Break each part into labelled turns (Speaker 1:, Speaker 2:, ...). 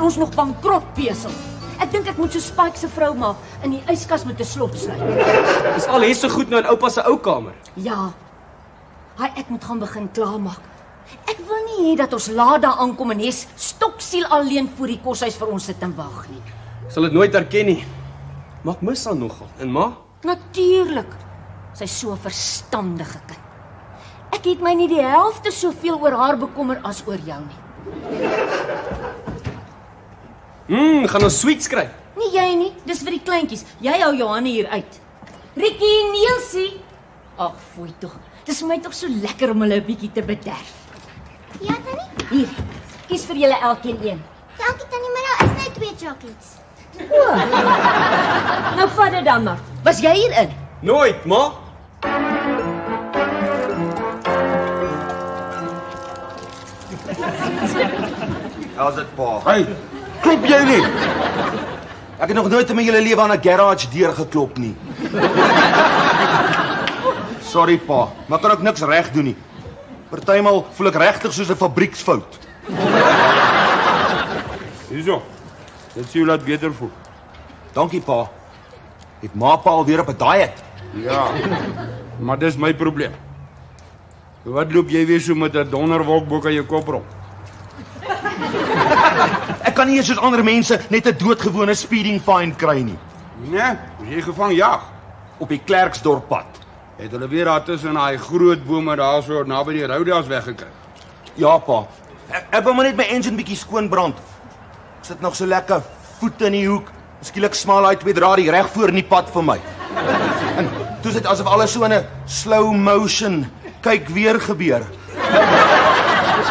Speaker 1: ons nog bankrot besel. Ek dink ek moet so Spike se vrou maak in die yskas met 'n slot sluit.
Speaker 2: Is al hier so goed nou in oupa se ou kamer?
Speaker 1: Ja. Ek moet gaan begin klaarmaak. Ek wil nie hê dat ons laat daar aankom en Hes stoksiel alleen voor die koshuis vir ons sit en wag nie.
Speaker 2: Ek sal dit nooit herken nie. Maar ek mis haar nogal. En ma?
Speaker 1: Natuurlik. Sy's so 'n verstandige kind. Ek het my nie die helfte soveel oor haar bekommer as oor jou nie.
Speaker 2: Gaan ons sweets kry?
Speaker 1: Nie jy nie, dis vir die kleintjies. Jy hou jou hande hier uit. Rikkie, Nielsie. Ag, foei tog. Dis vir my tog so lekker om hulle 'n bietjie te bederf.
Speaker 3: Ja, Tannie?
Speaker 1: Hier, kies vir julle elkeen een.
Speaker 3: Dankie, Tannie, maar daar is net 2 chocolates.
Speaker 1: O. Nou vat dit dan maar. Was jy hierin?
Speaker 2: Nooit, ma.
Speaker 4: How's dit, pa? Hey, klop jy nie? Ek het nog nooit in my hele lewe aan 'n garage deur geklop nie. Sorry, pa, maar kan ek niks reg doen nie. Partymal voel ek regtig soos 'n fabrieksfout.
Speaker 5: Hierso. Dit sê jy laat beter voel.
Speaker 4: Dankie, pa. Het ma pa alweer op 'n diet?
Speaker 5: Ja. Maar dis my probleem. Wat loop jy weer so met 'n donderwolkbok aan jou kop rond?
Speaker 4: Ek kan nie eens soos ander mense net 'n doodgewone speeding fine kry nie.
Speaker 5: Nee, jy gevang jag.
Speaker 4: Op die Klerksdorp pad.
Speaker 5: Het hulle weer daar tussen daai groot bome daar so naby die Roudels weggekry.
Speaker 4: Ja, pa. Ek wil maar net my engine bietjie skoon brand. Ek sit nog so lekker voete in die hoek. Skielik smaal daai 2 drade reg voor in die pad vir my. En toe sit asof alles so in 'n slow motion kyk weer gebeur.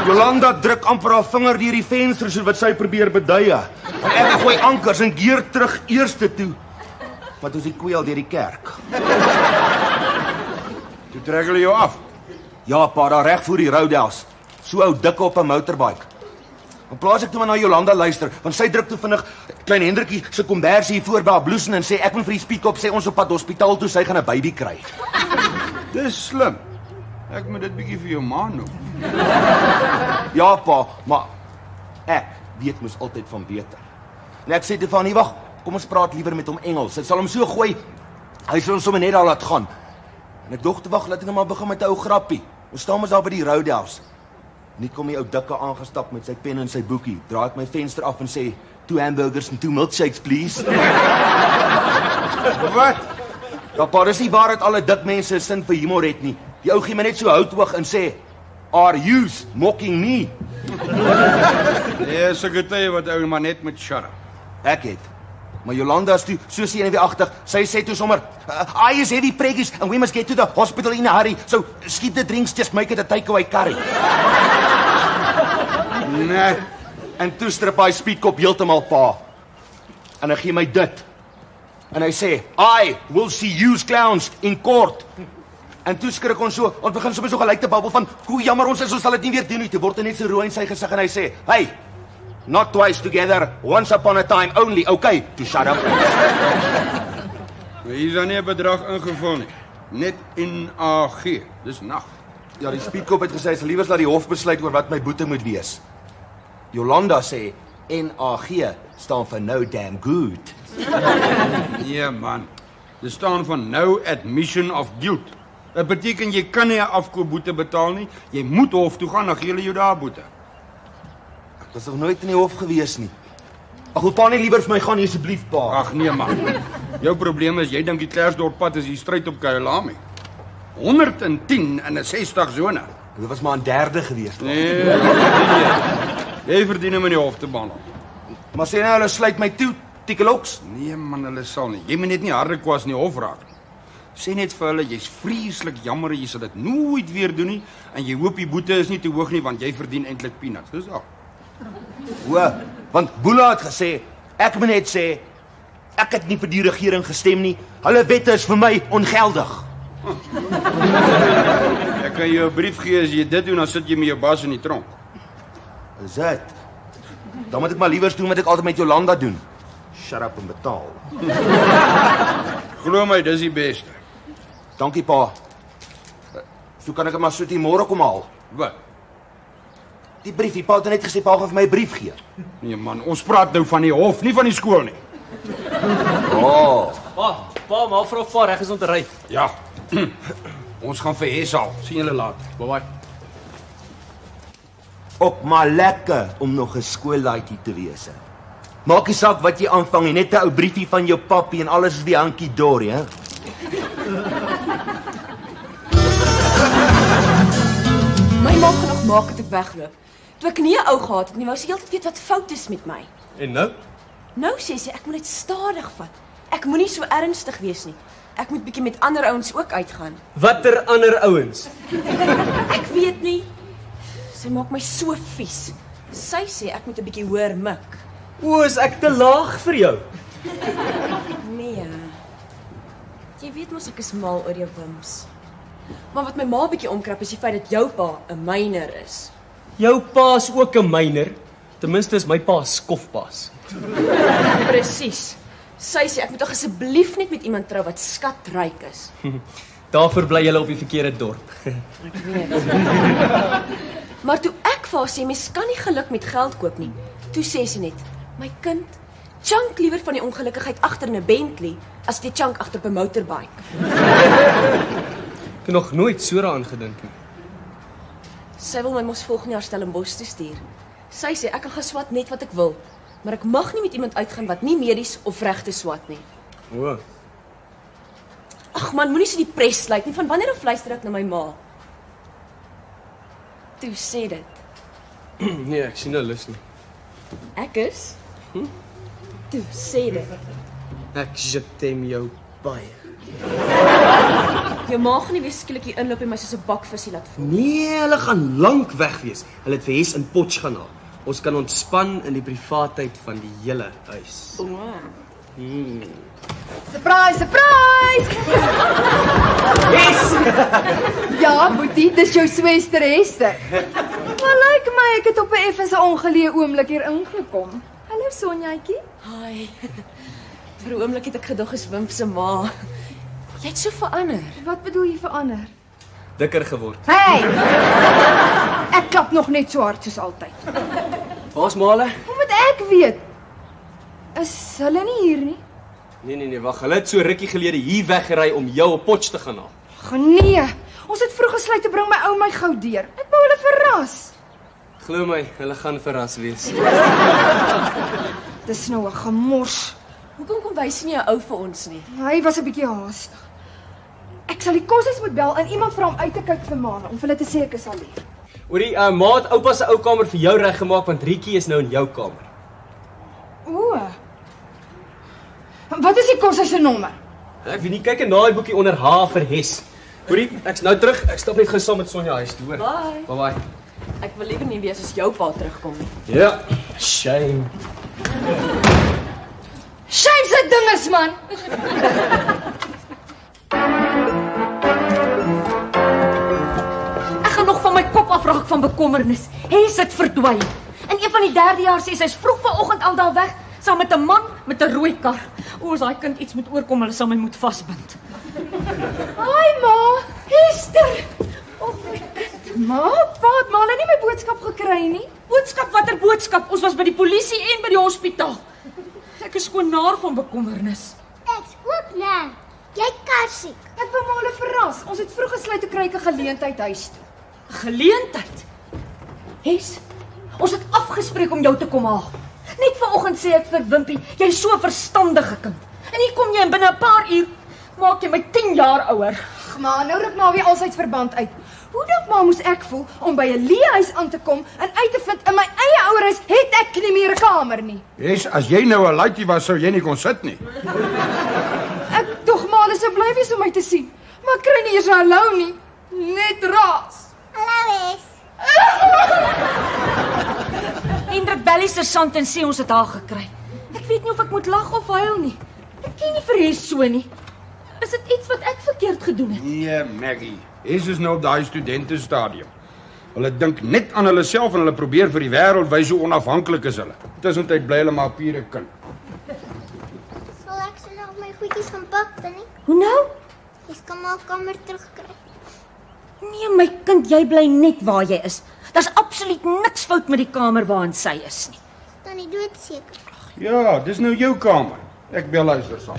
Speaker 4: Jolanda druk amper haar vinger deur die venster so wat sy probeer beduie. En ek gooi ankers en keer terug eerste toe. Wat ons die kweel deur die kerk.
Speaker 5: Toe trek hulle jou af.
Speaker 4: Ja, pa, daar reg voor die Roudels. So ou dik op 'n motorbike. In plaas ek toe maar na Jolanda luister, want sy druk toe vinnig klein Hendrikie se kombers hier voor by haar blouse en sê ek moet vir die speedkop sê ons op pad hospitaal toe sy gaan 'n baby kry.
Speaker 5: Dis slim. Ek moet dit bietjie vir jou ma noem.
Speaker 4: Ja, pa, maar ek weet mos altyd van beter. En ek sê te van nie, wag, kom ons praat liewer met hom Engels. Dit sal hom so gooi. Hy sal ons sommer net daar laat gaan. En ek dog te wag, laat ek nou maar begin met 'n ou grappie. Ons staan mos daar by die Roudels. Nie kom die ou dikke aangestap met sy pen en sy boekie. Draai ek my venster af en sê 2 hamburgers en 2 milkshakes, please.
Speaker 5: Wat?
Speaker 4: Ja, pa, dis nie waar dat alle dik mense 'n sin vir humor het nie. Die ou gee my net so houthoog en sê, "Are you mocking me?"
Speaker 5: Nee, sekretêr wat ou maar net met shut up.
Speaker 4: Ek het. Maar Jolanda is toe so senuweeagtig. Sy sê toe sommer, "I is heavy preggies and we must get to the hospital in a hurry. So skip the drinks, just make it a takeaway curry."
Speaker 5: Nee,
Speaker 4: En toe strip hy speedkop heeltemal, pa. En hy gee my dit. En hy sê, "I will see you clowns in court." En toe skrik ons so, ons begin sommer so gelyk te babbel van, "Hoe jammer ons is, ons sal dit nie weer doen nie." Toe word hy net so rooi in sy gesig en hy sê, "Hey, not twice together, once upon a time only, okay, to shut up."
Speaker 5: hier is dan nie 'n bedrag ingevul nie. Net NAG. Dis nag.
Speaker 4: Ja, die speedkop het gesê, hy sal liewers laat die hof besluit oor wat my boete moet wees. Jolanda sê, NAG staan vir no damn good.
Speaker 5: Nee man. Dit staan van no admission of guilt. Dit beteken jy kan nie 'n afkoopboete betaal nie. Jy moet hof toe gaan, dan gee hulle jou daar boete.
Speaker 4: Ek was nog nooit in die hof gewees nie. Ag, wil pa nie liewer vir my gaan asseblief, pa?
Speaker 5: Ag nee man. Jou probleem is jy dink die Klerksdorp pad is die stryd op Kyalami. 110 in 'n 60 sone.
Speaker 4: Dit was maar 'n derde gewees.
Speaker 5: Nee. Jy verdien hom in die hof te behandel.
Speaker 4: Maar sê nou hulle sluit my toe, tikkeloks.
Speaker 5: Nee man, hulle sal nie. Jy moet net nie harde kwas in die hof raak nie. Sê net vir hulle jy's vreeslik jammer jy sal dit nooit weer doen nie en jy hoop die boete is nie te hoog nie want jy verdien eintlik peanuts. Dis al.
Speaker 4: O, want Boela het gesê, ek moet net sê, ek het nie vir die regering gestem nie. Hulle wette is vir my ongeldig.
Speaker 5: Ek kan jou 'n brief gee as jy dit doen, dan sit jy met jou bas in die tronk.
Speaker 4: Is dit? Dan moet ek maar liewers doen wat ek altyd met Jolanda doen. Shut up en betaal.
Speaker 5: Glo my, dis die beste.
Speaker 4: Dankie, pa. So kan ek hom maar so die môre kom haal.
Speaker 5: Wat?
Speaker 4: Die briefie, pa het net gesê pa gaan vir my 'n brief gee.
Speaker 5: Nee man, ons praat nou van die hof, nie van die skool nie.
Speaker 4: Oh,
Speaker 2: Pa, maar vrou vaar, reg is om te ry.
Speaker 5: Ja. Ons gaan vir Hesal. Sien julle later.
Speaker 2: Bye.
Speaker 4: op maar lekker om nog 'n skoollaaitjie te wees. Maak nie saak wat jy aanvang nie, net 'n ou briefie van jou pappie en alles is die hankie dory, hè.
Speaker 6: My ma gaan nog maak het ek wegloop. Toe ek nie 'n ou gehad het nie, wou sy heeltyd weet wat fout is met my.
Speaker 2: En nou?
Speaker 6: Nou sê sy ek moet dit stadig vat. Ek moenie so ernstig wees nie. Ek moet bietjie met ander ouens ook uitgaan.
Speaker 2: Watter ander ouens?
Speaker 6: Ek weet nie. Sy maak my so vies. Sy sê ek moet 'n bietjie hoër mik.
Speaker 2: O, is ek te laag vir jou?
Speaker 6: Nee. Jy weet mos ek is mal oor jou wims. Maar wat my ma bietjie omkrap is die feit dat jou pa 'n myner is.
Speaker 2: Jou pa's ook 'n myner. Ten minste is my pa skofpaas.
Speaker 6: Presies. Sy sê ek moet asseblief net met iemand trou wat skatryk is.
Speaker 2: Daarvoor bly julle op die verkeerde dorp.
Speaker 6: Ek weet. Maar toe ek vir haar sê mens kan nie geluk met geld koop nie, toe sê sy net, my kind, chunk liewer van die ongelukkigheid agter in 'n Bentley as die chunk agter op 'n motorbike.
Speaker 2: Ek het nog nooit so daaraan gedink nie.
Speaker 6: Sy wil my mos volgende jaar Stellenbosch toe stuur. Sy sê ek kan gaan swat net wat ek wil, maar ek mag nie met iemand uitgaan wat nie medies of regte swat nie.
Speaker 2: O.
Speaker 6: Ag man, moenie so die pres lyk nie. Van wanneer af luister ek na my ma? Toe sê dit.
Speaker 2: Nee, ek sien nou lus nie.
Speaker 6: Ek is? Toe sê dit.
Speaker 2: Ek jetem jou baie.
Speaker 6: Jou ma gaan nie weer skielik hier inloop en my soos 'n bakvisie laat voel.
Speaker 2: Nee, hulle gaan lank weg wees. Hulle het vir Hes in Potch gaan haal. Ons kan ontspan in die privaatheid van die hele huis.
Speaker 6: O.
Speaker 7: Surprise, surprise!
Speaker 2: Hes!
Speaker 7: Ja, Boetie, dis jou swester Hester. Maar lyk my ek het op 'n effense ongeleë oomblik hier ingekom. Hallo Sonjaatjie.
Speaker 6: Hi. Vir 'n oomblik het ek gedog is Wim se ma. Jy het so verander.
Speaker 7: Wat bedoel jy verander?
Speaker 2: Dikker geword.
Speaker 7: Hey! Ek klap nog net so hard soos altyd.
Speaker 2: Waar's Male?
Speaker 7: Hoe moet ek weet? Is hulle nie hier nie?
Speaker 2: Nee, wag. Hulle het so rukkie gelede hier weggery om jou op Potch te gaan haal.
Speaker 7: Ag nee, ons het vroeg gesluit te bring my ou my gou deur. Ek wou hulle verras.
Speaker 2: Glo my, hulle gaan verras wees.
Speaker 7: Dis nou 'n gemors.
Speaker 6: Hoekom kom wys nie 'n ou vir ons nie?
Speaker 7: Hy was 'n bietjie haastig. Ek sal die koshuis moet bel en iemand vra om uit te kyk vir Mara om vir hulle te sê ek is al hier.
Speaker 2: Hoorie, ma het oupa se ou kamer vir jou reggemaak want Rietjie is nou in jou kamer.
Speaker 7: O. Wat is die koshuis se nommer?
Speaker 2: Ek weet nie, kyk en na die boekie onder H vir Hes. Hoorie, ek's nou terug. Ek stap net gou saam met Sonja huis toe, hoor.
Speaker 6: Bye.
Speaker 2: Bye.
Speaker 6: Ek wil liever nie wees as jou pa terugkom nie.
Speaker 2: Ja, shame.
Speaker 7: Shame se dinges man.
Speaker 1: Ek gaan nog van my kop afraak van bekommernis. Hes het verdwyn. En een van die derdejaars sê sy's vroeg vanoggend al daar weg, saam met 'n man met 'n rooi kar. O, as daai kind iets moet oorkom, hulle sal my moet vasbind.
Speaker 7: Hi ma, Hester. Och my kind. Ma, wat? Maar hulle nie my boodskap gekry nie.
Speaker 1: Boodskap, watter boodskap? Ons was by die polisie en by die hospitaal. Ek is gewoon naar van bekommernis.
Speaker 3: Ek's ook nou. Jy karsiek.
Speaker 7: Ek wou maar hulle verras. Ons het vroeg gesluit te kry 'n geleentheid huis toe.
Speaker 1: Geleentheid. Hes, ons het afgespreek om jou te kom haal. Net vanoggend sê ek vir Wimpie, jy's so 'n verstandige kind. En hier kom jy en binne 'n paar uur maak jy my 10 jaar ouer.
Speaker 7: Ag maar, nou ruk maar weer alsyds verband uit. Hoe dink maar moes ek voel om by 'n leehuis aan te kom en uit te vind in my eie ouerhuis het ek nie meer 'n kamer nie.
Speaker 5: Yes, as jy nou 'n laaitjie was, sou jy nie kon sit nie.
Speaker 7: Ek tog maar hulle sou bly wees om my te sien. Maar ek kry nie eers 'n hallo nie. Net raas.
Speaker 3: Hallo Wes.
Speaker 1: Hendrik Belly se sergeant en sê ons het haar gekry. Ek weet nie of ek moet lag of huil nie. Ek ken nie vir Hes so nie. Is dit iets wat ek verkeerd gedoen het?
Speaker 5: Nee, Maggie. Hes is nou daai studentestadium. Hulle dink net aan hulle self en hulle probeer vir die wêreld wys hoe onafhanklik is hulle. Tussentyd bly hulle maar pure kind.
Speaker 3: Sal ek so nog my goedjies gaan pak dan nie?
Speaker 1: Hoe nou?
Speaker 3: Jy kan maar kamer terugkry.
Speaker 1: Nee, my kind, jy bly net waar jy is. Daar's absoluut niks fout met die kamer waarin sy is nie.
Speaker 3: Tannie doodseker.
Speaker 5: Ja, dis nou jou kamer. Ek bel luister saam.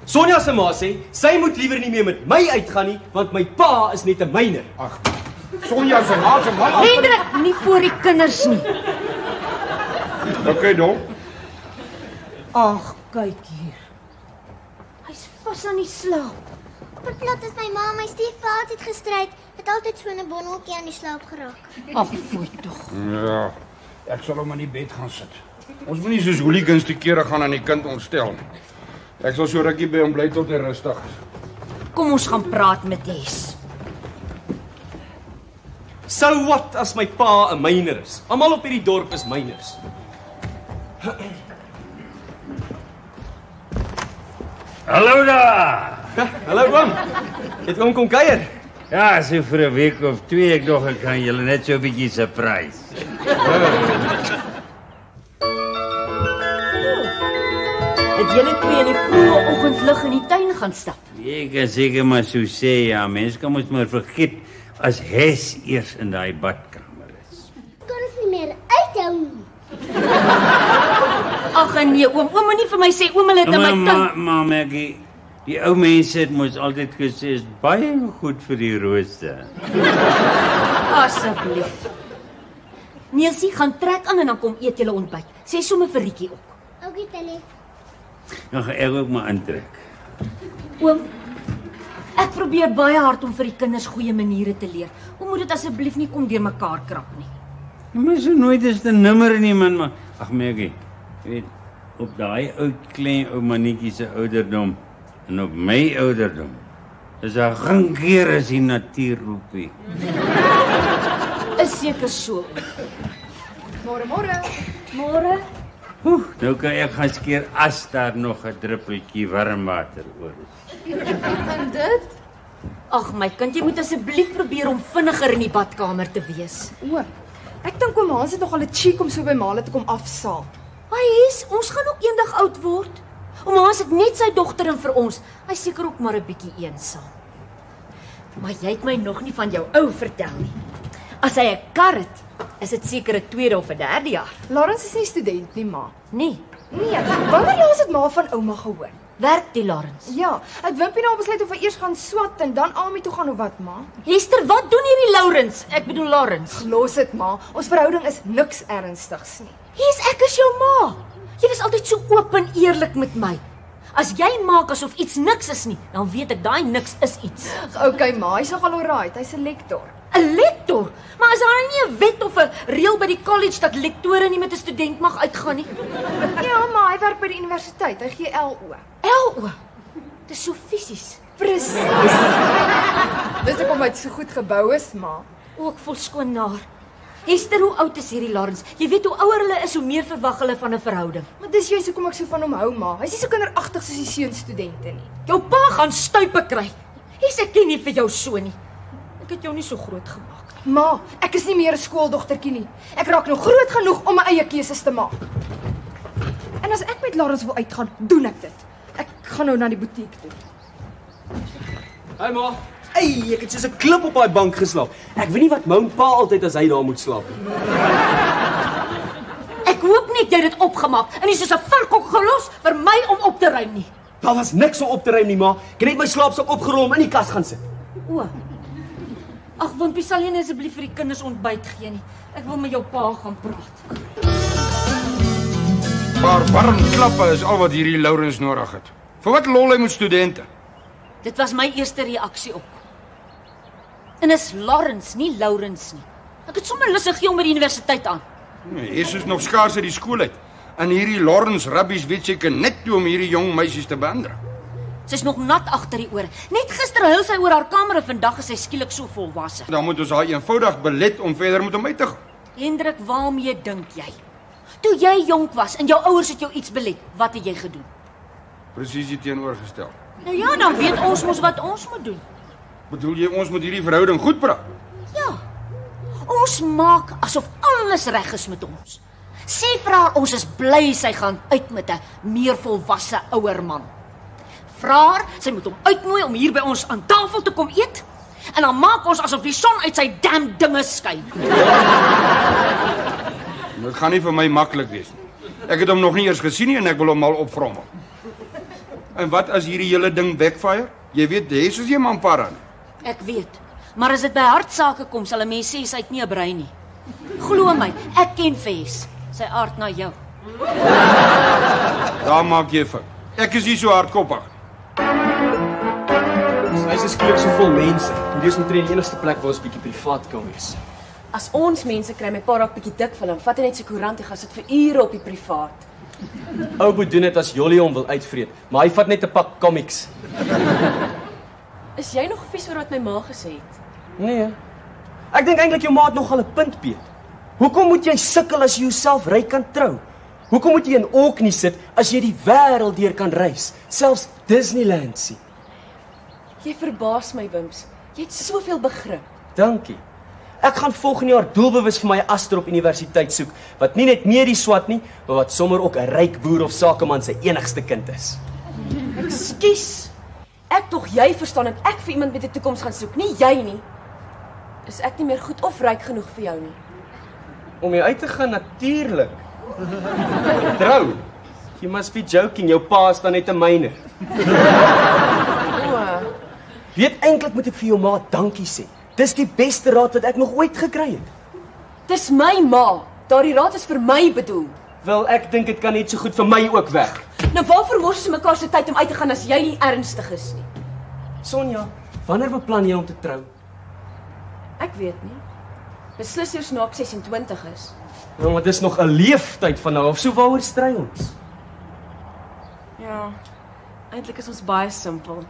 Speaker 2: Sonja se ma sê, sy moet liewer nie meer met my uitgaan nie, want my pa is net 'n myner.
Speaker 5: Ag, Sonja se ma se man.
Speaker 1: Hendrik, nie voor die kinders nie.
Speaker 5: Okay, dom.
Speaker 1: Ag, kyk hier. Hy's vas aan die slaap.
Speaker 3: Op 'n plat is my ma en my stiefpa altyd gestryd. Het altyd so 'n bonneltjie aan die slaap geraak.
Speaker 1: Ag, fooi tog.
Speaker 5: Ja, ek sal hom aan die bed gaan sit. Ons moet nie soos hooligans te kere gaan aan die kind ontstel nie. Ek sal so rukkie by hom bly tot hy rustig is.
Speaker 1: Kom ons gaan praat met Hes.
Speaker 2: So wat as my pa 'n myner is? Almal op hierdie dorp is myners.
Speaker 8: Hallo daar.
Speaker 2: Hallo oom. Het oom kom kuier?
Speaker 8: Ja, so vir 'n week of 2 ek dog ek kan julle net so 'n bietjie surprise.
Speaker 1: Het julle twee in die vroeë oggendlig in die tuin gaan stap?
Speaker 8: Ek kan seker maar so sê, ja, mense kan mos maar vergeet as Hes eers in daai badkamer is.
Speaker 3: Kan dit nie meer uithou nie.
Speaker 1: Ag nee, oom moet nie vir my sê oom hulle het in my tuin.
Speaker 8: Maar Maggie, die ou mense het mos altyd gesê is baie goed vir die rooster.
Speaker 1: Asseblief. Neelsie, gaan trek aan en dan kom eet julle ontbyt. Sê sommer vir Rietjie ook.
Speaker 3: Okay, tannie.
Speaker 8: Dan gaan ek ook maar aantrek.
Speaker 1: Oom, ek probeer baie hard om vir die kinders goeie maniere te leer. Oom moet dit asseblief nie kom deur mekaar krap nie.
Speaker 8: Maar so nooit is 'n nimmer nie, man, maar ag Maggie, jy weet, op daai ou klein ou mannetjie se ouderdom en op my ouderdom is daar geen keer as die natuur roepie.
Speaker 1: Is seker so.
Speaker 7: Môre.
Speaker 1: Môre?
Speaker 8: Nou kan ek gaan skeer as daar nog 'n druppeltjie warm water oor is.
Speaker 7: En dit?
Speaker 1: Ag my kind, jy moet asseblief probeer om vinniger in die badkamer te wees.
Speaker 7: O. Ek dink oom Hans het nog al 'n cheek om so by Male te kom afsaal.
Speaker 1: Hy's, ons gaan ook eendag oud word. Oom Hans het net sy dogter en vir ons. Hy's seker ook maar 'n bietjie eensaam. Maar jy het my nog nie van jou ou vertel nie. As hy 'n kar het, is dit seker 'n tweede of 'n derde jaar.
Speaker 7: Lawrence is nie student nie, ma.
Speaker 1: Nee,
Speaker 7: Nee, wanneer laas het ma van ouma gehoor?
Speaker 1: werk die Lawrence.
Speaker 7: Ja, het Wimpie nou besluit of hy eers gaan swat en dan Ami toe gaan of wat, ma?
Speaker 1: Hester, wat doen hierdie Lawrence? Ek bedoel Lawrence.
Speaker 7: Los dit, ma. Ons verhouding is niks ernstigs nie.
Speaker 1: Ek is jou ma. Jy was altyd so oop en eerlik met my. As jy maak asof iets niks is nie, dan weet ek daai niks is iets.
Speaker 7: Okay, ma, hy's nogal alright. Hy's 'n lektor.
Speaker 1: 'n Lektor? Maar is daar nie 'n wet of 'n reël by die college dat lektore nie met 'n student mag uitgaan nie?
Speaker 7: Ja, maar hy werk by die universiteit. Hy gee LO.
Speaker 1: LO. Dis so fisies.
Speaker 7: Presies. Dis hoekom hy so goed gebou is, ma.
Speaker 1: Ook vol skoon naar. Hester, hoe oud is hierdie Lawrence? Jy weet hoe ouer hulle is, hoe meer verwag hulle van 'n verhouding.
Speaker 7: Maar dis juist hoekom ek so van hom hou, ma. Hy's nie so kinderagtig soos die seunstudente nie.
Speaker 1: Jou pa gaan stuipe kry. Ek ken nie vir jou so nie. Ek het jou nie so groot gemaak.
Speaker 7: Ma, ek is nie meer 'n skooldogtertjie nie. Ek raak nou groot genoeg om my eie keuses te maak. En as ek met Lawrence wil uitgaan, doen ek dit. Ek gaan nou na die butiek toe.
Speaker 2: Hey ma. Hey, ek het soos 'n klip op daai bank geslaap. Ek weet nie wat my pa altyd as hy daar moet slaap nie.
Speaker 1: Ek hoop net jy het dit opgemaak en nie soos 'n varkok gelos vir my om op te ruim nie.
Speaker 2: Daar was niks om op te ruim nie, ma. Ek het net my slaapsak opgerol en in die kas gaan sit.
Speaker 1: O. Ag, Wimpie, sal jy asseblief vir die kinders ontbyt gee nie? Ek wil met jou pa gaan praat.
Speaker 5: Paar warm klappe is al wat hierdie Lawrence nodig het. Vir wat lol hy met studente?
Speaker 1: Dit was my eerste reaksie op. En is Lawrence, nie Lawrence nie. Ek het sommer lus gegee om by die universiteit aan.
Speaker 5: Nee, hy is nog skaars uit die skool uit. En hierdie Lawrence rabbies weet seker net toe om hierdie jong meisies te beander.
Speaker 1: Sy's nog nat agter die ore. Net gister huil sy oor haar kamer en vandag is sy skielik so volwasse.
Speaker 5: Dan moet ons haar eenvoudig belet om verder met hom uit te gaan.
Speaker 1: Hendrik, waarmee dink jy? Toe jy jonk was en jou ouers het jou iets belet, wat het jy gedoen?
Speaker 5: Presies die teenoorgestel.
Speaker 1: Nou ja, dan weet ons mos wat ons moet doen.
Speaker 5: Bedoel jy ons moet hierdie verhouding goed praat?
Speaker 1: Ja. Ons maak asof alles reg is met ons. Sê vir haar ons is bly sy gaan uit met 'n meer volwasse ouer man. Vra haar, sy moet hom uitnooi om hier by ons aan tafel te kom eet En dan maak ons asof die son uit sy damn dinge skyn.
Speaker 5: Dit gaan nie vir my maklik wees nie. Ek het hom nog nie eers gesien nie en ek wil hom al opvrommel. En wat as hierdie hele ding backfire? Jy weet, dis is jy man para.
Speaker 1: Ek weet, maar as dit by hartsake kom, sal 'n mens sê sy het nie 'n brein nie. Glo my, ek ken Fes. Sy aard na jou.
Speaker 5: Daar maak jy fout. Ek is nie so hardkoppig.
Speaker 2: Hy is skielik so vol mense. En dis omtrent die enigste plek waar ons bietjie privaat kan wees.
Speaker 6: As ons mense kry met paar raak bietjie dik van hom, vat hy net sy koerant en gaan sit vir ure op die privaat.
Speaker 2: Ou moet doen dit as Jolly hom wil uitvreet, maar hy vat net 'n pak comics.
Speaker 6: Is jy nog vies oor wat my ma gesê het?
Speaker 2: Nee. Ek dink eintlik jou ma het nogal 'n punt, Piet. Hoekom moet jy sukkel as jy jouself ryk kan trou? Hoekom moet jy in Orkney sit as jy die wêreld deur kan reis, selfs Disneyland sien?
Speaker 6: Jy verbaas my, Wims. Jy het soveel begrip.
Speaker 2: Dankie. Ek gaan volgende jaar doelbewus vir my 'n aster op universiteit soek wat nie net meer die swat nie, maar wat sommer ook 'n ryk boer of sakeman se enigste kind is.
Speaker 6: Ekskuus. Ek tog jy verstaan dat ek vir iemand met 'n toekoms gaan soek, nie jy nie. Is ek nie meer goed of ryk genoeg vir jou nie?
Speaker 2: Om jy uit te gaan natuurlik. Trou. You must be joking, jou pa is dan net 'n myner. Weet eintlik moet ek vir jou ma dankie sê. Dis die beste raad wat ek nog ooit gekry het.
Speaker 6: Dis my ma. Daardie raad is vir my bedoel.
Speaker 2: Wel, ek dink dit kan net so goed vir my ook werk.
Speaker 6: Nou waarvoor mors ons mekaar se tyd om uit te gaan as jy nie ernstig is nie?
Speaker 2: Sonja, wanneer beplan jy om te trou?
Speaker 6: Ek weet nie. Beslis eers na ek 26 is.
Speaker 2: Nou, maar dis nog 'n leeftyd van nou, of so waaroor stry ons?
Speaker 6: Ja. Eintlik is ons baie simpel.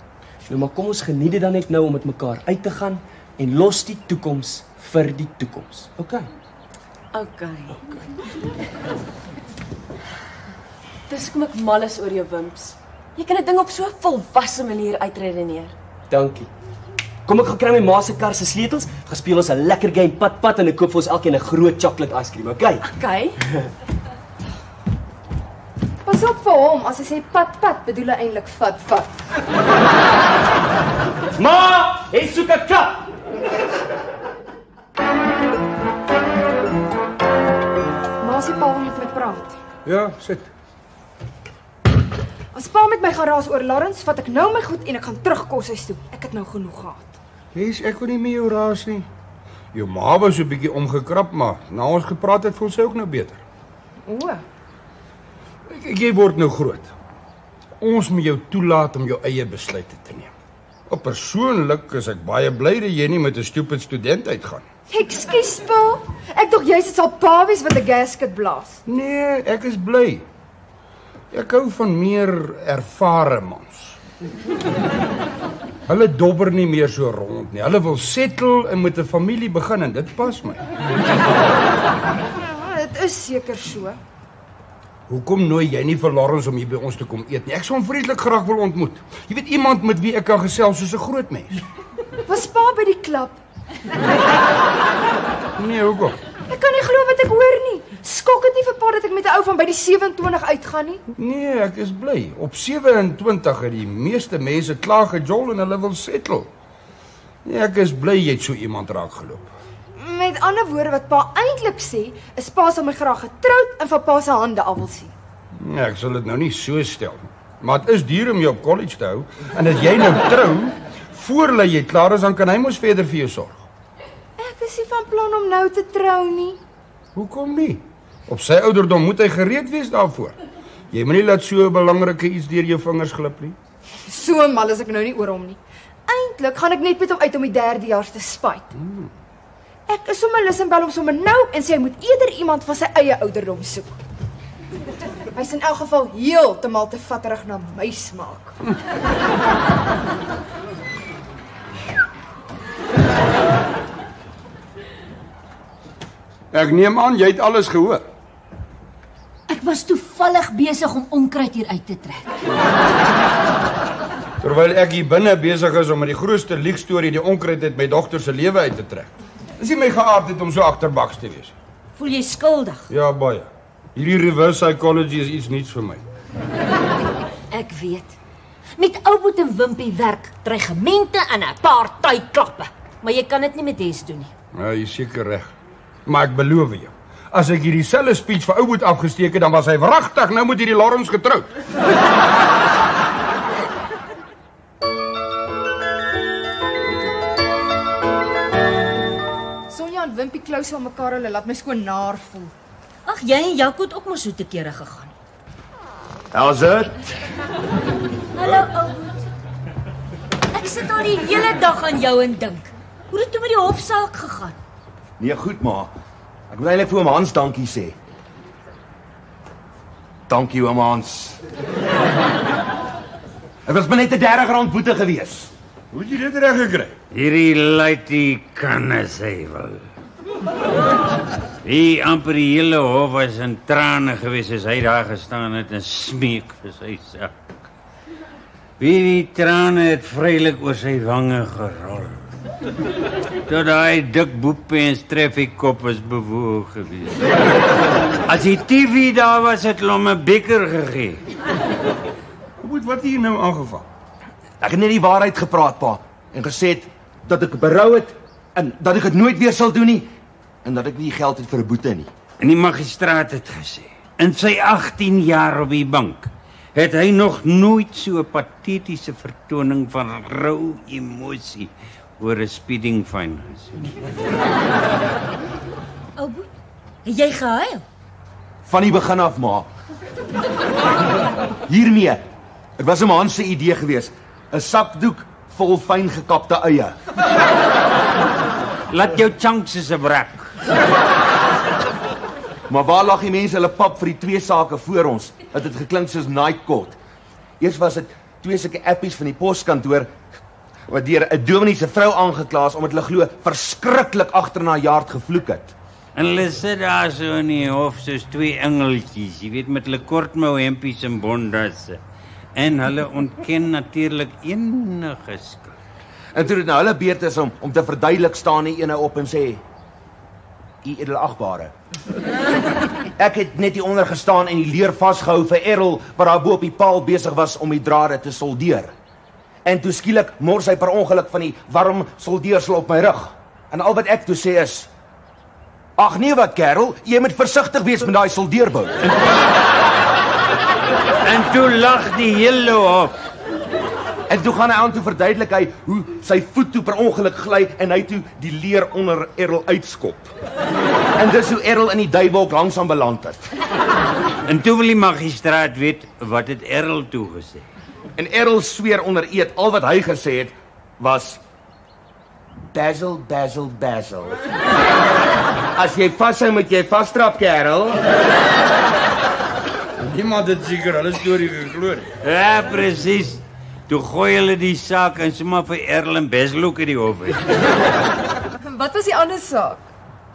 Speaker 2: Nou, maar kom ons geniet dit dan net nou om met mekaar uit te gaan en los die toekoms vir die toekoms. Okay. Dis kom ek mal is oor jou, Wims. Jy kan 'n ding op so 'n volwasse manier uitredeneer. Dankie. Kom ek gaan kry my ma se kar se sleutels, gaan speel ons 'n lekker game pat en ek koop vir ons elkeen 'n groot chocolate yskriem, okay?
Speaker 6: Okay.
Speaker 7: Pas op vir hom, as hy sê pat, bedoel hy eintlik vat.
Speaker 2: Ma, hy soek 'n kap.
Speaker 7: Maar sy pa wil met praat.
Speaker 5: Ja, sit.
Speaker 7: As pa met my gaan raas oor Lawrence, vat ek nou my goed en ek gaan terug koshuis toe. Ek het nou genoeg gehad.
Speaker 5: Yes, ek wil nie met jou raas nie. Jou ma was so 'n bietjie omgekrap, maar na ons gepraat het, voel sy ook nou beter.
Speaker 7: O.
Speaker 5: Jy word nou groot. Ons moet jou toelaat om jou eie besluite te neem. Op persoonlik is ek baie bly dat jy nie met 'n stupid student uitgaan.
Speaker 7: Ekskuus pa, ek dog jy sal pa wees wat 'n gasket blaas.
Speaker 5: Nee, ek is bly. Ek hou van meer ervare mans. Hulle dobber nie meer so rond nie. Hulle wil settle en met 'n familie begin en dit pas my.
Speaker 7: Ja, dit is seker so.
Speaker 5: Hoekom nooi jy nie vir Lawrence om hier by ons te kom eet nie? Ek sou hom vreeslik graag wil ontmoet. Jy weet, iemand met wie ek kan gesels soos 'n groot mens.
Speaker 7: Was pa by die klub?
Speaker 5: Nee, hoekom?
Speaker 7: Ek kan nie glo wat ek hoor nie. Skok dit nie vir pa dat ek met 'n ou van by die 27 uitgaan nie?
Speaker 5: Nee, ek is bly. Op 27 het die meeste mense klaar gejol en hulle wil settle. Nee, ek is bly jy het so iemand raak geloop.
Speaker 7: Met ander woorde wat pa eintlik sê, is pa sal my graag getroud en van pa se hande af wil sien.
Speaker 5: Nee, ek sal dit nou nie so stel nie. Maar dit is duur om jou op college te hou en as jy nou trou, voordat jy klaar is, dan kan hy mos verder vir jou sorg.
Speaker 7: Ek is nie van plan om nou te trou nie.
Speaker 5: Hoekom nie? Op sy ouderdom moet hy gereed wees daarvoor. Jy moet nie laat so 'n belangrike iets deur jou vingers glip nie.
Speaker 7: So mal is ek nou nie oor hom nie. Eintlik gaan ek net met hom uit om die 3de jaars te spyt. Ek is sommer lus en bel hom sommer nou en sê hy moet eerder iemand van sy eie ouderdom soek. Hy's in elk geval heeltemal te vatterig na my smaak.
Speaker 5: Ek neem aan jy het alles gehoor.
Speaker 1: Ek was toevallig besig om onkruid hier uit te trek.
Speaker 5: Terwyl ek hier binne besig is om met die grootste liegstorie die onkruid uit my dogter se lewe uit te trek. Is nie my geaardheid om so agterbaks te wees.
Speaker 1: Voel jy skuldig?
Speaker 5: Ja, baie. Hierdie reverse psychology is iets niets vir my.
Speaker 1: Ek weet. Met Ouboet en Wimpie werk dreigemente en 'n paar tuiklappe. Maar jy kan dit nie met Hes doen nie.
Speaker 5: Ja, jy is seker reg. Maar ek beloof jou, as ek hierdie selfe speech vir Ouboet afgesteek het, dan was hy wragtig nou met hierdie Lawrence getroud.
Speaker 7: Sonja en Wimpie klou so aan mekaar, hulle laat my skoon naar voel.
Speaker 1: Ag, jy en Jaco het ook maar so te kere gegaan.
Speaker 4: How's it?
Speaker 1: Hallo Ouboet. Ek sit al die hele dag aan jou en dink. Hoe het dit met die hofsaak gegaan?
Speaker 4: Nee, goed maar. Ek moet eintlik vir oom Hans dankie sê. Dankie oom Hans. Dit was maar net 'n R30 boete gewees.
Speaker 5: Hoe het jy dit reg gekry?
Speaker 8: Hierdie luitie kan sy wil. Die amper die hele hof was in trane gewees as hy daar gestaan het en smeek vir sy sak. Wie die trane het vrylik oor sy wange gerol. Tot hy dik boepe en streffiekop is bewoog gewees. As die TV daar was, het hulle hom 'n beker gegee.
Speaker 5: Wat hier nou aangevang?
Speaker 4: Ek het net die waarheid gepraat, pa, en gesê het dat ek berou het en dat ek dit nooit weer sal doen nie en dat ek nie geld het vir 'n boete nie.
Speaker 8: En die magistraat het gesê, in sy 18 jaar op die bank, het hy nog nooit so 'n patetiese vertoning van rou emosie oor 'n speeding fine gesien.
Speaker 1: Ouboet, het jy gehuil?
Speaker 4: Van die begin af, ma. Hiermee. Dit was 'n man se idee gewees. 'n Sakdoek vol fyn gekapte eie.
Speaker 8: Laat jou chances brak.
Speaker 4: Maar waar lag die mense hulle pap vir die twee sake voor ons? Het dit geklink soos night court. Eers was dit twee sulke appies van die poskantoor wat deur 'n dominee se vrou aangekla is omdat hulle glo verskriklik agterna jaard gevloek het.
Speaker 8: En hulle sit daar so in die hof soos twee engeltjies, jy weet, met hulle kortmou hempies en bondasse. En hulle ontken natuurlik enige skuld.
Speaker 4: En toe dit nou hulle beurt is om te verduidelik, staan die ene op en sê: "U edelagbare. Ek het net hier onder gestaan en die leer vasgehou vir Errol wat daar bo op die paal besig was om die drade te soldeer. En toe skielik mors hy per ongeluk van die warm soldeersel op my rug. En al wat ek toe sê is: Ag nee wat kerel, jy moet versigtig wees met daai soldeerbout."
Speaker 8: En toe lag die hele hof.
Speaker 4: En toe gaan hy aan toe verduidelik hy hoe sy voet toe per ongeluk gly en hy toe die leer onder Errol uitskop. En dis hoe Errol in die duiwolk langsam beland het.
Speaker 8: En toe wil die magistraat weet wat het Errol toegesê.
Speaker 4: En Errol sweer onder eed al wat hy gesê het was: Basil, Basil, Basil. As jy vashou moet jy vasstrap, kerel.
Speaker 5: Niemand het seker hulle storie geglo nie.
Speaker 8: Ja, presies. Toe gooi hulle die saak en sommer vir Errol en Basil ook in die hof.
Speaker 7: Wat was die ander saak?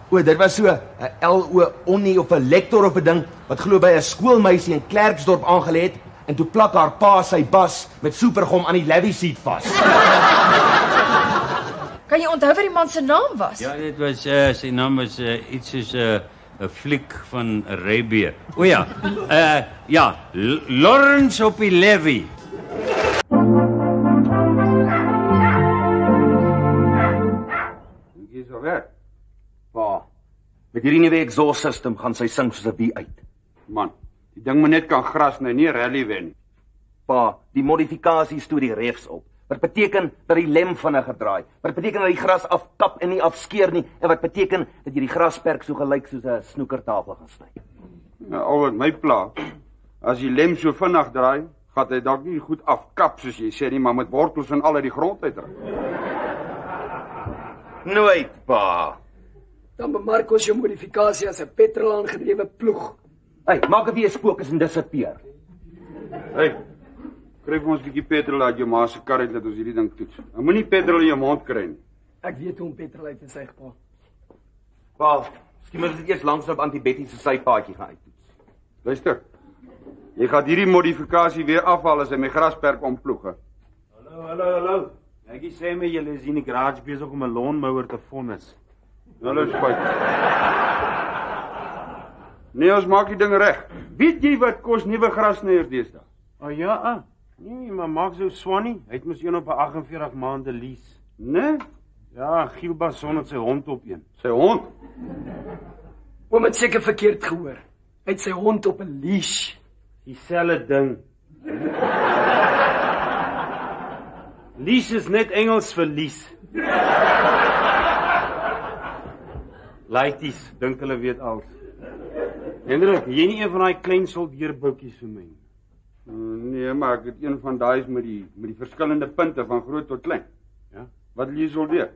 Speaker 4: O, dit was so 'n LO onnie of 'n lektor of 'n ding wat glo by 'n skoolmeisie in Klerksdorp aangelê het en toe plak haar pa sy bas met supergom aan die lavvy seat vas.
Speaker 7: Kan jy onthou wat die man se naam was?
Speaker 8: Ja, dit was sy naam was iets soos 'n fliek van Arabië. O ja. Ja, Lawrence op die Levy.
Speaker 5: Dis al reg.
Speaker 4: Pa, met hierdie nuwe exhaust system gaan sy sing soos 'n bie uit.
Speaker 5: Man, die ding moet net kan gras nou, nie rally wen.
Speaker 4: Pa, die modifikasie stoot die refs op. Wat beteken dat die lem vinniger draai. Wat beteken dat die gras afkap en nie afskeer nie. En wat beteken dat jy die grasperk so gelyk soos 'n snoekertafel gaan sny.
Speaker 5: Nou, al wat my pla, as die lem so vinnig draai, gaan hy dalk nie goed afkap soos jy sê nie, maar met wortels en al uit die grond uitdraai.
Speaker 4: Nooit, pa.
Speaker 9: Dan bemark ons jou modifikasie as 'n petrol aangedrewe ploeg.
Speaker 4: Hey, maak of jy 'n spook is en disappear.
Speaker 5: Hey, kryf ons 'n bietjie petrol uit jou ma se kar uit dat ons hierdie ding toets. En moenie petrol in jou mond kry nie.
Speaker 9: Ek weet hoe om petrol uit te suig, pa.
Speaker 4: Pa, skien moet dit eers langsop Anti-Betty se sypaadjie gaan uittoets.
Speaker 5: Luister. Jy gaan hierdie modifikasie weer afhaal as hy my grasperk omploeg.
Speaker 10: Hallo. Ek sê my julle is in die garage besig om 'n lawnmower te vonnis.
Speaker 5: Hulle spyt. Nee, ons maak die ding reg. Weet jy wat kos nuwe grasnyers deesdae?
Speaker 10: Ja. Nee, maar maak so Swannie. Hy het mos een op 'n 48 maande lease.
Speaker 5: Nee?
Speaker 10: Ja, Gielbason het sy hond op een.
Speaker 5: Sy hond?
Speaker 9: Oom het seker verkeerd gehoor. Hy het sy hond op 'n leash.
Speaker 10: Dieselfde ding. Leash is net Engels vir lease. Laities, dink hulle weet alles. Hendrik, jy nie een van daai klein soldeerboutjies vir my?
Speaker 5: Nee, maar ek het een van daai met die verskillende punte van groot tot klein.
Speaker 10: Ja?
Speaker 5: Wat wil jy soldeer?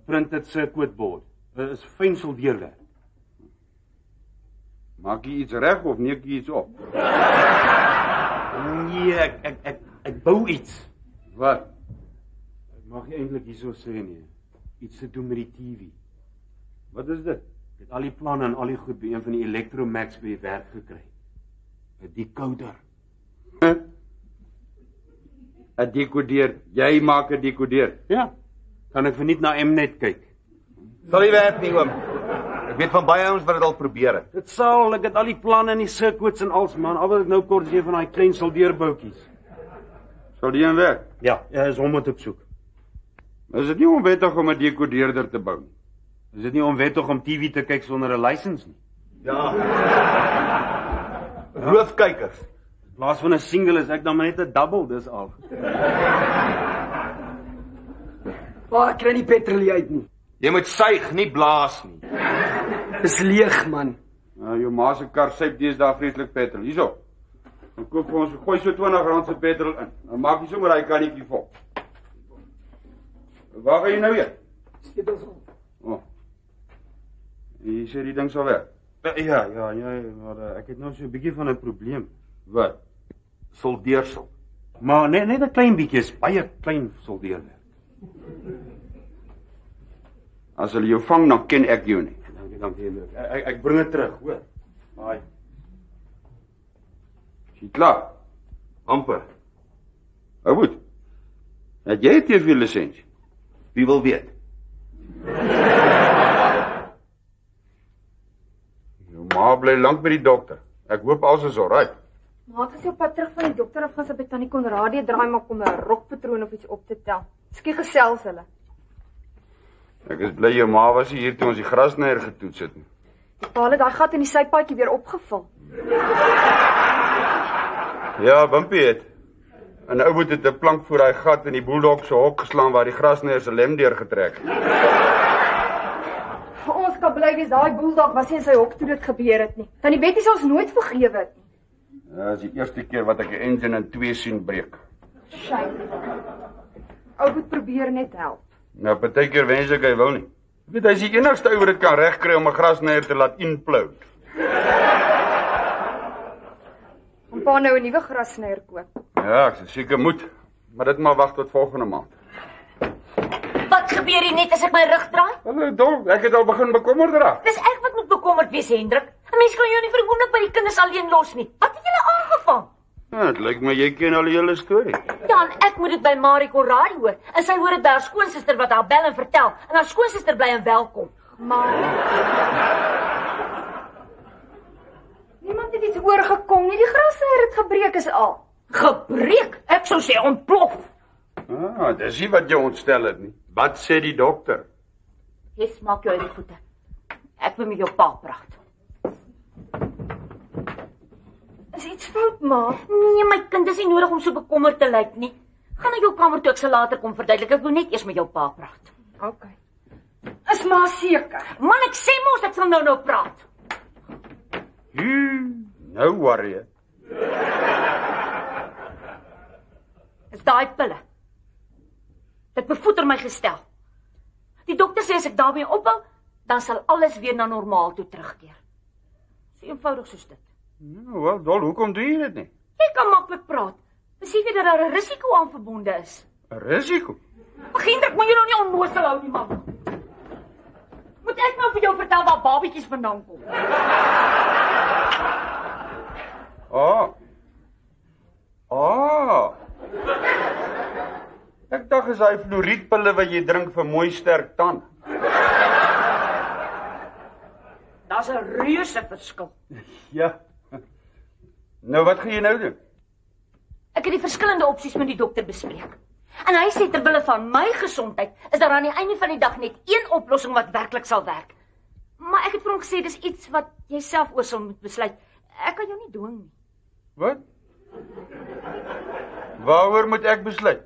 Speaker 10: Printed circuit board. Is fyn soldeerwerk.
Speaker 5: Maak jy iets reg of neek jy iets op?
Speaker 10: Nee, ek bou iets.
Speaker 5: Wat?
Speaker 10: Ek mag nie eintlik hierso sê nie. Iets te doen met die TV.
Speaker 5: Wat is dit?
Speaker 10: Ek het al die planne en al die goed by een van die Electromax by die werk gekry. 'n Decoder.
Speaker 5: 'n Decoder. Jy maak 'n decoder.
Speaker 10: Ja. Kan ek verniet na Mnet kyk?
Speaker 4: Sal nie werk nie, oom. Ek weet van baie ouens wat dit al probeer het.
Speaker 10: Dit sal, ek het al die planne en die circuits en alles, man. Al wat ek nou kort is een van daai klein soldeerboutjies.
Speaker 5: Sal die een werk?
Speaker 10: Ja, is hom wat op soek.
Speaker 5: Is dit nie onwettig om 'n decoderder te bou nie?
Speaker 10: Is dit nie onwettig om TV te kyk sonder 'n lisensie nie?
Speaker 4: Ja. Roofkykers.
Speaker 10: In plaas van 'n single is ek dan maar net 'n double, dis al.
Speaker 9: Maar ek kry nie petrol hier uit nie.
Speaker 4: Jy moet suig, nie blaas nie.
Speaker 9: Dis leeg, man.
Speaker 5: Nou, jou ma se kar syp deesdae vreeslik petrol. Hierso. Dan koop vir ons, gooi so R20 se petrol in. Dan maak jy sommer daai kannetjie vol. Waar gaan jy nou weer?
Speaker 9: Skiet ons op.
Speaker 5: Oh. Jy sê die ding sal werk.
Speaker 10: Ja, maar ek het nou so 'n bietjie van 'n probleem.
Speaker 5: Wat?
Speaker 4: Soldeersel.
Speaker 10: Maar net 'n klein bietjie, is baie klein soldeerwerk.
Speaker 5: As hulle jou vang, dan ken ek jou nie.
Speaker 10: Dankie. Ek bring dit terug, hoor. Haai.
Speaker 5: Is jy klaar?
Speaker 4: Amper.
Speaker 5: Ou goed. Het jy 'n TV-lisensie?
Speaker 4: Wie wil weet?
Speaker 5: Jou ma bly lank by die dokter. Ek hoop alles is alright.
Speaker 7: Maar het gesê op pad terug van die dokter af gaan sy by Tannie Konradie draai maak om 'n rokpatroon of iets op te tel. Skielik gesels hulle.
Speaker 5: Ek is bly jou ma was hier toe ons die grasnyer getoets het.
Speaker 7: Die pa het daai gat in die sypaadjie weer opgevul.
Speaker 5: Ja, Wimpie het. 'n Ou boet het 'n plank voor daai gat in die bulldog se hok geslaan waar die grasnyer se lem deurgetrek het.
Speaker 7: Ons kan bly wees daai bulldog was nie in sy hok toe dit gebeur het nie. Tannie Betty sal ons nooit vergewe het nie.
Speaker 5: Ja, dis die eerste keer wat ek 'n engine in twee sien breek.
Speaker 7: Shame. Ou moet probeer net help.
Speaker 5: Nou, partykeer wens ek hy wil nie. Weet hy is die enigste ou wat dit kan regkry om 'n grasnyer te laat implode.
Speaker 7: Om pa nou 'n nuwe grasnyer koop.
Speaker 5: Ja, ek sê seker moet, maar dit maar wag tot volgende maand.
Speaker 1: Wat gebeur hier net as ek my rug draai?
Speaker 5: Hallo, dol, ek het al begin bekommerd raak.
Speaker 1: Dis ek wat moet bekommerd wees, Hendrik. 'n Mens kan jou nie vir oomblik by die kinders alleen los nie. Wat het julle aangevang?
Speaker 5: Ja, dit lyk my jy ken al die hele storie.
Speaker 1: Ja, en ek moet dit by Marie Corradi hoor. En sy hoor dit by haar skoonsister wat haar bel en vertel. En haar skoonsister bly en welkom. Maar
Speaker 7: niemand het iets oorgekom nie. Die grasnyer het gebreek is al.
Speaker 1: Gebreek? Ek sou sê ontplof.
Speaker 5: Ah, dis nie wat jy ontstel het nie. Wat sê die dokter?
Speaker 1: Jy smaak jou uit die voete. Ek wil met jou pa praat.
Speaker 7: Is iets fout, ma?
Speaker 1: Nee, my kind, is nie nodig om so bekommerd te lyk nie. Gaan na jou kamer toe, ek sal later kom verduidelik. Ek wil net eers met jou pa praat.
Speaker 7: OK. Is ma seker?
Speaker 1: Man, ek sê mos ek sal nou praat.
Speaker 5: Nou worry.
Speaker 1: Is daai pille. Dit bevoeder my gestel. Die dokter sê as ek daarmee ophou, dan sal alles weer na normaal toe terugkeer. So eenvoudig soos dit.
Speaker 5: Nou, wel, dol, hoekom doen jy dit nie?
Speaker 1: Jy kan maklik praat. Besef jy dat daar 'n risiko aan verbonde is?
Speaker 5: 'n Risiko?
Speaker 1: Hendrik, moet jy nou nie onnoosel hou nie, man. Moet ek nou vir jou vertel waar babietjies vandaan kom?
Speaker 5: Ek dink is hy fluoriedpille wat jy drink vir mooi sterk tande.
Speaker 1: Daar's 'n reuse verskil.
Speaker 5: Ja. Nou wat gaan jy nou doen?
Speaker 1: Ek het die verskillende opsies met die dokter bespreek. En hy sê terwille van my gesondheid is daar aan die einde van die dag net een oplossing wat werklik sal werk. Maar ek het vir hom gesê dis iets wat jy self oor sal moet besluit. Ek kan jou nie dwing nie.
Speaker 5: Wat? Waaroor moet ek besluit?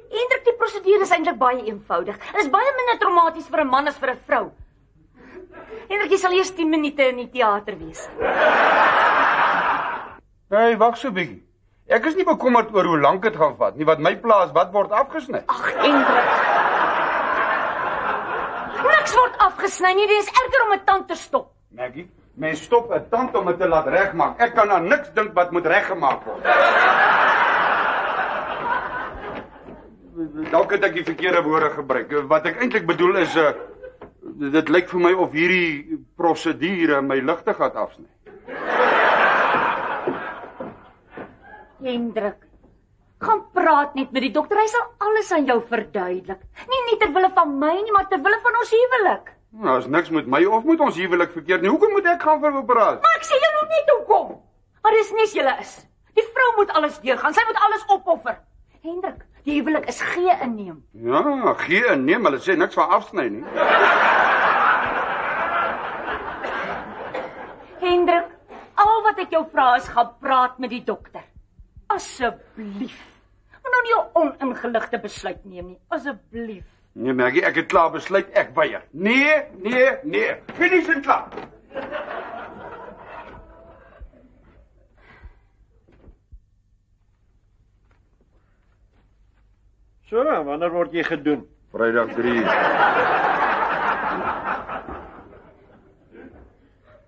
Speaker 1: Hendrik, die prosedure is eintlik baie eenvoudig. Dit is baie minder traumaties vir 'n man as vir 'n vrou. Hendrik, jy sal eers 10 minute in die teater wees.
Speaker 5: Nee, wag so 'n bietjie. Ek is nie bekommerd oor hoe lank dit gaan vat nie. Wat my plaas, wat word afgesny?
Speaker 1: Ag, Hendrik. Niks word afgesny nie, dit is erger om 'n tand te stop.
Speaker 5: Maggie, mens stop 'n tand om dit te laat regmaak. Ek kan aan niks dink wat moet reggemaak word. Dalk het ek die verkeerde woorde gebruik. Wat ek eintlik bedoel is, dit lyk vir my of hierdie prosedure my ligte gaan afsny.
Speaker 1: Hendrik, gaan praat net met die dokter. Hy sal alles aan jou verduidelik. Nie terwille van my nie, maar terwille van ons huwelik.
Speaker 5: Nou, is niks met my of met ons huwelik verkeerd nie. Hoekom moet ek gaan vir 'n operasie?
Speaker 1: Maar ek sê jy moet net hoekom. Maar dis nie julle is. Die vrou moet alles deurgaan. Sy moet alles opoffer. Hendrik, die huwelik is gee en neem.
Speaker 5: Ja, gee en neem. Hulle sê niks van afsny nie.
Speaker 1: Hendrik, al wat ek jou vra is, gaan praat met die dokter. Asseblief. Moet nou nie 'n oningeligte besluit neem nie. Asseblief.
Speaker 5: Nee, Maggie, ek het klaar besluit. Ek weier. Nee. Finish en klaar.
Speaker 10: So, wanneer word jy gedoen?
Speaker 5: Vrydag 3.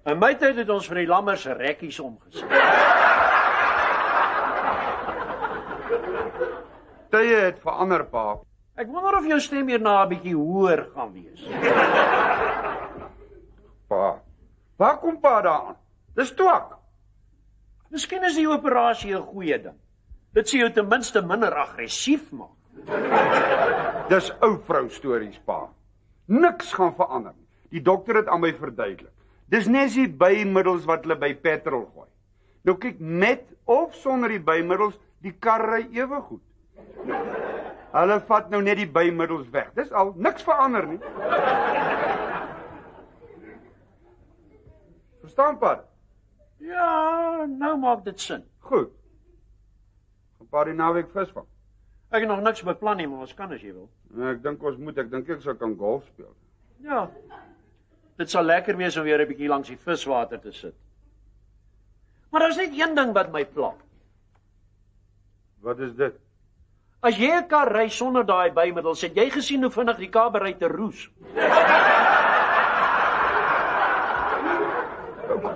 Speaker 10: In my tyd het ons vir die lammers rekkies omgesit.
Speaker 5: Tye het verander, pa.
Speaker 10: Ek wonder of jou stem hierna 'n bietjie hoër gaan wees.
Speaker 5: Pa, waar kom pa daaraan? Dis twak.
Speaker 10: Miskien is die operasie 'n goeie ding. Dit sê jou ten minste minder aggressief maak.
Speaker 5: Dis ou vrou stories, pa. Niks gaan verander nie. Die dokter het aan my verduidelik. Dis net die bymiddels wat hulle by petrol gooi. Nou kyk, met of sonder die bymiddels, die kar ry ewe goed. Hulle vat nou net die bymiddels weg. Dis al, niks verander nie. Verstaan, pa?
Speaker 10: Ja, nou maak dit sin.
Speaker 5: Goed. Gaan pa die naweek visvang?
Speaker 10: Ek het nog niks beplan nie, maar ons kan as jy wil.
Speaker 5: Ek dink ons moet, ek sal kan golf speel.
Speaker 10: Ja. Dit sal lekker wees om weer 'n bietjie langs die viswater te sit. Maar daar's net een ding wat my pla.
Speaker 5: Wat is dit?
Speaker 10: As jy 'n kar ry sonder daai bymiddels, het jy gesien hoe vinnig die kar bereik te roes?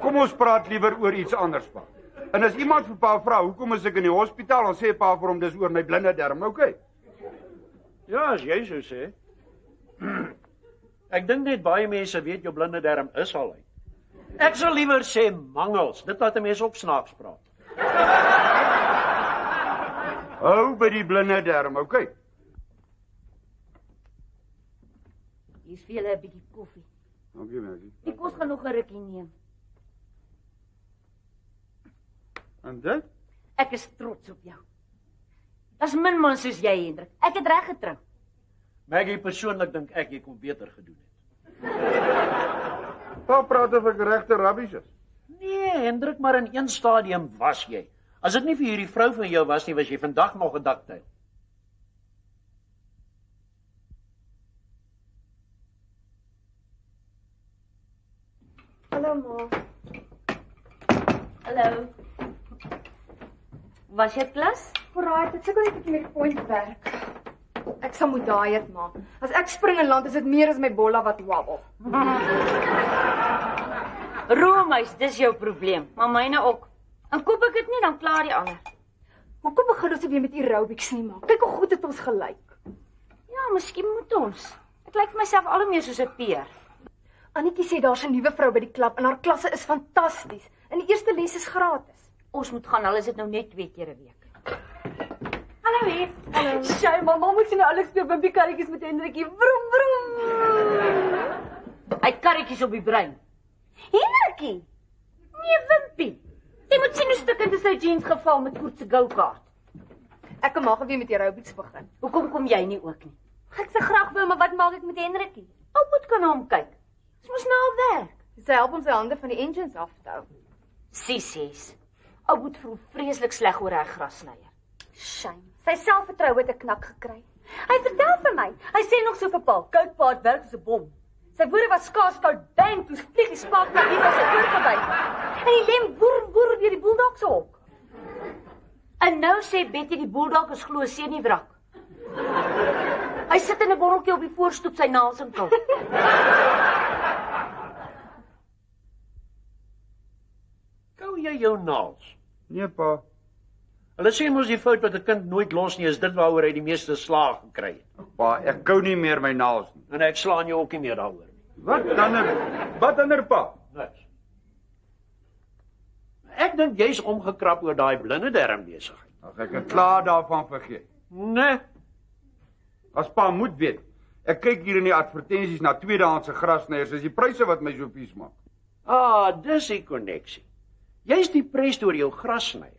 Speaker 5: Kom ons praat liewer oor iets anders, pa. En as iemand vir pa vra, hoekom is ek in die hospitaal, dan sê pa vir hom, dis oor my blinde darm, okay?
Speaker 10: Ja, as jy so sê. Ek dink net baie mense weet jou blinde darm is al uit. Ek sal liewer sê mangels, dit laat 'n mens ook snaaks praat.
Speaker 5: Hou by die blinde darm, okay?
Speaker 1: Hier is vir julle 'n bietjie koffie.
Speaker 5: Dankie, Maggie.
Speaker 1: Die kos gaan nog 'n rukkie neem.
Speaker 5: En dit?
Speaker 1: Ek is trots op jou. Daar's min man soos jy, Hendrik. Ek het reg getrou.
Speaker 10: Maggie, persoonlik dink ek jy kon beter gedoen het.
Speaker 5: Pa praat of ek regte rabbies is.
Speaker 10: Nee, Hendrik, maar in een stadium was jy. As dit nie vir hierdie vrou van jou was nie, was jy vandag nog 'n daktyl.
Speaker 7: Hallo, ma.
Speaker 1: Hallo. Was jy klas?
Speaker 7: Alraai, dit sukkel net met die point werk. Ek sal moet daai het, ma. As ek spring en land, is dit meer as my bolla wat wabbel.
Speaker 1: Roemuis, dis jou probleem, maar myne ook. En koop ek dit nie, dan klaar die ander.
Speaker 7: Hoekom begin ons weer met die aerobics nie, ma? Kyk hoe goed het ons gelyk.
Speaker 1: Ja, miskien moet ons. Ek lyk vir myself al hoe meer soos 'n peer.
Speaker 7: Annetjie sê daar's 'n nuwe vrou by die klub en haar klasse is fantasties. En die eerste les is gratis.
Speaker 1: Ons moet gaan, al is dit nou net 2 keer 'n week.
Speaker 7: Hallo, Hes. Hallo.
Speaker 6: Sy mamma moet sien nou Alex speel Wimpie karretjies met Hendrikie. Vroom vroom.
Speaker 1: Hy karretjies op die brein. Hendrikie. Nee, Wimpie. Jy moet sien hoe stukkend is sy jeans geval met Koert se go-kart.
Speaker 7: Ek en ma gaan weer met aerobics begin.
Speaker 1: Hoekom kom jy nie ook nie?
Speaker 7: Ek se graag wou, maar wat maak ek met Henrikie?
Speaker 1: Ouboet kan na hom kyk. Dis mos nou al werk.
Speaker 7: Sy help om sy hande van die engines af te hou.
Speaker 1: Sies. Ouboet voel vreeslik sleg oor hy grassnyer.
Speaker 7: Shame. Sy selfvertroue het 'n knak gekry.
Speaker 1: Hy vertel vir my. Hy sê nog so vir pa, koud paard werk as 'n bom. Sy woorde was skaars koud bang, toe vlieg die spaakplek hier van sy oor verby. En die lem woer deur die bulldog se hok. En nou sê Betty die bulldog is glo seniewrak. Hy sit in 'n botteltjie op die voorstoep sy naels en kil.
Speaker 10: Kou jy jou naels?
Speaker 5: Nee, pa.
Speaker 10: Hulle sê mos die fout wat 'n kind nooit los nie is dit waaroor hy die meeste slaag gekry het.
Speaker 5: Pa, ek kou nie meer my naels nie.
Speaker 10: En ek slaan jou ook nie meer daaroor nie.
Speaker 5: Wat ander pa?
Speaker 10: Niks. Ek dink jy's omgekrap oor daai blinde darm besigheid.
Speaker 5: Ag, ek het klaar daarvan vergeet.
Speaker 10: Nee.
Speaker 5: As pa moet weet, ek kyk hier in die advertensies na tweedehandse grasnyers, is die pryse wat my so vies maak.
Speaker 10: Ah, dis die koneksie. Jy's die pres oor jou grassnyer.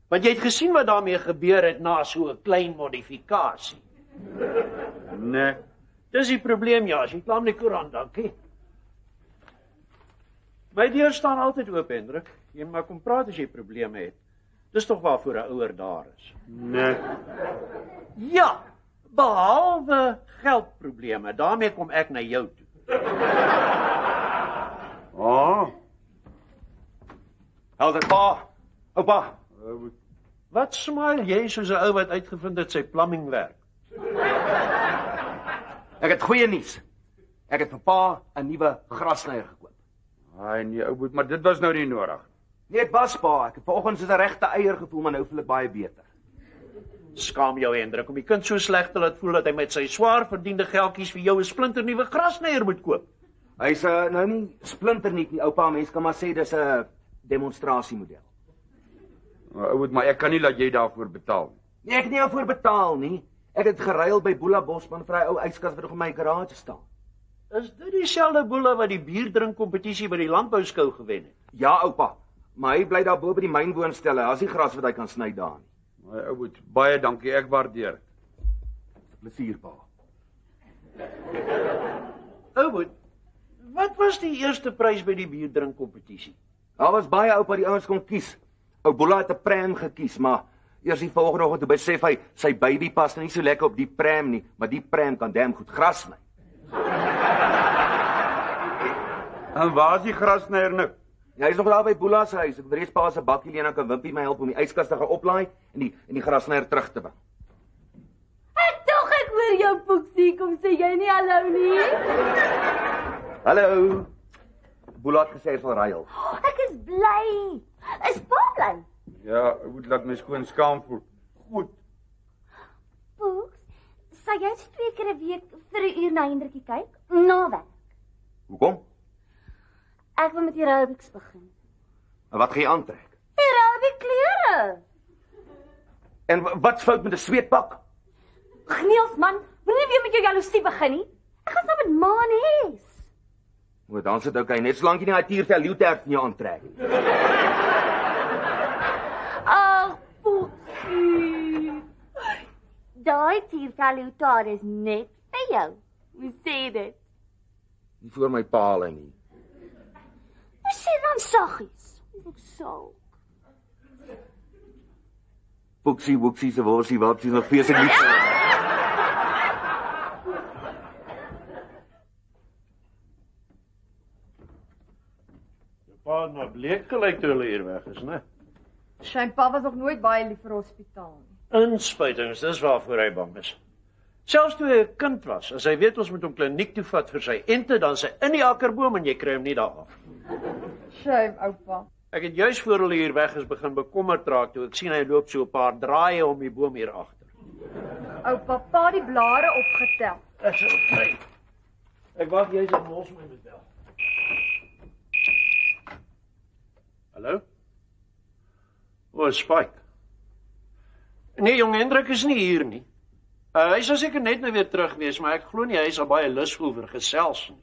Speaker 10: Want jy het gesien wat daarmee gebeur het na so 'n klein modifikasie.
Speaker 5: Nee.
Speaker 10: Dis die probleem, ja, as jy klaar met die koerant, dankie. My deur staan altyd oop, Hendrik. Jy moet maar kom praat as jy probleme het. Dis tog waarvoor 'n ouer daar is.
Speaker 5: Nee.
Speaker 10: Ja, behalwe geldprobleme, daarmee kom ek na jou toe.
Speaker 5: Ah.
Speaker 4: Helder pa. Oupa.
Speaker 10: Wat smaal jy soos 'n ou wat uitgevind het sy plumbing werk?
Speaker 4: Ek het goeie nuus. Ek het vir pa 'n nuwe grassnyer gekoop.
Speaker 5: Ai nee, ouboet, maar dit was nou nie nodig.
Speaker 4: Nee, dit was pa. Ek het vanoggend soos 'n regte eier gevoel, maar nou voel ek baie beter.
Speaker 10: Skaam jou, Hendrik, om die kind so sleg te laat voel dat hy met sy swaar verdiende geldjies vir jou 'n splinternuwe grasnyer moet koop.
Speaker 4: Hy's nou nie splinternuut nie, oupa. Mens kan maar sê dis 'n demonstrasiemodel.
Speaker 5: Ouboet, maar ek kan nie laat jy daarvoor betaal nie.
Speaker 4: Nee, ek het nie daarvoor betaal nie. Ek het geruil by Boela Bosman vir 'n ou yskas wat nog in my garage staan.
Speaker 10: Is dit dieselfde Boela wat die bierdrink kompetisie by die landbouskou gewen het?
Speaker 4: Ja, oupa. Maar hy bly daar bo by die mynwoonstelle. Daar's nie gras wat hy kan sny daar nie.
Speaker 5: My ouboet, baie dankie, ek waardeer dit.
Speaker 4: Plesier, pa.
Speaker 10: Ouboet, wat was die eerste prys by die bierdrink kompetisie?
Speaker 4: Daar was baie oupa die ouens kon kies. Ou Boela het 'n pram gekies, maar eers die volgende oggend toe besef hy sy baby pas nie so lekker op die pram nie, maar die pram kan damn goed gras sny.
Speaker 5: En waar is die grasnyer nou?
Speaker 4: Ja, hy's nog daar by Boela se huis. Ek het reeds pa se bakkie leen, kan Wimpie my help om die yskas te gaan oplaai en die grasnyer terug te bring.
Speaker 1: Ek hoor jou Boeksie, kom sê jy nie hallo nie.
Speaker 4: Hallo. Boela het gesê hy sal ruil.
Speaker 1: Ek is bly. Is pa bly?
Speaker 5: Ja, ouboet, laat my skoon skaam voel. Goed.
Speaker 3: Boeks, sal jy 2 keer 'n week vir 'n uur na Hendrikie kyk? Na werk.
Speaker 4: Hoekom?
Speaker 3: Ek wil met aerobics begin.
Speaker 4: En wat gaan jy aantrek?
Speaker 3: Aerobic klere.
Speaker 4: En wat's fout met 'n sweetpak?
Speaker 3: Gneels man, moenie weer met jou jaloesie begin nie. Ek gaan saam met ma en Hes.
Speaker 4: O, dan sit okay, net solank jy nie daai tiervel leeuterf in jou aantrek nie.
Speaker 3: Ag, Boeksie. Daai tiervel leeuter is net vir jou. Hoe sê dit?
Speaker 4: Nie voor my paal nie.
Speaker 3: Dis sê dan saggies. Ek sal.
Speaker 4: Boeksie, woeksie, se worsie, wapsie nog feeslik lief.
Speaker 10: Pa, nou bleek gelyk toe hulle hier weg is, né?
Speaker 7: Sy pa was nog nooit baie lief vir hospitaal nie.
Speaker 10: Inspuitings, dis waarvoor hy bang is. Selfs toe hy 'n kind was, as hy weet ons moet hom kliniek toe vat vir sy ente, dan sy in die akkerboom en jy kry hom nie daar af.
Speaker 7: Shame, oupa.
Speaker 10: Ek het juis voor hulle hier weg is begin bekommerd raak toe ek sien hy loop so 'n paar draaie om die boom hier agter.
Speaker 7: Oupa, pa die blare opgetel.
Speaker 10: Dis oukei. Ek wag jy's op mos my met bel. Hallo? O, Spike. Nee, jong Hendrik is nie hier nie. Hy sal seker net nou weer terug wees, maar ek glo nie hy sal baie lus voel vir gesels nie.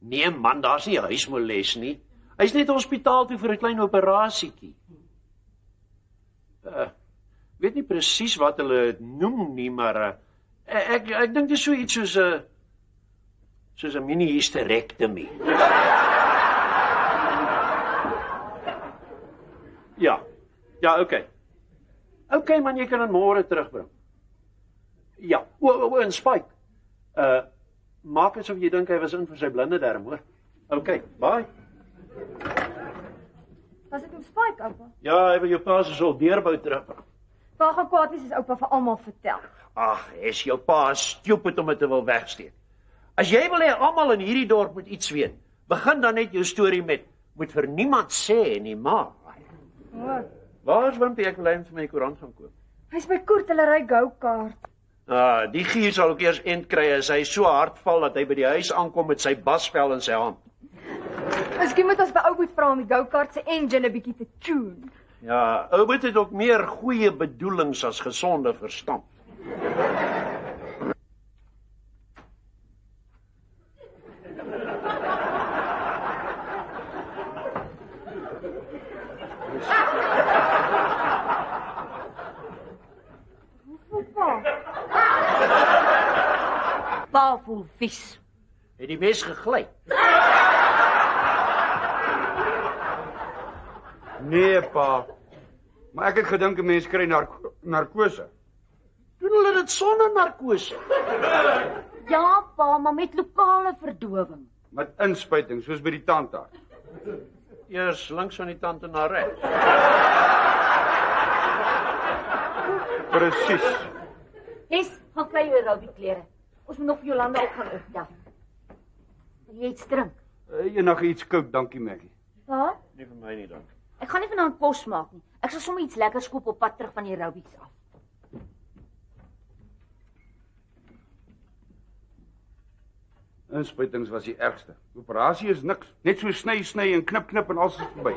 Speaker 10: Nee man, daar's nie huismoles nie. Hy's net hospitaal toe vir 'n klein operasietjie. weet nie presies wat hulle dit noem nie, maar ek dink dit is so iets soos 'n mini-hysterektomie. Ja, okay. Okay man, jy kan hom môre terugbring. Ja, en Spike. Maak asof jy dink hy was in vir sy blinde darm, hoor. Okay, bye.
Speaker 7: Was dit om Spike, oupa?
Speaker 10: Ja, hy wil jou pa se soldeerbou terugbring.
Speaker 7: Pa gaan kwaad wees as oupa vir almal vertel.
Speaker 10: Ag, is jou pa stupid om dit te wil wegsteek. As jy wil hê almal in hierdie dorp moet iets weet, begin dan net jou storie met moet vir niemand sê nie, maar. Waar is Wimpie? Ek wil hom vir my koerant gaan koop.
Speaker 7: Hy's by Koertelery Go-Kart.
Speaker 10: Die gier sal ook eers end kry as hy so hard val dat hy by die huis aankom met sy basvel in sy hand.
Speaker 7: Miskien moet ons by Ouboet vra om die Go-Kart se engine 'n bietjie te tune.
Speaker 10: Ja, Ouboet het ook meer goeie bedoelings as gesonde verstand.
Speaker 1: Pa voel vies.
Speaker 10: Het die mes gegly?
Speaker 5: Nee, pa. Maar ek het gedink 'n mens kry narkose.
Speaker 10: Doen hulle dit sonder narkose?
Speaker 1: Ja, pa, maar met lokale verdowing.
Speaker 5: Met inspuiting, soos by die tandarts.
Speaker 10: Eers links van die tand en na regs.
Speaker 5: Presies.
Speaker 1: Hes, gaan kry jou aerobic-klere. Ons moet nog vir Jolanda ook gaan optel. Wil jy iets drink?
Speaker 5: Eendag iets koud, dankie Maggie.
Speaker 1: Pa?
Speaker 10: Nie vir my nie, dankie.
Speaker 1: Ek gaan nie vanaand kos maak nie. Ek sal sommer iets lekkers koop op pad terug van die aerobics af.
Speaker 5: Inspuitings was die ergste. Operasie is niks. Net so sny en knip en alles is verby.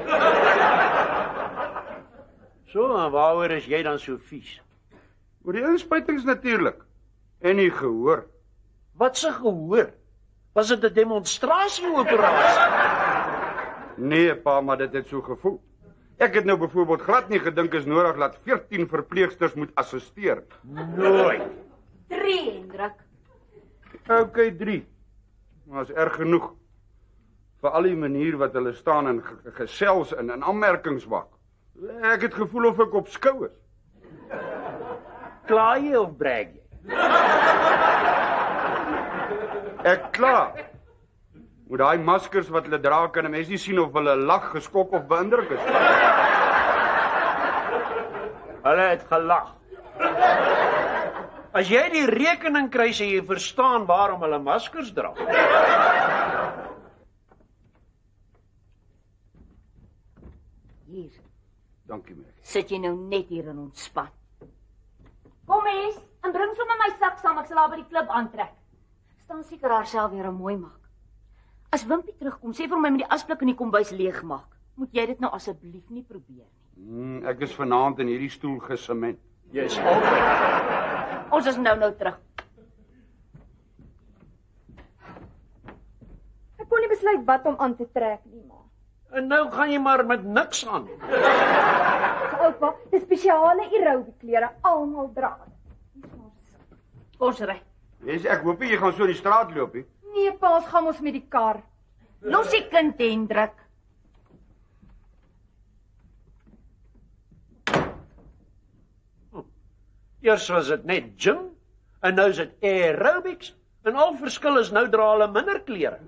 Speaker 10: So, en waaroor is jy dan so vies?
Speaker 5: Oor die inspuitings natuurlik. En die gehoor.
Speaker 10: Wat se gehoor? Was dit 'n demonstratieoperasie?
Speaker 5: Nee, pa, maar dit het so gevoel. Ek het nou byvoorbeeld glad nie gedink is nodig dat 14 verpleegsters moet assisteer.
Speaker 10: Nooit.
Speaker 1: 3, Hendrik.
Speaker 5: Okay, 3. Maar is erg genoeg. Vir al die manier wat hulle staan en gesels en aanmerkings maak. Ek het gevoel of ek op skou is.
Speaker 10: Kla jy of brag jy?
Speaker 5: Ek kla. Met daai maskers wat hulle dra kan 'n mens nie sien of hulle lag, geskok of beïndruk is.
Speaker 10: Hulle het gelag. As jy die rekening kry, sê jy verstaan waarom hulle maskers dra.
Speaker 1: Hier.
Speaker 5: Dankie, Maggie.
Speaker 1: Sit jy nou net hier en ontspan. Kom eens, en bring sommer my sak saam, ek sal haar by die klip aantrek. Staan seker haarself weer mooi maak. As Wimpie terugkom, sê vir my met die asblik in die kombuis leegmaak. Moet jy dit nou asseblief nie probeer nie.
Speaker 5: Ek is vanaand in hierdie stoel gesement.
Speaker 10: Jy's altyd.
Speaker 1: Ons is nou terug.
Speaker 7: Ek kon nie besluit wat om aan te trek nie, ma.
Speaker 10: En nou gaan jy maar met niks aan.
Speaker 7: Oupa, dis spesiale aerobic-klere, almal dra.
Speaker 1: Ons ry.
Speaker 5: Yes, ek hoop jy gaan so in die straat loop nie.
Speaker 7: Nee, pa, ons gaan ons met die kar.
Speaker 1: Los die kind, Hendrik.
Speaker 10: Eers was dit net gym, en nou is dit aerobics, en al verskil is nou dra hulle minder klere.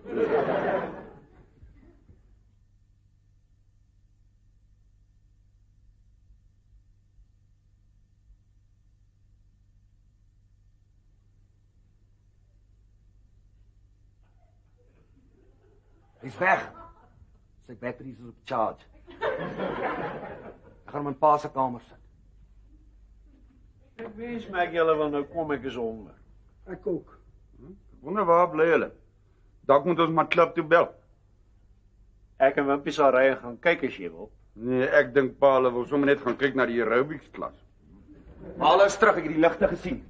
Speaker 4: Hy's weg. Sy batteries is op charge. Ek gaan hom in pa se kamer sit.
Speaker 10: Ek wens Maggie hulle wil nou kom, ek is honger.
Speaker 9: Ek ook.
Speaker 5: Ek wonder waar bly hulle. Dalk moet ons maar klub toe bel.
Speaker 10: Ek en Wimpie sal ry en gaan kyk as jy wil.
Speaker 5: Nee, ek dink pa hulle wil sommer net gaan kyk na die aerobics klas.
Speaker 4: Maar hulle is terug, ek het die ligte gesien.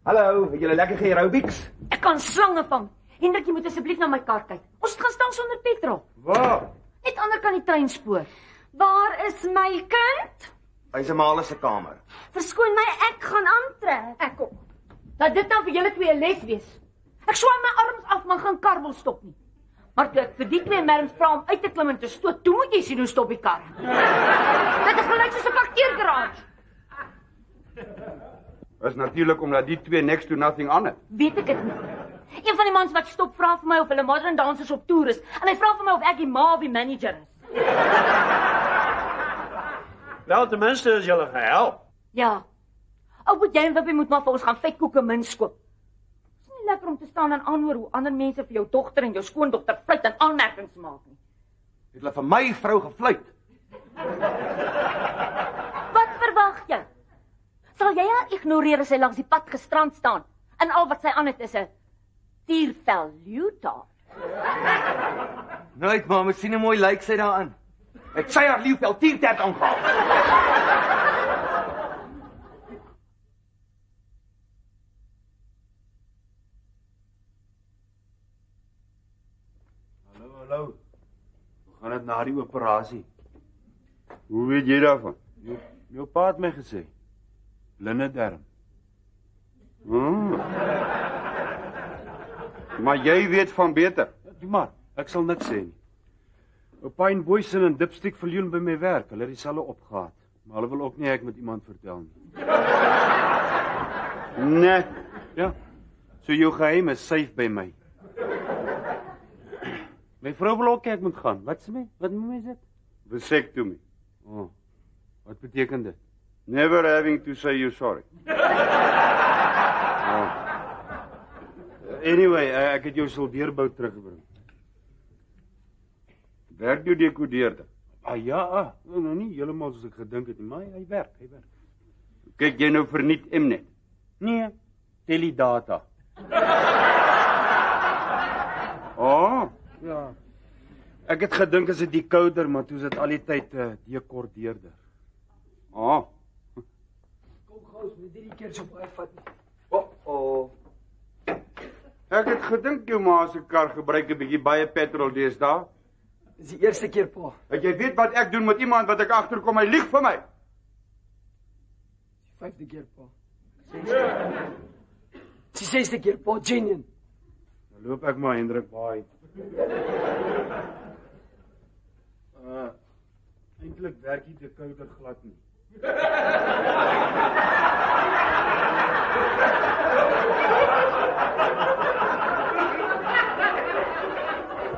Speaker 4: Hallo, het julle lekker ge-aerobics?
Speaker 1: Ek kan slange vang. Hendrik, jy moet asseblief na my kar kyk. Ons gaan staan sonder petrol.
Speaker 5: Waar?
Speaker 1: Net ander kan die treinspoor.
Speaker 3: Waar is my kind?
Speaker 4: Hy's in Male se kamer.
Speaker 1: Verskoon my, ek gaan aantrek. Ek ook. Laat dit nou vir julle twee 'n les wees. Ek swaai my arms af, maar gaan kar wil stop nie. Maar toe ek vir die twee merms vra om uit te klim en te stoot, toe moet jy sien hoe stop die kar. Dit het gelyk soos 'n parkeergarage.
Speaker 5: Is natuurlik omdat die twee next to nothing aan het.
Speaker 1: Weet ek dit nie. Een van die mans wat stop vra vir my of hulle modern dansers op toer is, en hy vra vir my of ek die ma of die manager is.
Speaker 10: Wel, ten minste is julle gehelp.
Speaker 1: Ja. Ou moet jy en Wippie moet maar vir ons gaan vetkoeke mins koop. Dit is nie lekker om te staan en aanhoor hoe ander mense vir jou dogter en jou skoondogter fluit en aanmerkings maak nie.
Speaker 4: Het hulle vir my vrou gefluit?
Speaker 1: Wat verwag jy? Sal jy haar ignoreer as sy langs die pad gestrand staan en al wat sy aan het is 'n tiervel leeutaard?
Speaker 4: Nooit, ma, sien hoe mooi lyk sy daarin. Ek sy haar leeuvel tierterd aangehaal.
Speaker 5: Hallo. Hoe gaan dit na die operasie? Hoe weet jy daarvan? Jou pa het my gesê. Blinde darm. Maar jy weet van beter. Maar ek sal niks sê nie. Oupa en Boysen en Dipstick Viljoen by my werk, hulle het dieselfde opgehad. Maar hulle wil ook nie ek met iemand vertel nie. Nee. Ja. So jou geheim is safe by my. My vrou wil ook ek moet gaan. Wat sê my? Wat moet my sê? Vasectomy. Oh. Wat beteken dit? Never having to say you're sorry. Oh. Anyway, ek het jou soldeerbou teruggebring. Werk jou dekodeerder? Ja, nou nie heeltemal soos ek gedink het nie, maar hy werk. Kyk jy nou verniet Mnet? Nee, Telidata. Ja. Ek het gedink as 'n decoder, maar toe is dit al die tyd 'n dekordeerder.
Speaker 9: Kom gous, moet hierdie keer so baie vat nie.
Speaker 5: Ek het gedink jou ma se kar gebruik 'n bietjie baie petrol deesdae.
Speaker 9: Dis die eerste keer, pa.
Speaker 5: Het jy weet wat ek doen met iemand wat ek agterkom, hy lieg vir my.
Speaker 9: Die 5de keer, pa. Die 6de keer, pa, genuine.
Speaker 5: Dan loop ek maar Hendrik baie. Eintlik werk die decoder glad nie.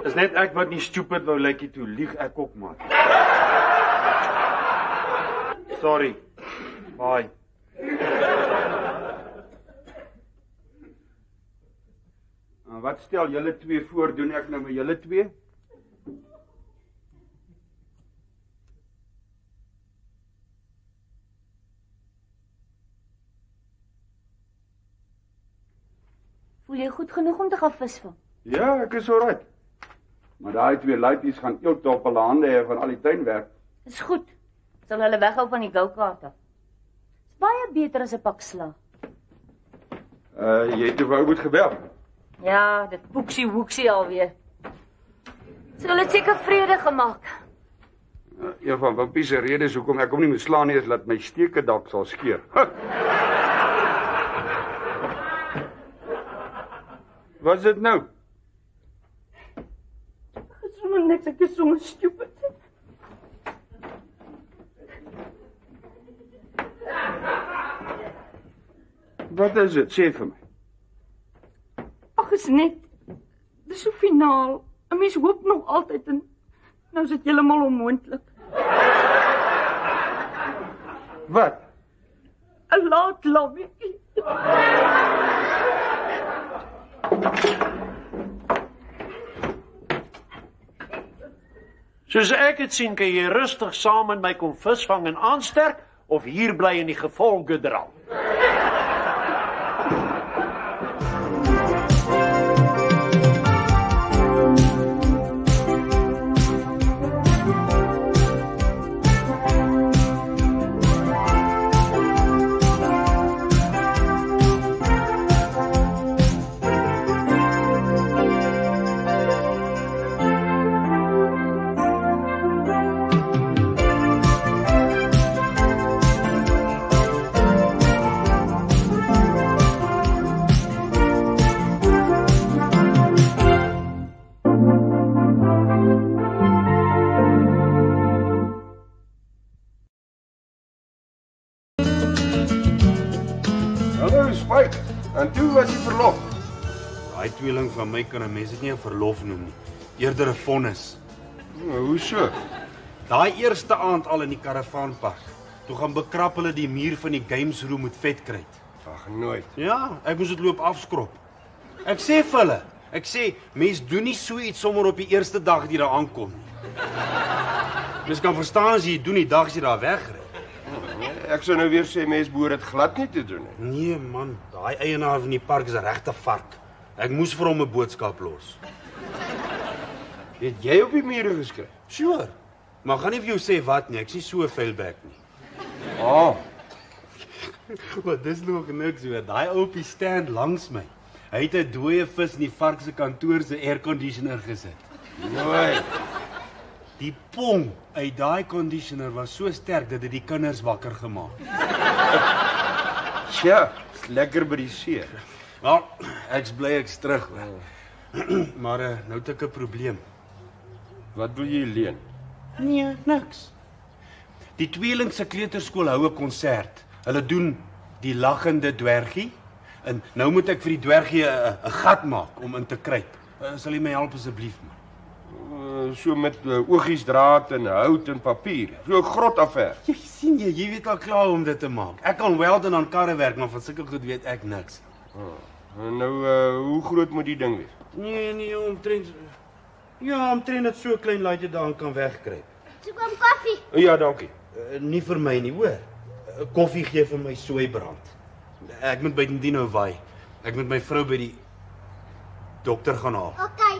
Speaker 5: Dis net ek wat nie stupid wou lyk nie, toe lieg ek ook maar. Sorry. Bye. Wat stel julle twee voor, doen ek nou met julle twee?
Speaker 1: Voel jy goed genoeg om te gaan visvang?
Speaker 5: Ja, ek is alright. Maar daai twee luipies gaan eelt op hulle hande hê van al die tuinwerk.
Speaker 1: Dis goed. Sal hulle weghou van die go-kart af. Dis baie beter as 'n pak slaag.
Speaker 5: Jy het toe wou goed gebel.
Speaker 1: Ja, dit boeksie alweer. Sy wil dit seker vrede gemaak.
Speaker 5: Een van Wimpie se redes hoekom ek hom nie moet slaan nie is dat my steke dalk sal skeur. Wat is dit nou?
Speaker 1: Ek is sommer niks, ek is sommer stupid.
Speaker 5: Wat is dit? Sê vir my.
Speaker 1: Ag, is net. Dis so finaal. 'n Mens hoop nog altyd en nou is dit heeltemal onmoontlik.
Speaker 5: Wat?
Speaker 1: 'n Laat lammetjie.
Speaker 10: Soos ek het sien, kan jy rustig saam met my kom visvang en aansterk of hier bly in die gevolge dra.
Speaker 5: Spike. En toe was hy verlof.
Speaker 8: Daai tweeling van my kan 'n mens dit nie 'n verlof noem nie. Eerder 'n vonnis.
Speaker 5: Hoe so?
Speaker 8: Daai eerste aand al in die karavaanpark. Toe gaan bekrap hulle die muur van die games room met vetkruit.
Speaker 5: Ag, nooit.
Speaker 8: Ja, ek moes dit loop afskrop. Ek sê vir hulle, mens doen nie so iets sommer op die eerste dag dat jy daar aankom nie. Mens kan verstaan as jy doen die dag as jy daar wegry.
Speaker 5: Ek sou nou weer sê mens behoort dit glad nie te doen nie.
Speaker 8: Nee man, daai eienaar van die park is 'n regte vark. Ek moes vir hom 'n boodskap los.
Speaker 5: Het jy op die mure geskryf?
Speaker 8: Sure. Maar gaan nie vir jou sê wat nie, ek's nie so 'n failback nie. Wat dis nog niks hoor. Daai oupie stand langs my. Hy het 'n dooie vis in die vark se kantoor se airconditioner gesit.
Speaker 5: Nooit.
Speaker 8: Die pong uit daai conditioner was so sterk dat dit die kinders wakker gemaak het.
Speaker 5: Tja, is lekker by die see.
Speaker 8: Wel, ek's bly ek's terug hoor. Maar nou het ek 'n probleem.
Speaker 5: Wat wil jy leen?
Speaker 8: Nee, niks. Die tweeling se kleuterskool hou 'n konsert. Hulle doen die lagende dwergie en nou moet ek vir die dwergie 'n gat maak om in te kruip. Sal jy my help asseblief man?
Speaker 5: So met oogiesdraad en hout en papier. So 'n grot afver.
Speaker 8: Jy sien jy weet al klaar om dit te maak. Ek kan weld en aan karre werk, maar van sulke goed weet ek niks.
Speaker 5: Nou, hoe groot moet die ding wees?
Speaker 8: Nee, omtrent... Ja, omtrent dat so klein laat jy daarin kan wegkruip.
Speaker 3: Soek om koffie.
Speaker 5: Ja, dankie.
Speaker 8: Nie vir my nie, hoor. Koffie gee vir my soeibrand. Ek moet by die nou waai. Ek moet my vrou by die dokter gaan haal.
Speaker 3: Okay.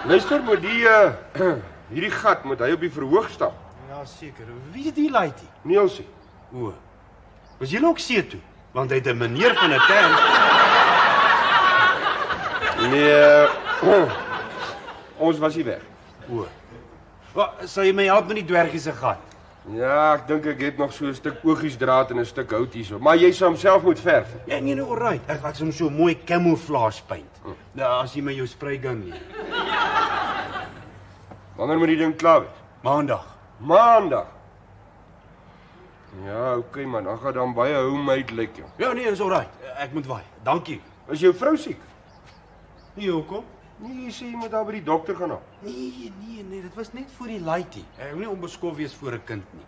Speaker 5: Luister, moet hierdie gat moet hy op die verhoog stap.
Speaker 8: Ja, seker. Wie is die laaitjie?
Speaker 5: Nielsie.
Speaker 8: O. Was jy ook see toe? Want hy het 'n meneer van 'n tent.
Speaker 5: Nee. Ons was hier weg.
Speaker 8: O. Wat sal jy my help met die dwergie se gat?
Speaker 5: Ja, ek dink ek het nog so 'n stuk oogiesdraad en 'n stuk hout hierso, maar jy sou homself moet verf.
Speaker 8: Ja, nee, alright. Ek sal hom so mooi camouflage paint. Nou, as jy my jou spraygun gee.
Speaker 5: Wanneer moet die ding klaar wees? Maandag. Ja, okay man, dan gaan dan baie homemade lyk jou.
Speaker 8: Ja, nee, is alright. Ek moet waai. Dankie.
Speaker 5: Is jou vrou siek?
Speaker 8: Nee, hoekom?
Speaker 5: Nee, jy sê jy moet daar by die dokter gaan haal.
Speaker 8: Nee, dit was net vir die laaitjie. Ek wil nie onbeskof wees vir 'n kind nie.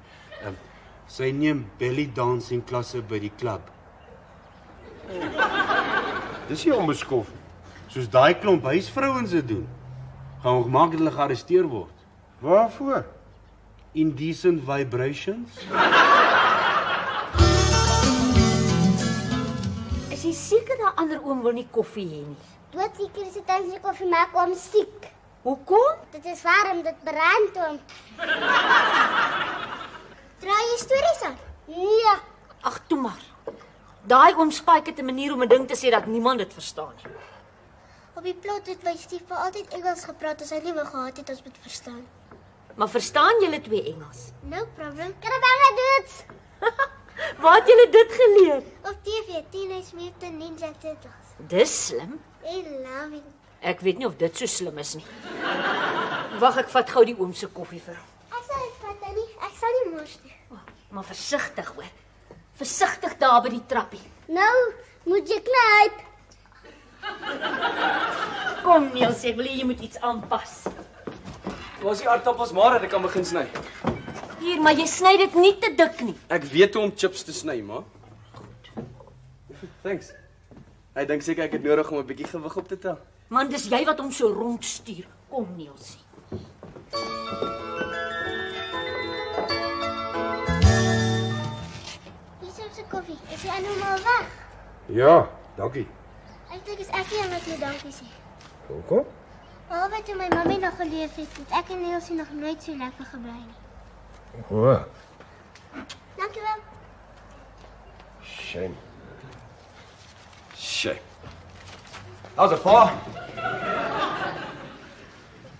Speaker 8: Sy neem belly dancing klasse by die klub.
Speaker 5: Dis nie onbeskof nie.
Speaker 8: Soos daai klomp huisvrouens dit doen. Gaan ons maak dat hulle gearresteer word.
Speaker 5: Waarvoor?
Speaker 8: Indecent vibrations?
Speaker 1: Is jy seker dat ander oom wil nie koffie hê nie?
Speaker 3: Doodseker is dit tyd vir koffie maak om siek.
Speaker 1: Hoekom?
Speaker 3: Dit is warm, dit brand hom. Draai jy stories aan? Ja.
Speaker 1: Ag, toe maar. Daai oom Spike het 'n manier om 'n ding te sê dat niemand dit verstaan nie.
Speaker 3: Op die plot het my stiefpa altyd Engels gepraat as hy liewe gehad het ons moet verstaan.
Speaker 1: Maar verstaan julle twee Engels?
Speaker 3: No problem. Karabanga dudes.
Speaker 1: Waar het julle dit geleer?
Speaker 3: Op TV, Teenage Mutant Ninja Turtles.
Speaker 1: Dis slim.
Speaker 3: I love it.
Speaker 1: Ek weet nie of dit so slim is nie. Wag, ek vat gou die oom se koffie vir hom.
Speaker 3: Ek sal dit vat, nie. Ek sal nie mors nie.
Speaker 1: Maar versigtig hoor. Versigtig daar by die trappie.
Speaker 3: Nou, moet jy knyp.
Speaker 1: Kom Niels, ek wil hê jy moet iets aanpas.
Speaker 2: Waar is die aardappels maar dat ek kan begin sny?
Speaker 1: Hier, maar jy sny dit nie te dik nie.
Speaker 2: Ek weet hoe om chips te sny, ma. Goed. Thanks. Hy dink seker ek het nodig om 'n bietjie gewig op te tel.
Speaker 1: Man, dis jy wat hom so rondstuur. Kom Nielsie.
Speaker 3: Hier is 'n koffie. Is jy almal weg?
Speaker 5: Ja, dankie.
Speaker 3: Eintlik is ek nie wat jy dankie sê.
Speaker 5: Hoekom?
Speaker 3: Alhoewel toe my mamma nog geleef het, het ek en Nielsie nog nooit so lekker gebly nie.
Speaker 5: O.
Speaker 3: Dankjewel.
Speaker 5: Shame.
Speaker 4: How's it, pa?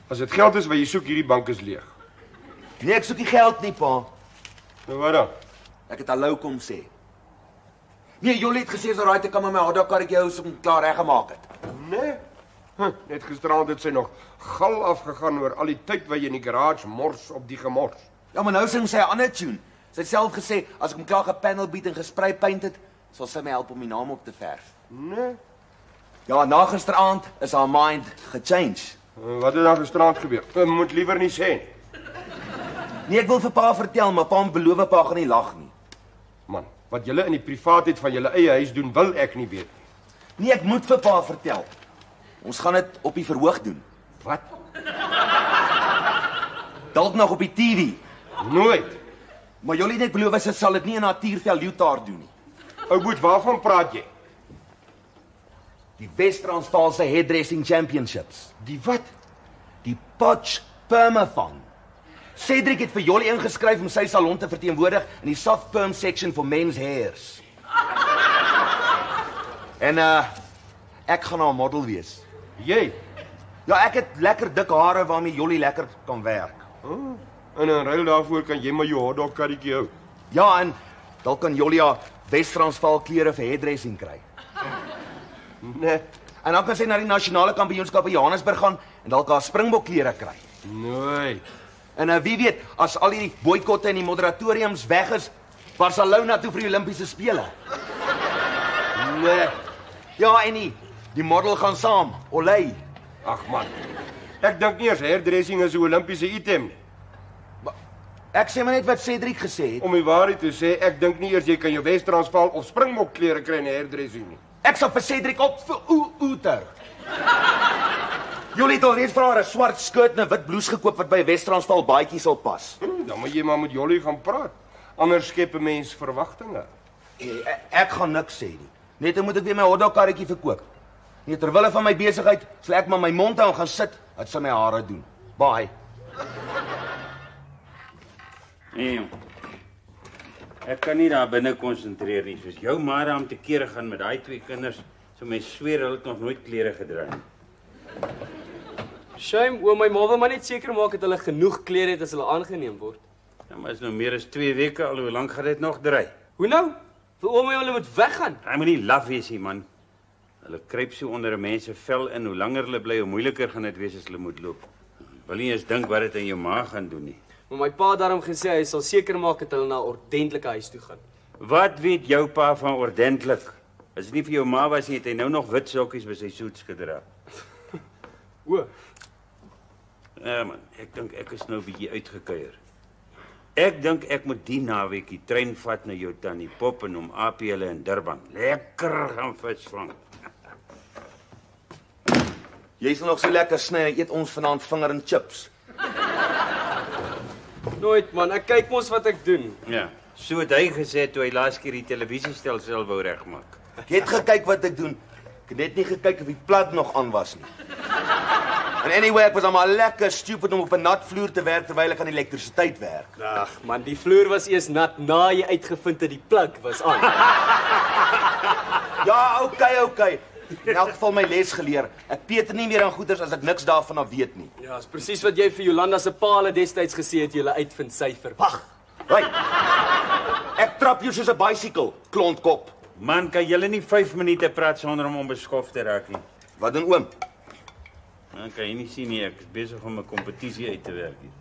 Speaker 5: As dit geld is wat jy soek, hierdie bank is leeg.
Speaker 4: Nee, ek soek nie geld nie, pa.
Speaker 5: Nou wat dan?
Speaker 4: Ek het hallo kom sê. Nee, Jolie het gesê so raai te kom met my hotdogkarretjie hou om klaar reggemaak het.
Speaker 5: Nee. Net gisterand het sy nog gal afgegaan oor al die tyd wat jy in die garage mors op die gemors.
Speaker 4: Ja, maar nou sing sy 'n ander tune. Sy het self gesê as ek hom klaar gepanel beat en gespray paint het, sal sy my help om die naam op te verf.
Speaker 11: Nee.
Speaker 4: Ja, na gisteraand is haar mind gechange.
Speaker 11: Wat het dan gisteraand gebeur? Moet liewer nie sê nie.
Speaker 4: Nee, ek wil vir pa vertel, maar pa beloof pa gaan nie lag nie.
Speaker 11: Man, wat julle in die privaatheid van julle eie huis doen, wil ek nie weet nie.
Speaker 4: Nee, ek moet vir pa vertel. Ons gaan dit op die verhoog doen.
Speaker 11: Wat?
Speaker 4: Dalk nog op die TV.
Speaker 11: Nooit.
Speaker 4: Maar jullie net beloof sy sal dit nie in haar Natuurvel Utah doen nie.
Speaker 11: Ou boet, waarvan praat jy?
Speaker 4: Die Wes-Transvaalse Hairdressing Championships.
Speaker 11: Die wat?
Speaker 4: Die Potch Permathon. Cedric het vir Jolly ingeskryf om sy salon te verteenwoordig in die soft perm section for men's hairs. En ek gaan haar model wees.
Speaker 11: Jy?
Speaker 4: Ja, ek het lekker dik hare waarmee Jolly lekker kan werk.
Speaker 11: Oh, en in ruil daarvoor kan jy maar jou hotdog karretjie hou.
Speaker 4: Ja, en dan kan Jolly haar Wes-Transvaal klere vir hairdressing kry.
Speaker 11: Nee.
Speaker 4: En dan kan sy na die nasionale kampioenskap in Johannesburg gaan en dalk haar Springbok klere kry.
Speaker 11: Nee.
Speaker 4: En wie weet, as al die boikotte en die moderatoriums weg is, Barcelona toe vir die Olimpiese spele.
Speaker 11: Nee.
Speaker 4: Ja, en die model gaan saam, Olay.
Speaker 11: Ag man. Ek dink nie eens hairdressing is 'n Olimpiese item nie.
Speaker 4: Ek sê maar net wat Cedric gesê het.
Speaker 11: Om die waarheid te sê, ek dink nie eers jy kan jou Wes-Transvaal of Springbok klere kry in hairdressing nie.
Speaker 4: Ek sal vir Cedric op vir oeter. Julle het al reeds vir haar 'n swart skirt en 'n wit blouse gekoop wat by Wes-Transvaal baadjie sal pas.
Speaker 11: Dan moet jy maar met Jolly gaan praat. Anders skep 'n mens verwagtinge.
Speaker 4: Nee, ek gaan niks sê nie. Net dan moet ek weer my hotdog karretjie verkoop. Nee, terwille van my besigheid, sal ek maar my mond hou en gaan sit, wat sy my hare doen. Bye.
Speaker 8: Nee, ek kan nie daar binne konsentreer nie, soos jou ma daar om te kere gaan met daai 2 kinders, so my sweer hulle het nog nooit klere gedra nie.
Speaker 2: Shame, oom, my ma wil maar net seker maak dat hulle genoeg klere het as hulle aangeneem word.
Speaker 8: Ja, maar is nou meer as 2 weke al, hoe lank gaan dit nog dry?
Speaker 2: Hoe nou? Vir oom en hulle moet weggaan.
Speaker 8: Hy moet nie laf wees nie, man. Hulle kruip so onder 'n mens se vel in, hoe langer hulle bly, hoe moeiliker gaan dit wees as hulle moet loop. Wil nie eens dink wat dit aan jou ma gaan doen nie.
Speaker 2: Maar my pa het daarom gesê hy sal seker maak dat hulle na 'n ordentlike huis toe gaan.
Speaker 8: Wat weet jou pa van ordentlik? As dit nie vir jou ma was nie, het hy nou nog wit sokkies by sy suits gedra.
Speaker 2: O.
Speaker 8: Ja man, ek dink ek is nou 'n bietjie uitgekuier. Ek dink ek moet die naweek die trein vat na jou tannie Pop en hom AP hulle in Durban. Lekker gaan visvang.
Speaker 4: Jy sal nog so lekker sny en eet ons vanaand vinger en chips.
Speaker 2: Nooit man, ek kyk mos wat ek doen.
Speaker 8: Ja, so het hy gesê toe hy laas keer die televisiestelsel wou regmaak.
Speaker 4: Jy het gekyk wat ek doen. Ek het net nie gekyk of die plat nog aan was nie. En anyway, ek was al maar lekker stupid om op 'n nat vloer te werk terwyl ek aan elektrisiteit werk.
Speaker 2: Ag man, die vloer was eers nat na jy uitgevind het die plug was aan.
Speaker 4: Ja, okay. In elk geval my les geleer. Ek peter nie meer aan goeders as ek niks daarvan af weet nie.
Speaker 2: Ja, is presies wat jy vir Jolanda se paal destyds gesê het jy uitvind syfer.
Speaker 4: Wag. Hey. Ek trap jou soos 'n bicycle, klontkop.
Speaker 8: Man, kan julle nie 5 minute praat sonder om onbeskof te raak nie?
Speaker 4: Wat doen oom?
Speaker 8: Man, kan jy nie sien nie, ek is besig om 'n kompetisie uit te werk hier.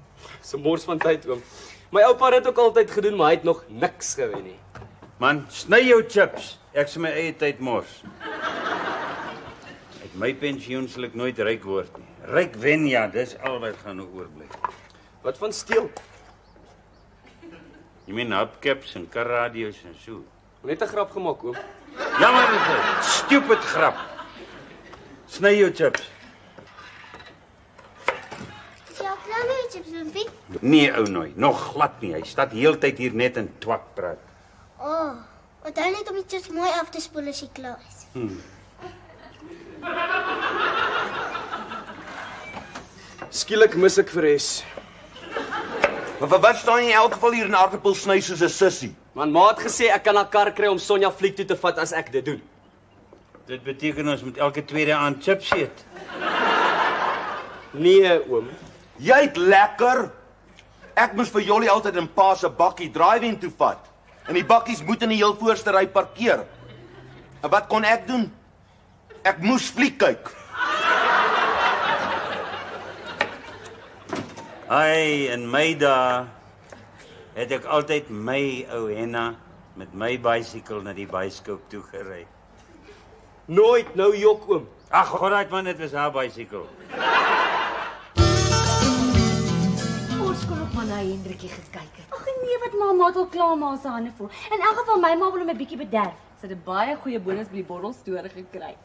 Speaker 2: Dis 'n mors van tyd, oom. My oupa het dit ook altyd gedoen, maar hy het nog niks gewen nie.
Speaker 8: Man, sny jou chips. Ek sal my eie tyd mors. Uit my pensioen sal ek nooit ryk word nie. Ryk wen ja, dis al wat gaan nog oorbly.
Speaker 2: Wat van steel?
Speaker 8: Jy meen hubcaps en karradios en so.
Speaker 2: Net 'n grap gemaak, oom.
Speaker 8: Ja maar dit is 'n stupid grap. Sny jou chips.
Speaker 3: Ja, klaar met die chips, Wimpie?
Speaker 8: Nee, ou nooi, nog glad nie. Hy staan heeltyd hier net in twak praat.
Speaker 3: Onthou net om die chips mooi af te spoel as jy klaar is.
Speaker 2: Skielik mis ek vir Res.
Speaker 4: Maar vir wat staan jy in elk geval hier in aardappel sny soos 'n sussie?
Speaker 2: Man, ma het gesê ek kan haar kar kry om Sonja fliek toe te vat as ek dit doen.
Speaker 8: Dit beteken ons moet elke tweede aand chips eet.
Speaker 2: Nee, oom.
Speaker 4: Jy het lekker. Ek moes vir Jolly altyd in pa se bakkie driving toe vat. En die bakkies moet in die heel voorste ry parkeer. En wat kon ek doen? Ek moes fliek kyk.
Speaker 8: Ai, en my dae het ek altyd my ou Henna met my bicycle na die byskoop toe gery.
Speaker 2: Nooit nou jok oom.
Speaker 8: Ag, goddaad man, dit was haar bicycle.
Speaker 1: Ons kon op maar na Hendrikie gekyk het.
Speaker 3: Ag nee, wat mamma het al klaar maar sy hande vol. In elk geval my ma wil hom 'n bietjie bederf.
Speaker 6: Sy het 'n baie goeie bonus by die borrelstorie gekry.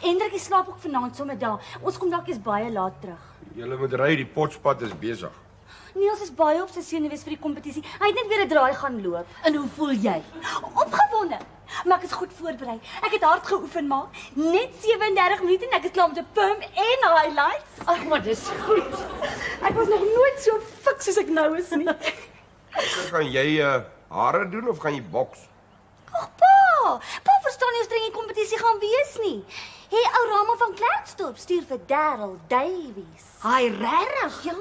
Speaker 3: Hendrikie slaap ook vanaand sommer daar. Ons kom dalk eens baie laat terug.
Speaker 11: Julle moet ry, die potspad is besig.
Speaker 3: Niels is baie op sy senuwees vir die kompetisie. Hy het net weer 'n draai gaan loop.
Speaker 1: En hoe voel jy?
Speaker 3: Opgewonde. Maar ek is goed voorberei. Ek het hard geoefen, ma. Net 37 minute en ek is klaar met 'n perm en highlights.
Speaker 1: Ag, maar dis goed.
Speaker 6: Ek was nog nooit so fiks soos ek nou is nie.
Speaker 11: Gaan jy hare doen of gaan jy boks?
Speaker 3: Ag, pa. Pa verstaan nie hoe streng die kompetisie gaan wees nie. Hey, ou Rama van Klerksdorp stuur vir Darryl Davies.
Speaker 1: Hy regtig?
Speaker 3: Ja.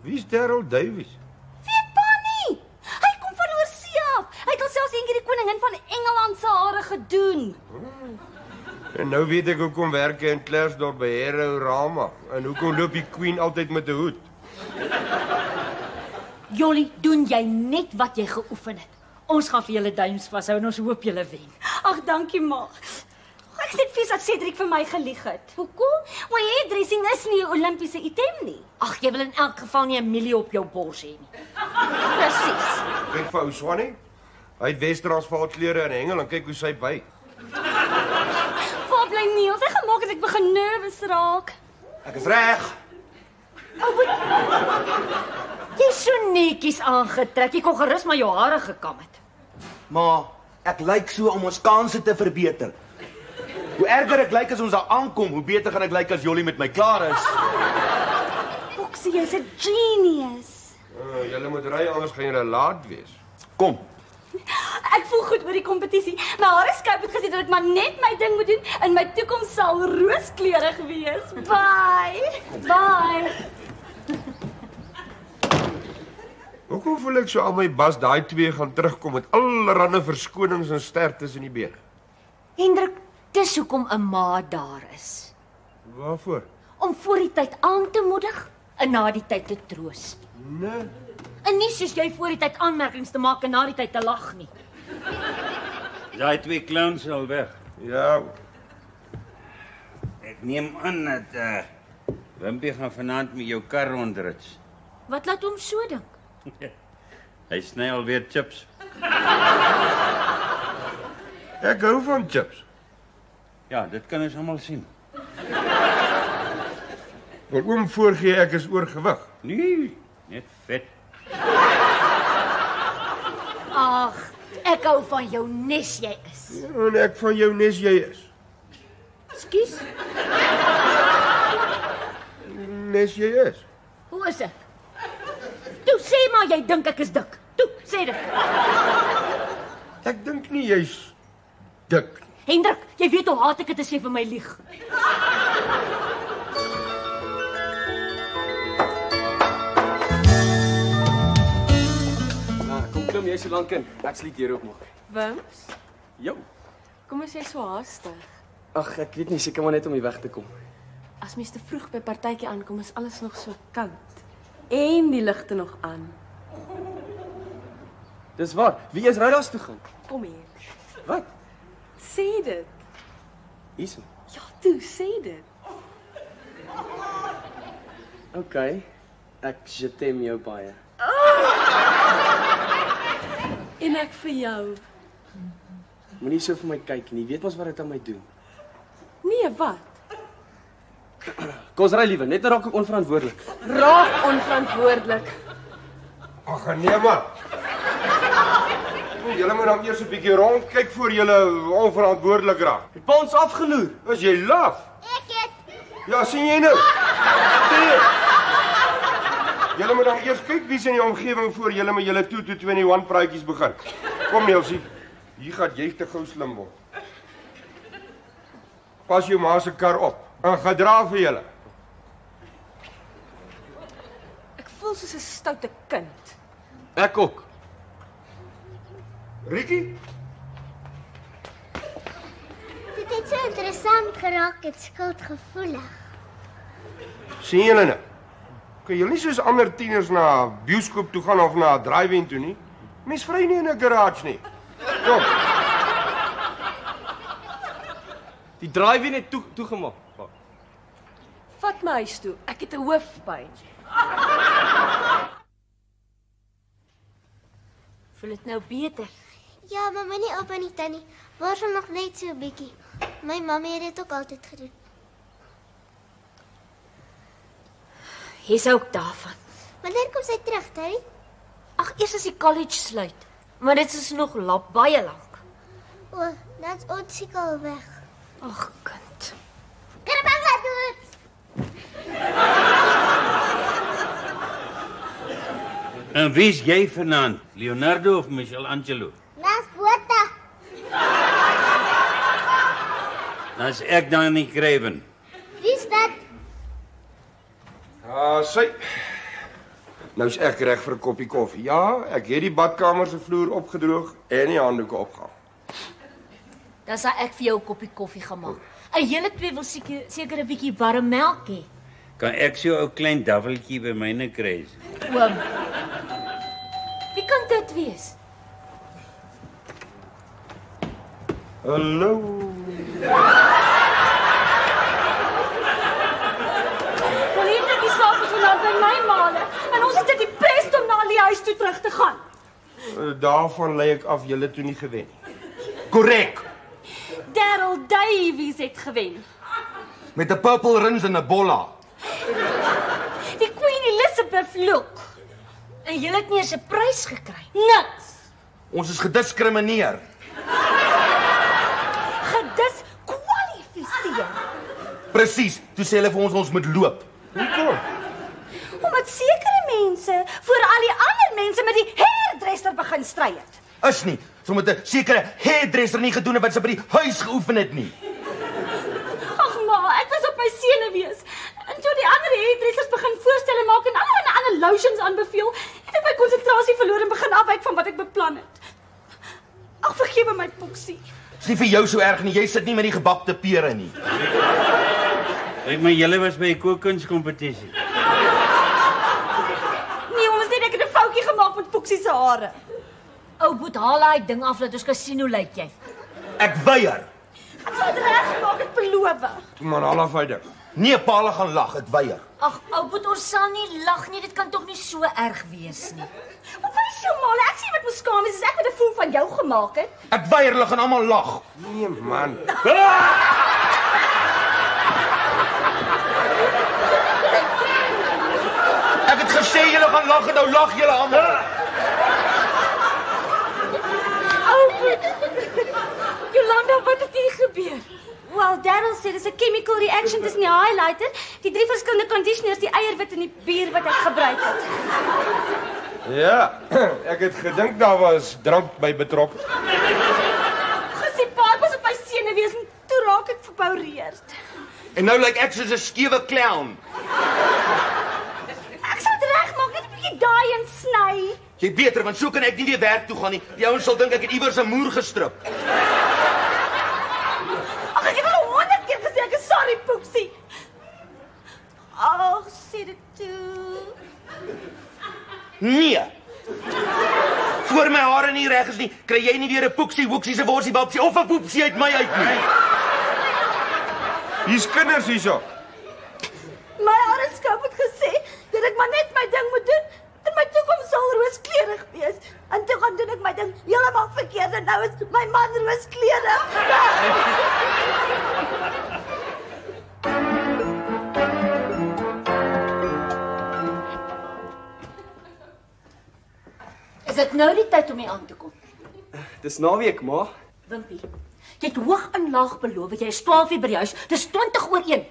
Speaker 11: Wie's Darryl Davies?
Speaker 3: Weet pa nie. Hy kom van oorsee af. Hy het alselfs eendag die koningin van Engeland se hare gedoen.
Speaker 11: En nou weet ek hoekom werk hy in Klerksdorp by Hero Rama en hoekom loop die Queen altyd met 'n hoed.
Speaker 1: Jolly, doen jy net wat jy geoefen het. Ons gaan vir julle duims vashou en ons hoop julle wen.
Speaker 3: Ag, dankie ma. Ek sê fees dat Cedric vir my gelieg het. Hoekom? My hairdressing is nie 'n Olimpiese item nie.
Speaker 1: Ag, jy wil in elk geval nie 'n milie op jou bors hê nie.
Speaker 3: Presies.
Speaker 11: Kyk vir ou Swannie. Hy het Wes-Transvaal klere in hengel en kyk hoe sy by.
Speaker 3: Waar bly Niels? Hy gemaak het ek begin nervus raak.
Speaker 4: Ek is reg.
Speaker 1: Jy's so netjies aangetrek. Jy kon gerus maar jou hare gekam het.
Speaker 4: Maar ek lyk so om ons kanse te verbeter. Hoe erger ek lyk as ons daar aankom, hoe beter gaan ek lyk as Jolly met my klaar is.
Speaker 3: Boxie, jy's 'n genius.
Speaker 11: Julle moet ry anders gaan julle laat wees.
Speaker 4: Kom.
Speaker 3: Ek voel goed oor die kompetisie. My horoscoop het gesê dat ek maar net my ding moet doen en my toekoms sal rooskleurig wees. Bye. Bye.
Speaker 11: Hoekom voel ek so al my bas daai twee gaan terugkom met allerlei verskonings en sterktes in die been?
Speaker 1: Hendrik, dis hoekom 'n ma daar is.
Speaker 11: Waarvoor?
Speaker 1: Om voor die tyd aan te moedig en na die tyd te troos.
Speaker 11: Nee.
Speaker 1: En nie soos jy voor die tyd aanmerkings te maak en na die tyd te lag nie.
Speaker 8: Daai twee clowns al weg.
Speaker 11: Ja.
Speaker 8: Ek neem aan dat Wimpie gaan vanaand met jou kar rondrits.
Speaker 1: Wat laat hom so dink?
Speaker 8: Hy sny alweer chips.
Speaker 11: Ek hou van chips.
Speaker 8: Ja, dit kan ons almal sien.
Speaker 11: Maar oom voorgee ek is oorgewig.
Speaker 8: Nee, net vet.
Speaker 1: Ag, ek hou van jou nes jy is.
Speaker 11: Ja, en ek van jou nes jy is.
Speaker 1: Skus.
Speaker 11: Nes jy is.
Speaker 1: Hoe is ek? Toe sê maar jy dink ek is dik. Toe, sê dit.
Speaker 11: Ek dink nie jy's dik.
Speaker 1: Hendrik, jy weet hoe haat ek dit as jy vir my lieg.
Speaker 2: Kom jy so lank in. Ek sal die deur oopmaak.
Speaker 6: Wims,
Speaker 2: Jo.
Speaker 6: kom is jy so haastig?
Speaker 2: Ag, ek weet nie, seker maar net om hier weg te kom.
Speaker 6: As mens te vroeg by partytjie aankom, is alles nog so koud. En die ligte nog aan.
Speaker 2: Dis waar. Wie is Rydas toe gaan?
Speaker 6: Kom hier.
Speaker 2: Wat?
Speaker 6: Sê dit.
Speaker 2: Hierso.
Speaker 6: Ja, toe, sê dit.
Speaker 2: OK. Ek jetem jou baie.
Speaker 6: En ek vir jou.
Speaker 2: Moenie so vir my kyk nie. Jy weet mos wat dit aan my doen.
Speaker 6: Nee, wat?
Speaker 2: Kom ons ry liewer, net raak ek onverantwoordelik.
Speaker 6: Raak onverantwoordelik.
Speaker 11: Ag nee man. Julle moet dan eers 'n bietjie rond kyk voor julle onverantwoordelik raak.
Speaker 2: Het pa ons afgeloer.
Speaker 11: Is jy laf?
Speaker 3: Ek het.
Speaker 11: Ja, sien jy nou? Sien jy? Julle moet dan eers kyk wie's in die omgewing voor julle met julle 2-2-21 praatjies begin. Kom Nelsie, hier gaan jy te gou slim word. Pas jou ma se kar op en gedra vir julle.
Speaker 6: Ek voel soos 'n stoute kind.
Speaker 2: Ek ook.
Speaker 11: Rietjie,
Speaker 3: Dit het so interessant geraak, het skuldgevoelig.
Speaker 11: sien julle nou? Kan jy nie soos ander tieners na 'n bioskoop toe gaan of na 'n drive-in toe nie? Mens vry nie in 'n garage nie. Kom.
Speaker 2: Die drive-in het toegemaak.
Speaker 6: Vat my huis toe. Ek het 'n hoofpyn.
Speaker 3: Voel dit nou beter?
Speaker 12: Ja, maar moenie op aan die tannie. Borsel nog net so 'n bietjie. My mamma het dit ook altyd gedoen.
Speaker 3: Hier's ook daarvan.
Speaker 12: Wanneer kom sy terug, tannie?
Speaker 3: Ag, eers as die college sluit. Maar dit is nog baie lank.
Speaker 12: O, dan's ons al weg.
Speaker 3: Ag, kind.
Speaker 12: Karabanga doet!
Speaker 8: En wie is jy vanaand? Leonardo of Michelangelo?
Speaker 12: Nas Botha.
Speaker 8: Dis ek dan nie Craven.
Speaker 12: Wie is dat?
Speaker 11: Sy. Nou is ek reg vir 'n koppie koffie. Ja, ek het die badkamer se vloer opgedroog en die handdoeke opgehang.
Speaker 3: Dan sal ek vir jou 'n koppie koffie gemaak. En julle twee wil seker 'n bietjie warm melk hê.
Speaker 8: Kan ek so 'n ou klein daffeltjie by myne kry?
Speaker 3: Oom. Wie kan dit wees?
Speaker 11: Hallo.
Speaker 3: Pauline, die slaap is vanaand by my maale. En ons het dit die pest om na die huis toe terug te gaan.
Speaker 11: Daarvan lei ek af julle toe nie gewen nie.
Speaker 4: Korrek.
Speaker 3: Daryl Davies het gewen.
Speaker 4: Met 'n purple rins en 'n bolla.
Speaker 3: Die Queen Elizabeth look. En jy het nie eens 'n prys gekry. Niks.
Speaker 4: Ons is gediskrimineer.
Speaker 3: Gediskwalifiseer.
Speaker 4: Presies, toe sê hulle vir ons moet loop.
Speaker 11: Hoekom?
Speaker 3: Omdat sekere mense voor al die ander mense met die hairdresser begin stry het.
Speaker 4: Is nie, sommer 'n sekere hairdresser nie gedoen het wat sy by die huis geoefen het nie.
Speaker 3: Ag ma, ek was op my senuwees. En toe die ander hairdressers begin voorstelle maak en allerlei ander lotions aanbeveel, het ek my konsentrasie verloor en begin afwyk van wat ek beplan het. Ag, vergewe my, Poxie.
Speaker 4: Dis nie vir jou so erg nie, jy sit nie met die gebakte pere nie.
Speaker 8: Ek maar julle was by 'n kookkunskompetisie.
Speaker 3: Nee, ons het net ek het 'n foutjie gemaak met Poxie se hare. Ou boet, haal daai ding af dat ons kan sien hoe lyk jy.
Speaker 4: Ek weier.
Speaker 3: Ek sal dit regmaak, ek beloof.
Speaker 11: Toe maar al afhyder.
Speaker 4: Nee, Paula gaan lag, ek weier.
Speaker 3: Ag, ou boet, ons sal nie lag nie, dit kan tog nie so erg wees nie. Wat is jou mal? Ek sien wat moet skaam is, ek met 'n fool van jou gemaak het.
Speaker 4: Ek weier, hulle gaan almal lag.
Speaker 11: Nee man.
Speaker 4: Ek het gesê julle gaan lag en nou lag julle almal.
Speaker 3: Jolanda, wat het hier gebeur? Well, Daryl sê dis 'n chemical reaction tussen die highlighter, die 3 verskillende conditioners, die eierwit en die bier wat ek gebruik het.
Speaker 11: Ja, ek het gedink daar was drank by betrokke.
Speaker 3: Gesie pa, ek was op my senuwees en toe raak ek verboureerd.
Speaker 4: En nou lyk ek soos 'n skewe clown.
Speaker 3: Ek sal dit regmaak, net 'n bietjie daai en sny.
Speaker 4: Jy beter, want so kan ek nie weer werk toe gaan nie. Die ouens sal dink ek het iewers 'n moer gestrip.
Speaker 3: Ag, ek het al 100 keer gesê ek is sorry, Poepsie. Ag, sê dit toe.
Speaker 4: Nee. Voor my hare nie reg is nie, kry jy nie weer 'n poeksie, woeksie se worsie babsie of 'n poepsie uit my uit nie.
Speaker 11: Hier's kinders hierso.
Speaker 3: My horoscoop het gesê dat ek maar net my ding moet doen en my toekoms sal rooskleurig wees. En toe gaan doen ek my ding heeltemal verkeerd en nou is my man rooskleurig. Is dit nou die tyd om hier aan te kom?
Speaker 2: Dis naweek, ma.
Speaker 3: Wimpie, jy het hoog en laag beloof, jy is 12 uur by die huis, dis 20:01.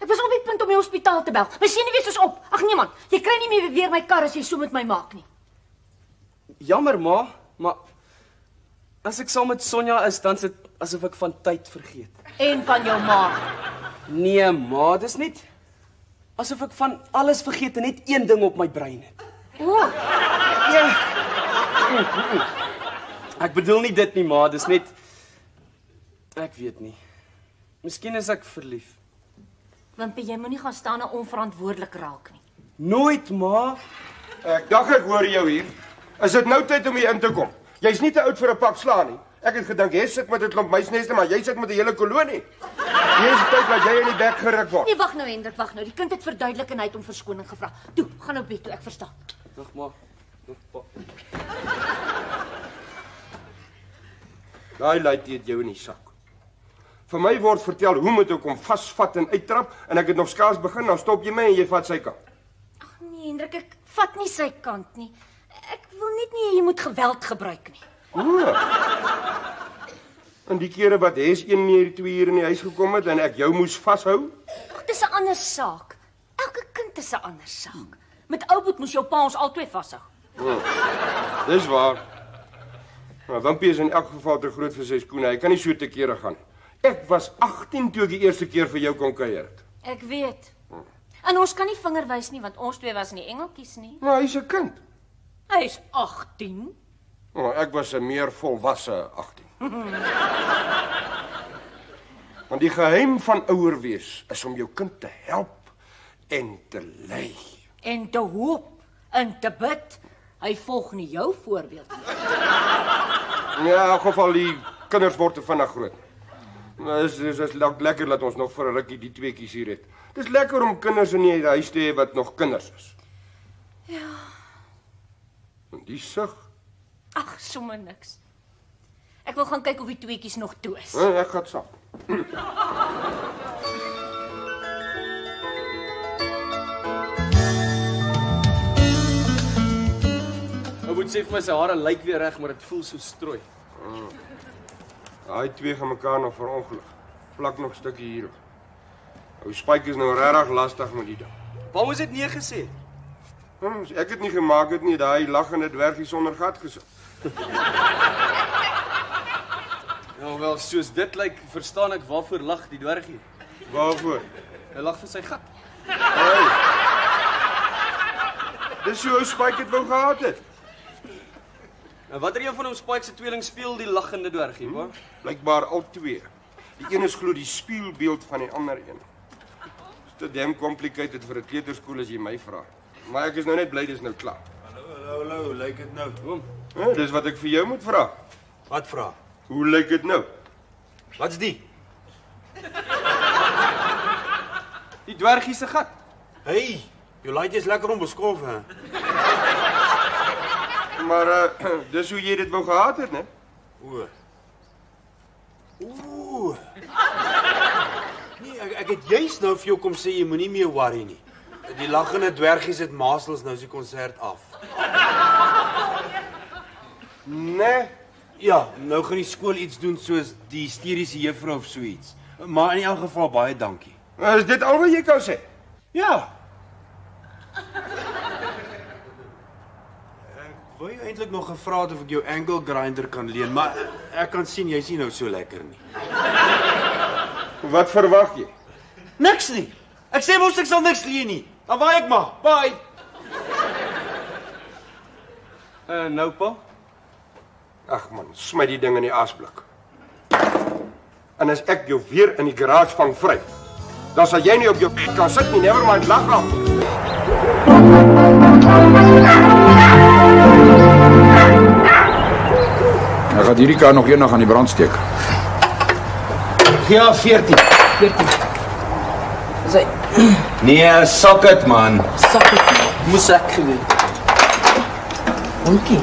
Speaker 3: Ek was op die punt om die hospitaal te bel. My senuwees is op. Ag nee man, jy kry nie meer weer my kar as jy so met my maak nie.
Speaker 2: Jammer, ma, maar as ek saam met Sonja is, dan is dit asof ek van tyd vergeet.
Speaker 3: En van jou ma.
Speaker 2: Nee, ma, dis net asof ek van alles vergeet en net een ding op my brein het.
Speaker 3: O.
Speaker 2: Ja. Ek bedoel nie dit nie, ma, dis net ek weet nie. Miskien is ek verlief.
Speaker 3: Wimpie, jy moenie gaan staan en onverantwoordelik raak nie.
Speaker 2: Nooit, ma.
Speaker 11: Ek dink ek hoor jou hier. Is dit nou tyd om hier in te kom? Jy's nie te oud vir 'n pak slaan nie. Ek het gedink jy sit met 'n klomp muisneste, maar jy sit met 'n hele kolonie. Hier is tyd dat jy in die bek geruk word.
Speaker 1: Nee, wag nou Hendrik, wag nou. Die kind het verduidelik en hy het om verskoning gevra. Toe, gaan nou bed toe, ek verstaan.
Speaker 2: Dag ma. Dag pa.
Speaker 11: Daai laaitie het jou in die sak. Vir my word vertel hoe moet ek hom vasvat en uittrap en ek het nog skaars begin, dan stop jy my en jy vat sy kant.
Speaker 1: Ag nee, Hendrik, ek vat nie sy kant nie. Ek wil net nie jy moet geweld gebruik nie.
Speaker 11: O. En die kere wat Hes 1 uur 2 uur in die huis gekom het en ek jou moes vashou?
Speaker 1: Ag, dis 'n ander saak. Elke kind is 'n ander saak. Met Ouboet moes jou pa ons albei vashou.
Speaker 11: Dis waar. Maar Wimpie is in elk geval te groot vir sy skoene. Hy kan nie so te kere gaan nie. Ek was 18 toe ek die eerste keer vir jou kon kuier het.
Speaker 1: Ek weet. En ons kan nie vinger wys nie want ons twee was nie engeltjies nie.
Speaker 11: Maar hy's 'n kind.
Speaker 1: Hy is 18.
Speaker 11: Ek was 'n meer volwasse 18. Want die geheim van ouer wees is om jou kind te help en te lei.
Speaker 1: En te hoop en te bid. Hy volg nie jou voorbeeld nie.
Speaker 11: Ja, in elk geval die kinders word te vinnig groot. Dis lekker dat ons nog vir 'n rukkie die tweeetjies hier het. Dis lekker om kinders in die huis te hê wat nog kinders is.
Speaker 1: Ja.
Speaker 11: En die sug.
Speaker 1: Ag, sommer niks. Ek wil gaan kyk of die tweeetjies nog toe is.
Speaker 11: Ek gaan sap.
Speaker 2: Ou moet sê vir my sy hare lyk weer reg, maar dit voel so strooi.
Speaker 11: Daai twee gaan mekaar nog verongeluk. Plak nog stukkie hierop. Ou Spike is nou regtig lastig met die ding.
Speaker 2: Waarom is dit nie gesê?
Speaker 11: Ek het nie gemaak het nie, daai lagende dwergie sonder gat gesit.
Speaker 2: Nou wel, soos dit lyk, verstaan ek waarvoor lag die dwergie.
Speaker 11: Waarvoor?
Speaker 2: Hy lag vir sy gat.
Speaker 11: Hey. Dis hoe ou Spike het wou gehad het.
Speaker 2: Nou watter een van hom Spike se tweeling speel die lagende dwergie, hoor?
Speaker 11: Blykbaar al twee. Die een is glo die spieelbeeld van die ander een. Dis te damn complicated vir 'n kleuterskool as jy my vra. Maar ek is nou net bly dis nou klaar.
Speaker 8: Hallo, lyk dit nou?
Speaker 11: Dis wat ek vir jou moet vra.
Speaker 8: Wat vra?
Speaker 11: Hoe lyk dit nou?
Speaker 8: Wat's die?
Speaker 2: Die dwergie se gat.
Speaker 8: Hey, jou laai is lekker onbeskof, hè?
Speaker 11: Maar dis hoe jy dit wou gehad het, né?
Speaker 8: Ooh. Nee, ek het juis nou vir jou kom sê jy moenie meer worry nie. Die lagende dwergies het masels, nou is die konsert af.
Speaker 11: Nee.
Speaker 8: Ja, nou gaan die skool iets doen soos die hysteriese juffrou of so iets. Maar in elk geval baie dankie.
Speaker 11: Is dit al wat jy kan sê?
Speaker 8: Ja. Ek wou jou eintlik nog gevra het of ek jou angle grinder kan leen, maar ek kan sien jy's nie nou so lekker nie.
Speaker 11: Wat verwag jy?
Speaker 8: Niks nie. Ek sê mos ek sal niks leen nie. Dan waai ek maar. Bye.
Speaker 2: Nou pa?
Speaker 11: Ag man, smy die ding in die asblik. En as ek jou weer in die garage vang vry, dan sal jy nie op jou bed kan sit nie, never mind, lag af.
Speaker 13: Ek gaan hierdie kar nog eendag aan die brand steek.
Speaker 14: Ja, 14. Sê. Nee, socket man.
Speaker 9: Socket. Moes ek geweet. Dankie.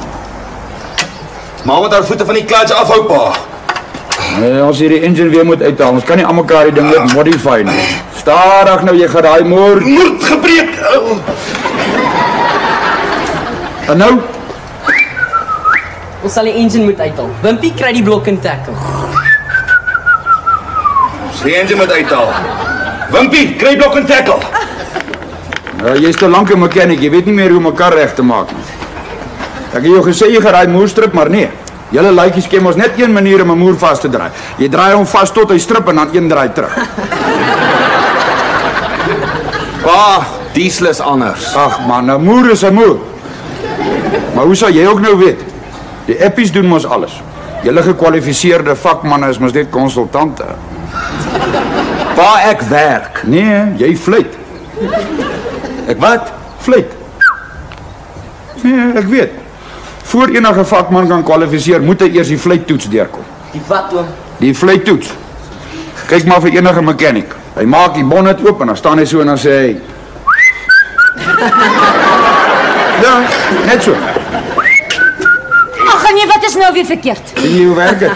Speaker 14: Maar wat haar voete van die clutch afhou, pa.
Speaker 13: Nee, ons hier die engine weer moet uithaal. Ons kan nie almal die ding net modify nie. Stadig nou, jy gaan daai moer
Speaker 14: gebreek.
Speaker 13: En nou?
Speaker 9: Ons sal die engine moet uithaal. Wimpie kry die blok en tackle.
Speaker 14: Die engine moet uithaal. Wimpie, kry blok en tackle.
Speaker 13: Nou, jy is te lank 'n mechanic, jy weet nie meer hoe om 'n kar reg te maak nie. Ek het jou gesê jy gaan daai moerstrip, maar nee. Julle laaitjies ken mos net een manier om 'n moer vas te draai. Jy draai hom vas tot hy strip en dan een draai terug.
Speaker 14: Pa, diesel is anders.
Speaker 13: Ag man, 'n moer is 'n moer. Maar hoe sal jy ook nou weet? Die appies doen mos alles. Julle gekwalifiseerde vakmanne is mos net konsultante.
Speaker 14: Pa, ek werk.
Speaker 13: Nee, jy fluit.
Speaker 14: Ek wat?
Speaker 13: Fluit. Nee, ek weet. Voor enige vakman kan kwalifiseer, moet hy eers die fluittoets deurkom.
Speaker 2: Die wat, oom?
Speaker 13: Die fluittoets. Kyk maar vir enige mechanic. Hy maak die bonnet oop en dan staan hy so en dan sê hy... Ja, net so.
Speaker 1: Ag nee, wat is nou weer verkeerd?
Speaker 13: Sien jy hoe werk dit?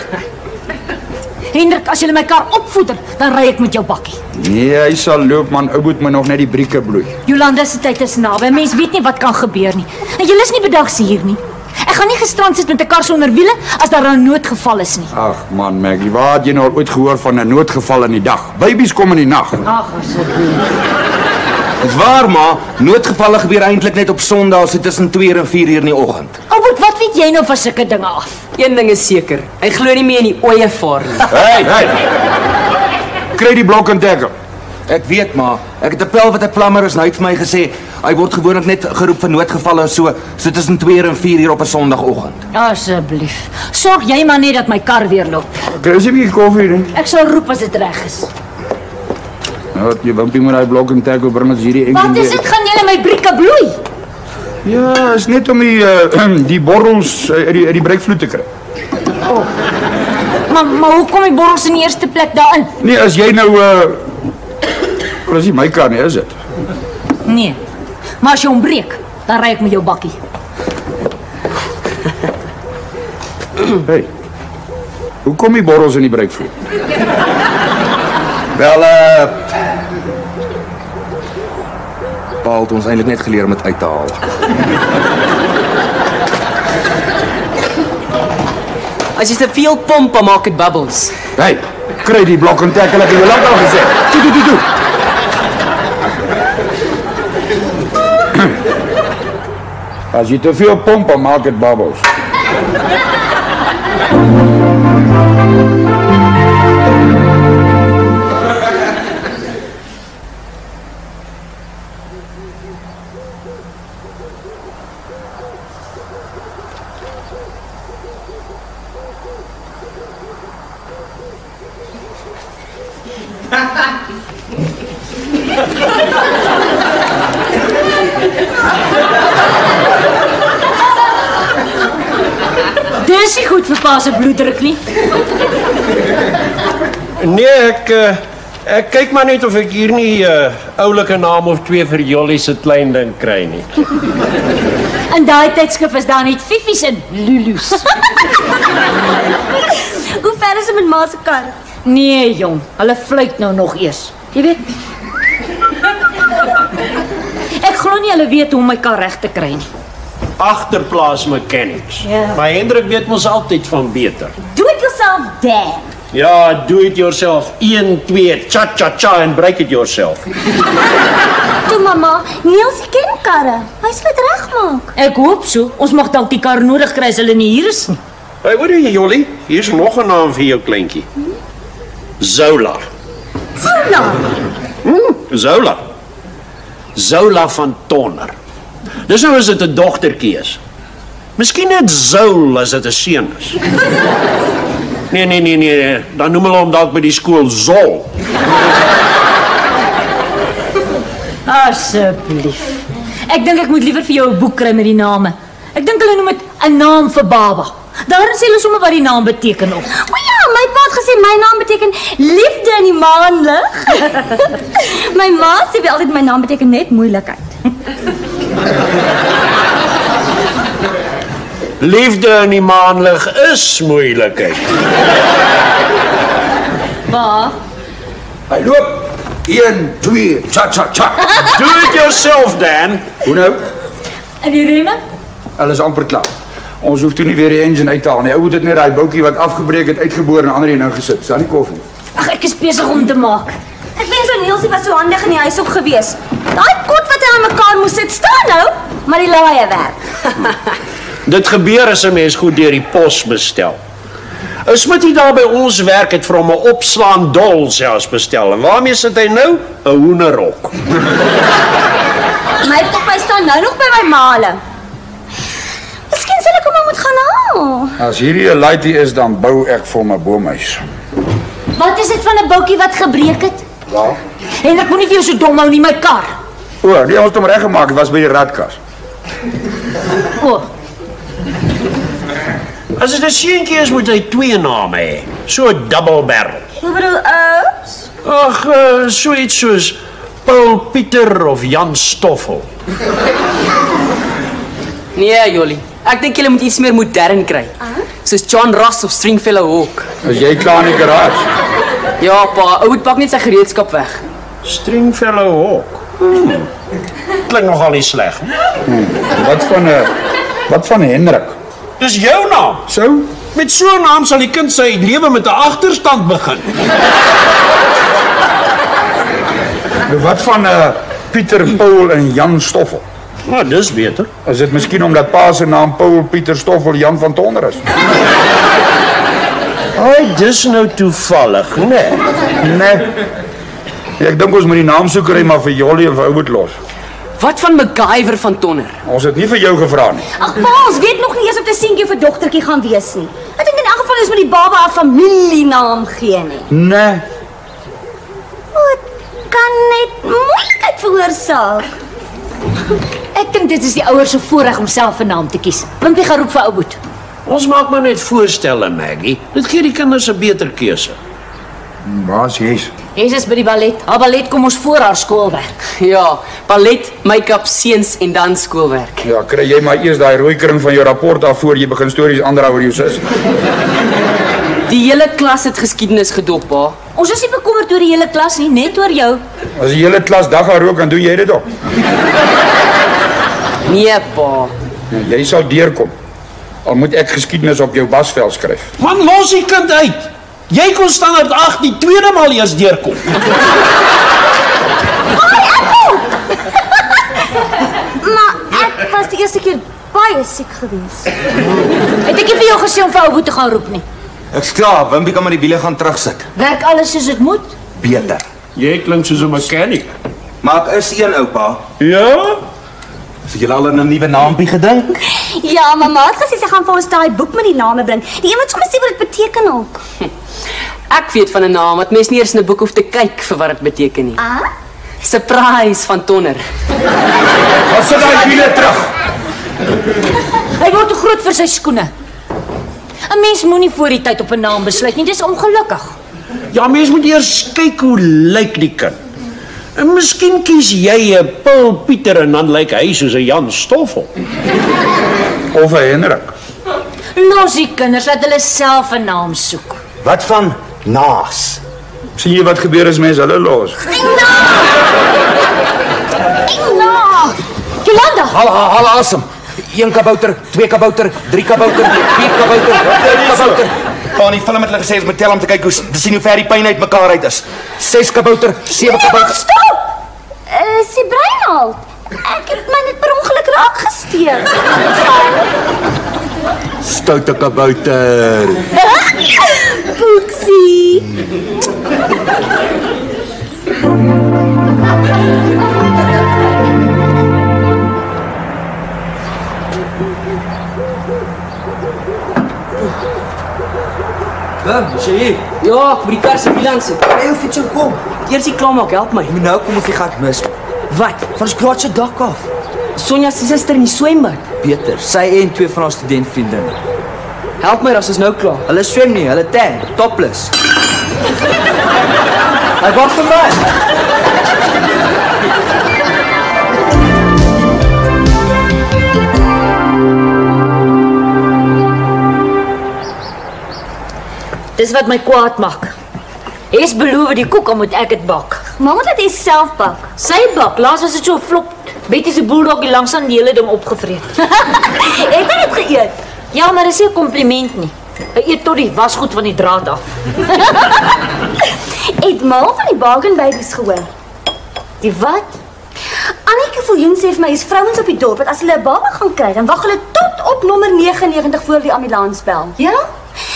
Speaker 1: Hendrik, as jy my kar opvoeder, dan ry ek met jou bakkie.
Speaker 13: Nee, hy sal loop, man. Ou moet my nog net die brieke bloei.
Speaker 1: Jolanda se tyd is naby. Mens weet nie wat kan gebeur nie. En jy is nie bedags hier nie. Ek gaan nie gestrand sit met 'n kar sonder wiele as daar 'n noodgeval is nie.
Speaker 13: Ag man, Maggie, waar het jy nou ooit gehoor van 'n noodgeval in die dag? Babies kom in die nag.
Speaker 1: Ag, asseblief.
Speaker 4: Dis waar, ma. Noodgevalle gebeur eintlik net op Sondae so tussen 2 en 4 uur in die oggend.
Speaker 1: Albert, wat weet jy nou van sulke dinge af?
Speaker 2: Een ding is seker. Hy glo nie meer in die oeye vaar nie.
Speaker 13: Hey. Kry die blok en tackle.
Speaker 4: Ek weet, ma. Ek het 'n pel wat 'n plammer is, en hy het vir my gesê hy word gewoonlik net geroep vir noodgevalle so tussen 2 en 4 uur op 'n Sondagoggend.
Speaker 1: Asseblief. Sorg jy maar net dat my kar weer loop.
Speaker 13: Kry jy 'n bietjie koffie dan?
Speaker 1: Ek sal roep as dit reg is.
Speaker 13: Nou, jy Wimpie moet daai blok en tackle bring as hierdie engine.
Speaker 1: Wat is dit? Gaan julle my brieke bloei?
Speaker 13: Ja, is net om die borrels uit die breekvloed te kry.
Speaker 1: Oh. Maar hoe kom die borrels in die eerste plek daarin?
Speaker 13: Nee, as jy nou wel is nie my kar nie, is dit?
Speaker 1: Nee. Maar as jy hom breek, dan ry ek met jou bakkie.
Speaker 13: Hey. Hoe kom die borrels in die breekvloed?
Speaker 4: Wel, Paul het ons eintlik net geleer om dit uit te haal.
Speaker 2: As jy te veel pomp, dan maak dit bubbles.
Speaker 13: Hey, kry die blok en tackle, ek het jou lank al gesê. Toe. As jy te veel pomp, dan maak dit bubbles.
Speaker 1: Dis nie goed vir pa se bloeddruk nie.
Speaker 10: Nee, ek kyk maar net of ek hier nie oulike naam of 2 vir Jolly se klein ding kry nie.
Speaker 1: In daai tydskrif is daar net Fifies en Lulu's.
Speaker 3: Hoe ver is dit met ma se kar?
Speaker 1: Nee, jong, hulle fluit nou nog eers. Jy weet. Ek glo nie hulle weet hoe om my kar reg te kry nie.
Speaker 10: Agterplaas mechanics.
Speaker 1: Ja.
Speaker 10: Maar Hendrik weet mos altyd van beter.
Speaker 1: Do it yourself, Dan.
Speaker 10: Ja, do it yourself. 1, 2, cha en break it yourself.
Speaker 3: Toe mama, Niels ken karre. Hy sal dit regmaak.
Speaker 1: Ek hoop so. Ons mag dalk die kar nodig kry as hulle nie hier is nie.
Speaker 10: Hey, hoor jy, Jolly? Hier's nog 'n naam vir jou kleintjie. Zola. Zola. Zola van Tonner. Dis nou as dit 'n dogtertjie is. Miskien net Zoul as dit 'n seun is. Nee. Dan noem hulle hom dalk by die skool Zol.
Speaker 1: Asseblief. Ek dink ek moet liewer vir jou 'n boek kry met die name. Ek dink hulle noem dit 'n naam vir baba. Daarin sê hulle sommer wat die naam beteken op.
Speaker 3: O ja, my pa het gesê my naam beteken liefde in die maanlig. My ma sê wel altyd my naam beteken net moeilikheid.
Speaker 10: Liefde in die maanlig is moeilikheid.
Speaker 1: Pa.
Speaker 13: Hy loop. 1, 2, cha.
Speaker 10: Do it yourself, Dan.
Speaker 13: Hoe nou?
Speaker 1: En die remme?
Speaker 13: Hulle is amper klaar. Ons hoef toe nie weer die engine uit te haal nie. Ou het dit net daai boutjie wat afgebreek het uitgeboor en ander een ingesit. Is daar nie koffie?
Speaker 1: Ag, ek is besig om te maak.
Speaker 3: Ek wens ou Nielsie was so handig in die huis op gewees. Daai kot wat hy aan mekaar moes sit, staan nou, maar die laaie werk.
Speaker 10: Dit gebeur as 'n mens goed deur die pos bestel. Ou Smitty daar by ons werk het vir hom 'n opslaan dol selfs bestel. En waarmee sit hy nou? 'n Hoenderrok.
Speaker 3: My papa staan nou nog by my maale. Miskien sal ek hom maar moet gaan haal.
Speaker 13: As hierdie 'n laaitjie is, dan bou ek vir hom 'n boomhuis.
Speaker 1: Wat is dit van 'n boutjie wat gebreek het?
Speaker 13: Ja.
Speaker 1: En ek moenie vir jou so dom hou nie, my kar.
Speaker 13: O, die ons het hom reggemaak, het was by die radkas.
Speaker 1: O,
Speaker 10: As dit 'n seentjie is, moet hy 2 name hê. So 'n double barrel.
Speaker 1: hoe bedoel ouds?
Speaker 10: Ag, so iets soos Paul Pieter of Jan Stoffel.
Speaker 2: Nee, Jolie. Ek dink julle moet iets meer modern kry. Soos John Ross of Stringfellow Hawk.
Speaker 13: As jy klaar in die garage.
Speaker 2: Ja, pa, ou moet pak net sy gereedskap weg.
Speaker 10: Stringfellow Hawk. Klink nogal nie sleg.
Speaker 13: Wat van Hendrik?
Speaker 10: Dis jou naam.
Speaker 13: So?
Speaker 10: Met so 'n naam sal die kind sy lewe met 'n agterstand begin.
Speaker 13: Wat van Pieter, Paul en Jan Stoffel?
Speaker 10: Nou, dis beter.
Speaker 13: Is dit miskien omdat pa se naam Paul, Pieter, Stoffel, Jan van Tonder is?
Speaker 10: Ai, dis nou toevallig, né?
Speaker 13: Nee. Ek dink ons moet die naamsoekery maar vir Jolie en vir Oud los.
Speaker 2: Wat van MacGyver van Tonner?
Speaker 13: Ons het nie vir jou gevra nie.
Speaker 1: Ag pa, ons weet nog nie eens of 'n seentjie of 'n dogtertjie gaan wees nie. Ek dink in elk geval is met die baba 'n familienaam gee nie.
Speaker 13: Nee.
Speaker 1: Kan net moeilikheid veroorsaak. Ek dink dit is die ouers se voorreg om self 'n naam te kies. Wimpie gaan roep vir ou Boet.
Speaker 10: Ons maak maar net voorstelle, Maggie. Dit gee die kinders 'n beter keuse.
Speaker 13: Waar's Jes?
Speaker 1: Jes is by die ballet. Haar ballet kom ons voor haar skoolwerk.
Speaker 2: Ja, ballet, make-up, seuns en dan skoolwerk.
Speaker 13: Ja, kry jy maar eers daai rooi kring van jou rapport af voor jy begin stories aandraai oor jou sus.
Speaker 2: Die hele klas het geskiedenis gedop, pa.
Speaker 1: Ons is nie bekommerd oor die hele klas nie, net oor jou.
Speaker 13: As die hele klas dag gaan rook, dan doen jy dit ook.
Speaker 2: Nee, pa.
Speaker 13: Nou, jy sal deurkom. Al moet ek geskiedenis op jou basvel skryf.
Speaker 10: Man, los die kind uit. Jy kon standaard 8 die tweede maal eers deurkom.
Speaker 1: Maar ek was die eerste keer baie siek gewees. Het ek nie vir jou gesê om vir ou Boet te gaan roep nie?
Speaker 4: Ek's klaar, Wimpie kan maar die wiele gaan terugsit.
Speaker 1: Werk alles soos dit moet?
Speaker 4: Beter.
Speaker 10: Jy klink soos 'n mechanic.
Speaker 4: Maar ek is een oupa.
Speaker 10: Ja?
Speaker 4: Het julle al aan 'n nuwe naampie gedink?
Speaker 3: Ja, mamma het gesê sy gaan vir ons daai boek met die name bring. Die een wat sommer sê wat dit beteken ook.
Speaker 2: Ek weet van 'n naam wat mens nie eers in 'n boek hoef te kyk vir wat dit beteken nie. Surprise van Tonner.
Speaker 13: Wat sit daai wiele terug?
Speaker 1: Hy word te groot vir sy skoene. 'n Mens moenie voor die tyd op 'n naam besluit nie, dis ongelukkig.
Speaker 10: Ja, mens moet eers kyk hoe lyk die kind. En miskien kies jy 'n Paul Pieter en dan lyk hy soos 'n Jan Stoffel.
Speaker 13: Of 'n Hendrik.
Speaker 1: Los die kinders, laat hulle self 'n naam soek.
Speaker 4: Wat van Naas?
Speaker 13: Sien jy wat gebeur as mense hulle los?
Speaker 1: Jolanda!
Speaker 4: Haal asem. 1 kabouter, 2 kabouter, 3 kabouter, 4 kabouter, 5 kabouter. Pa, in die film het hulle gesê ons moet tel om te kyk te sien hoe ver die pyn uit mekaar uit is. 6 kabouter, 7 kabouter.
Speaker 3: Stop! Sy Breinald. Ek het my net per ongeluk raak gesteek.
Speaker 4: Stoute kabouter.
Speaker 3: Boeksie.
Speaker 2: Sê, ja, ek moet die kar se wiel sit.
Speaker 15: Hey, hoe fiets jy kom?
Speaker 2: Eers die klaar maak, help my.
Speaker 15: Jy moet nou kom of jy gaan mis.
Speaker 2: Wat?
Speaker 15: Van ons graad se dak af.
Speaker 2: Sonja se suster in die swembad.
Speaker 15: Peter, sy en 2 van haar studentvriendinne.
Speaker 2: Help my, as ons nou klaar.
Speaker 15: Hulle swem nie, hulle tan, topless. Hy wag vir my.
Speaker 1: Dis wat my kwaad maak. Hes beloof die koek, dan moet ek dit bak.
Speaker 3: Mamma het dit self bak.
Speaker 1: Sy bak, laas was dit so flop. Betty se bulldoggie langs aan die hele ding opgevreet.
Speaker 3: Het jy dit geëet?
Speaker 1: Ja, maar dis nie 'n kompliment nie. Hy eet tot die wasgoed van die draad af.
Speaker 3: Het mal van die Bargain Babies gehoor.
Speaker 1: Die wat?
Speaker 3: Annetjie Viljoen sê vir my is vrouens op die dorp dat as hulle 'n baba gaan kry, dan wag hulle tot op nommer 99 voor die ambulans bel. Ja?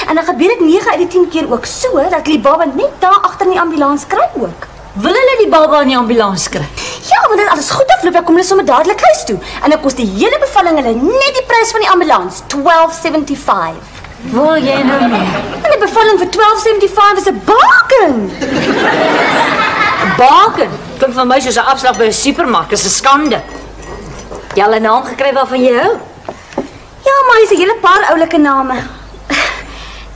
Speaker 3: En dan gebeur dit 9 uit die 10 keer ook so dat die baba net daar agter in die ambulans kry ook.
Speaker 1: Wil hulle die baba in die ambulans kry?
Speaker 3: Ja, want dit alles goed afloop, dan kom hulle sommer dadelik huis toe. En dan kos die hele bevalling hulle net die prys van die ambulans, $12.75.
Speaker 1: Wil jy nou meer?
Speaker 3: En die bevalling vir $12.75 is 'n bargain.
Speaker 1: 'n Bargain? Klink vir my soos 'n afslag by 'n supermark, dis 'n skande. Jy al 'n naam gekry waarvan jy hou?
Speaker 3: Ja, maar dis 'n hele paar oulike name.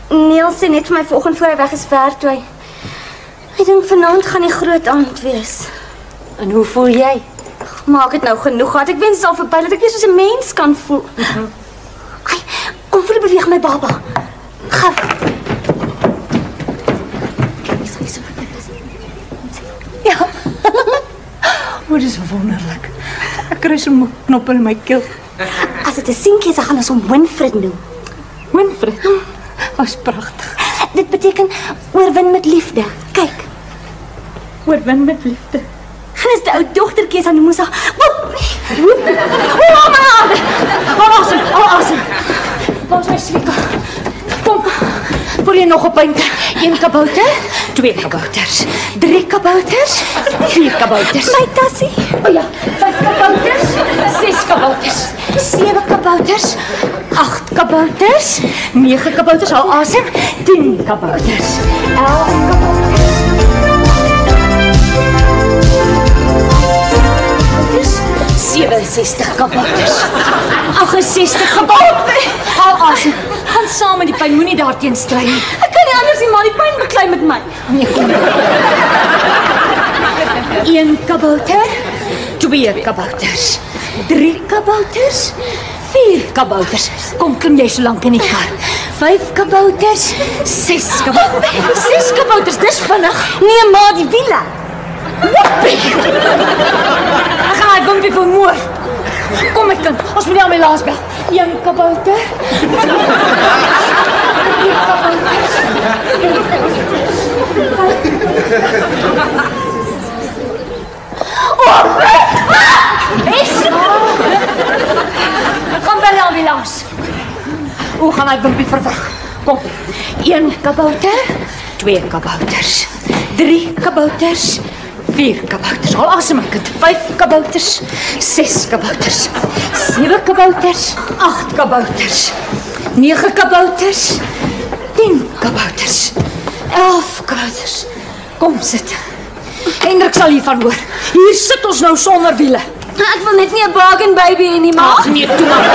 Speaker 3: Neil sê net vir my vanoggend voor hy weg is werk toe hy. Ek dink vanaand gaan die groot aand wees.
Speaker 1: En hoe voel jy?
Speaker 3: Maak dit nou genoeg gehad. Ek wens dit al verby dat ek weer soos 'n mens kan voel. Ai, kom vir beweeg my baba. Gou.
Speaker 1: Ja. O, dis wonderlik. Ek kry so 'n knop in my keel.
Speaker 3: As dit 'n seentjie is, gaan ons hom Winfred noem.
Speaker 1: Winfred? Dis pragtig.
Speaker 3: Dit beteken oorwin met liefde. Kyk.
Speaker 1: Oorwin met liefde.
Speaker 3: En as die ou dogtertjie aan die moes. Woep.
Speaker 1: Awesome. Waar is my sleutel? Kom. Wil jy nog 'n puntjie? 1 kabouter, 2 kabouters, 3 kabouters, 4 kabouters.
Speaker 3: My tassie.
Speaker 1: O ja, 5 kabouters, 6 kabouters, 7 kabouters, 8 kabouters, 9 kabouters, al asem, 10 kabouters, 11 kabouters. 67 kabouters. 68 kabouters. Al asem. Gaan saam met die pyn, moenie daarteen stry nie.
Speaker 3: Ek kan nie anders nie, maar die pyn beklei met my.
Speaker 1: Nee, kom. 1 kabouter, 2 kabouters, 3 kabouters, 4 kabouters. Kom klim jy so lank in die kar. 5 kabouters, 6 kabouters. 6 kabouters, dis vinnig.
Speaker 3: Nee, maar die wiele.
Speaker 1: Woepie! Ek gaan hy Wimpie vermoor. Kom my kind, ons moet die ambulans bel. 1 kabouter. 2 kabouters. Kom bel die ambulans. Hoe gaan hy Wimpie verwrig? Kom. 1 kabouter, 2 kabouters, 3 kabouters, 4 kabouters. Al asem my kind. 5 kabouters, 6 kabouters, 7 kabouters, 8 kabouters, 9 kabouters, 10 kabouters, 11 kabouters. Kom sit. Hendrik sal hiervan hoor. Hier sit ons nou sonder wiele.
Speaker 3: Ek wil net nie 'n bargain baby hê nie, maar.
Speaker 1: Ag nee, toe maar.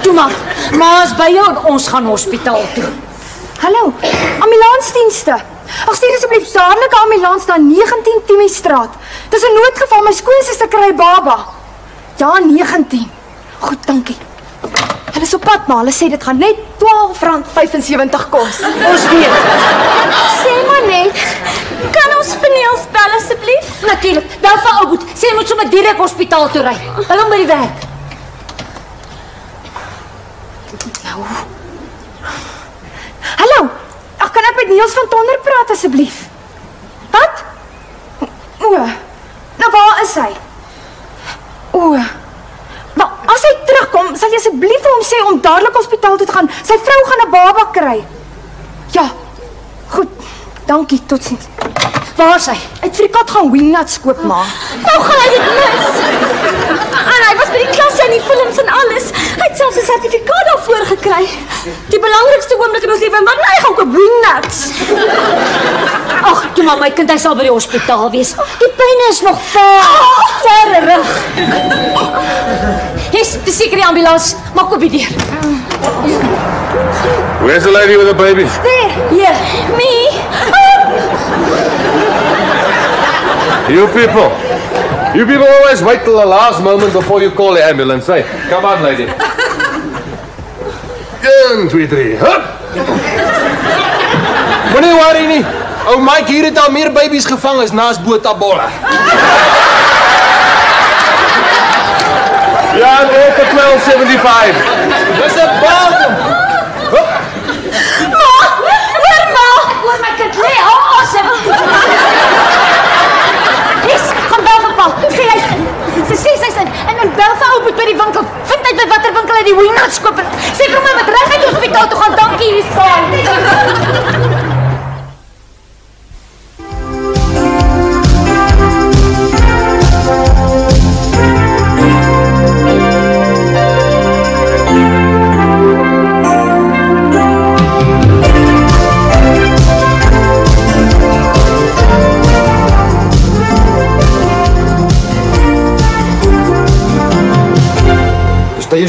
Speaker 1: Toe maar. Ma is by jou en ons gaan hospitaal toe.
Speaker 7: Hallo, ambulansdienste. Ag stuur asseblief dadelik 'n ambulans na 19 Timmiestraat. Dis 'n noodgeval, my skoonsister kry 'n baba. Ja, 19. Goed, dankie. Hulle is op pad, maar hulle sê dit gaan net R12.75 kos.
Speaker 1: Ons weet.
Speaker 3: Sê maar net, kan ons vir Niels bel asseblief?
Speaker 1: Natuurlik. Bel vir Ouboet. Sê hy moet sommer direk hospitaal toe ry. Bel hom by die werk.
Speaker 7: Nou. Hallo. Ag, kan ek met Niels van Tonder praat asseblief? Wat? O. Nou waar is hy? O. Maar as hy terugkom, sal jy asseblief vir hom sê om dadelik hospitaal toe te gaan. Sy vrou gaan 'n baba kry. Ja. Goed. Dankie, totsiens.
Speaker 1: Waar is hy?
Speaker 7: Hy het vir die kat gaan wingnuts koop, ma.
Speaker 3: Nou gaan hy dit mis. En hy was by die klas en die films en alles. Hy het selfs 'n sertifikaat daarvoor gekry. Die belangrikste oomblik in ons lewe, maar hy gaan koop wingnuts.
Speaker 1: Ag, toe maar my kind, hy sal by die hospitaal wees. Die pyn is nog ver rug. Dis seker die ambulans. Maak op die deur.
Speaker 11: Where's the lady with the baby?
Speaker 3: There.
Speaker 1: Yeah.
Speaker 3: Me.
Speaker 11: You people always wait till the last moment before you call the ambulance, hey? Come on, lady. 1, 2, 3, hup!
Speaker 15: Moenie worry nie. Ou Mike hier het al meer babies gevang as naas Botabolle.
Speaker 11: Ja, net op 12.75.
Speaker 15: Dis 'n bal.
Speaker 1: Hoor my kind, lê hou asem. Yes, gaan bel vir pa. Sy sê sy's in en bel vir Ouboet by die winkel. Vind uit by watter winkel hy die wingnuts koop. Sê vir hom hy moet reg uit die hospitaal toe gaan. Dankie, hier staan.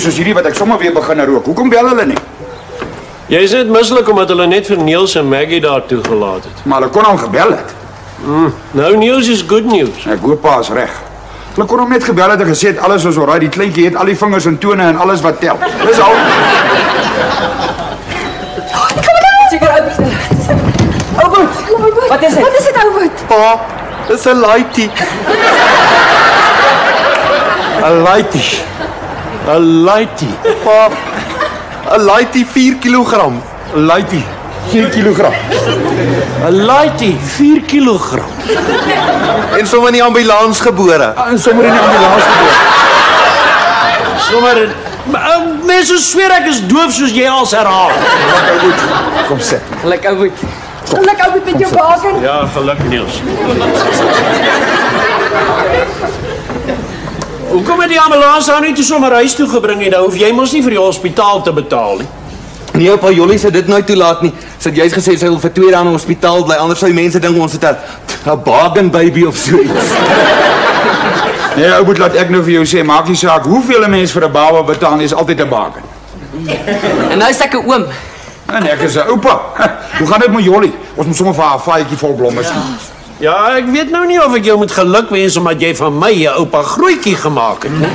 Speaker 13: soos hierdie wat ek sommer weer begin rook. Hoekom bel hulle nie?
Speaker 10: Jy is net mislik omdat hulle net vir Niels en Maggie daar toe gelaat het.
Speaker 13: Maar hulle kon hom gebel het.
Speaker 10: Nou news is good news.
Speaker 13: Ek hoop pa is reg. Hulle kon hom net gebel het en gesê het alles is alright. Die kleintjie het al die vingers en tone en alles wat tel. Dis al.
Speaker 6: Seker Oudboet. Wat is dit? Wat is dit, Oudboet?
Speaker 15: Pa, dis 'n laaitjie. 'n laaitjie.
Speaker 10: 'n laaitjie.
Speaker 15: Pa, 'n laaitjie 4 kg.
Speaker 13: 'n laaitjie 4 kg.
Speaker 10: 'n laaitjie 4 kg.
Speaker 15: En sommer in die ambulans gebore.
Speaker 13: En sommer in die ambulans gebore.
Speaker 10: Sommer mense sweer ek is doof soos jy als herhaal.
Speaker 13: Kom sit.
Speaker 6: Geluk Oudboet. Geluk Oudboet met jou baken.
Speaker 10: Ja, geluk Niels. Hoekom het die ambulans haar nie toe sommer huis toe gebring nie? Nou hoef jy mos nie vir die hospitaal te betaal nie.
Speaker 4: Nee, pa Jollie sê dit nooit toelaat nie. Sy het juist gesê sy wil vir 2 dae in die hospitaal bly, anders sou die mense dink ons het 'n bargain baby of so iets.
Speaker 13: Nee, Oudboet, laat ek nou vir jou sê, maak nie saak hoeveel 'n mens vir 'n baba betaal nie, is altyd 'n bargain.
Speaker 6: En nou is ek 'n oom.
Speaker 13: En ek is 'n oupa. Hoe gaan dit met Jollie? Ons moet sommer vir haar 'n faaitjie vol blomme stuur.
Speaker 10: Ja, ek weet nou nie of ek jou moet geluk wens omdat jy van my 'n oupa grootjie gemaak het nie.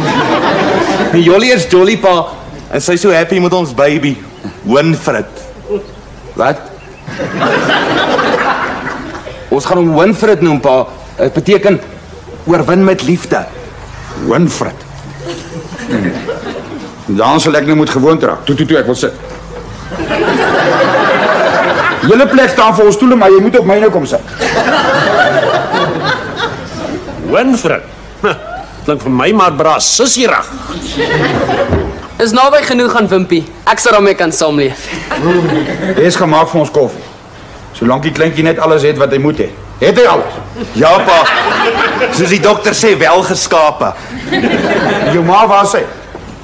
Speaker 4: Die Jollie is Jollie pa en sy is so happy met ons baby, Winfred. Wat? Ons gaan hom Winfred noem pa. Dit beteken oorwin met liefde.
Speaker 13: Winfred. Dan sal ek nou moet gewoond raak. Toe, ek wil sit. Julle plek staan vir ons stoele, maar jy moet op myne kom sit.
Speaker 10: Winfred. Klink vir my maar braas sissierig.
Speaker 6: Is naby genoeg aan Wimpie. Ek sal daarmee kan saamleef.
Speaker 13: Hy is gemaak vir ons koffie. Solank die kleintjie net alles het wat hy moet hê. Het hy alles?
Speaker 4: Ja pa. Soos die dokter sê, wel geskape.
Speaker 13: Jou ma, waar is sy?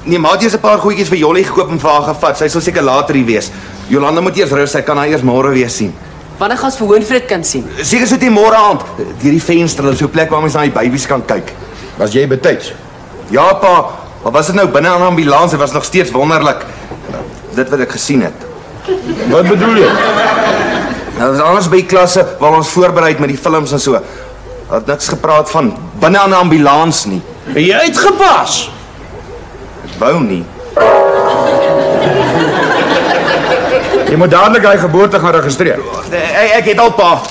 Speaker 4: Nee, ma het eers 'n paar goedjies vir Jollie gekoop en vir haar gevat. Sy sal seker later hier wees. Jolanda moet eers rus, sy kan haar eers môre weer sien.
Speaker 6: Wanneer gaan ons vir Winfred kan sien?
Speaker 4: Seker so teen môre aand. Deur die venster, hulle so 'n plek waar mens na die babies kan kyk.
Speaker 13: Was jy betyds?
Speaker 4: Ja pa, maar was dit nou binne aan 'n ambulans? Dit was nog steeds wonderlik. Dit wat ek gesien het.
Speaker 13: Wat bedoel jy?
Speaker 4: Nou, dit was anders by die klasse waar ons voorberei met die films en so. Het niks gepraat van binne aan 'n ambulans nie.
Speaker 10: Ben jy uitgepas?
Speaker 4: Ek wou nie.
Speaker 13: Jy moet dadelik hy geboorte gaan registreer.
Speaker 4: Ek het al pa.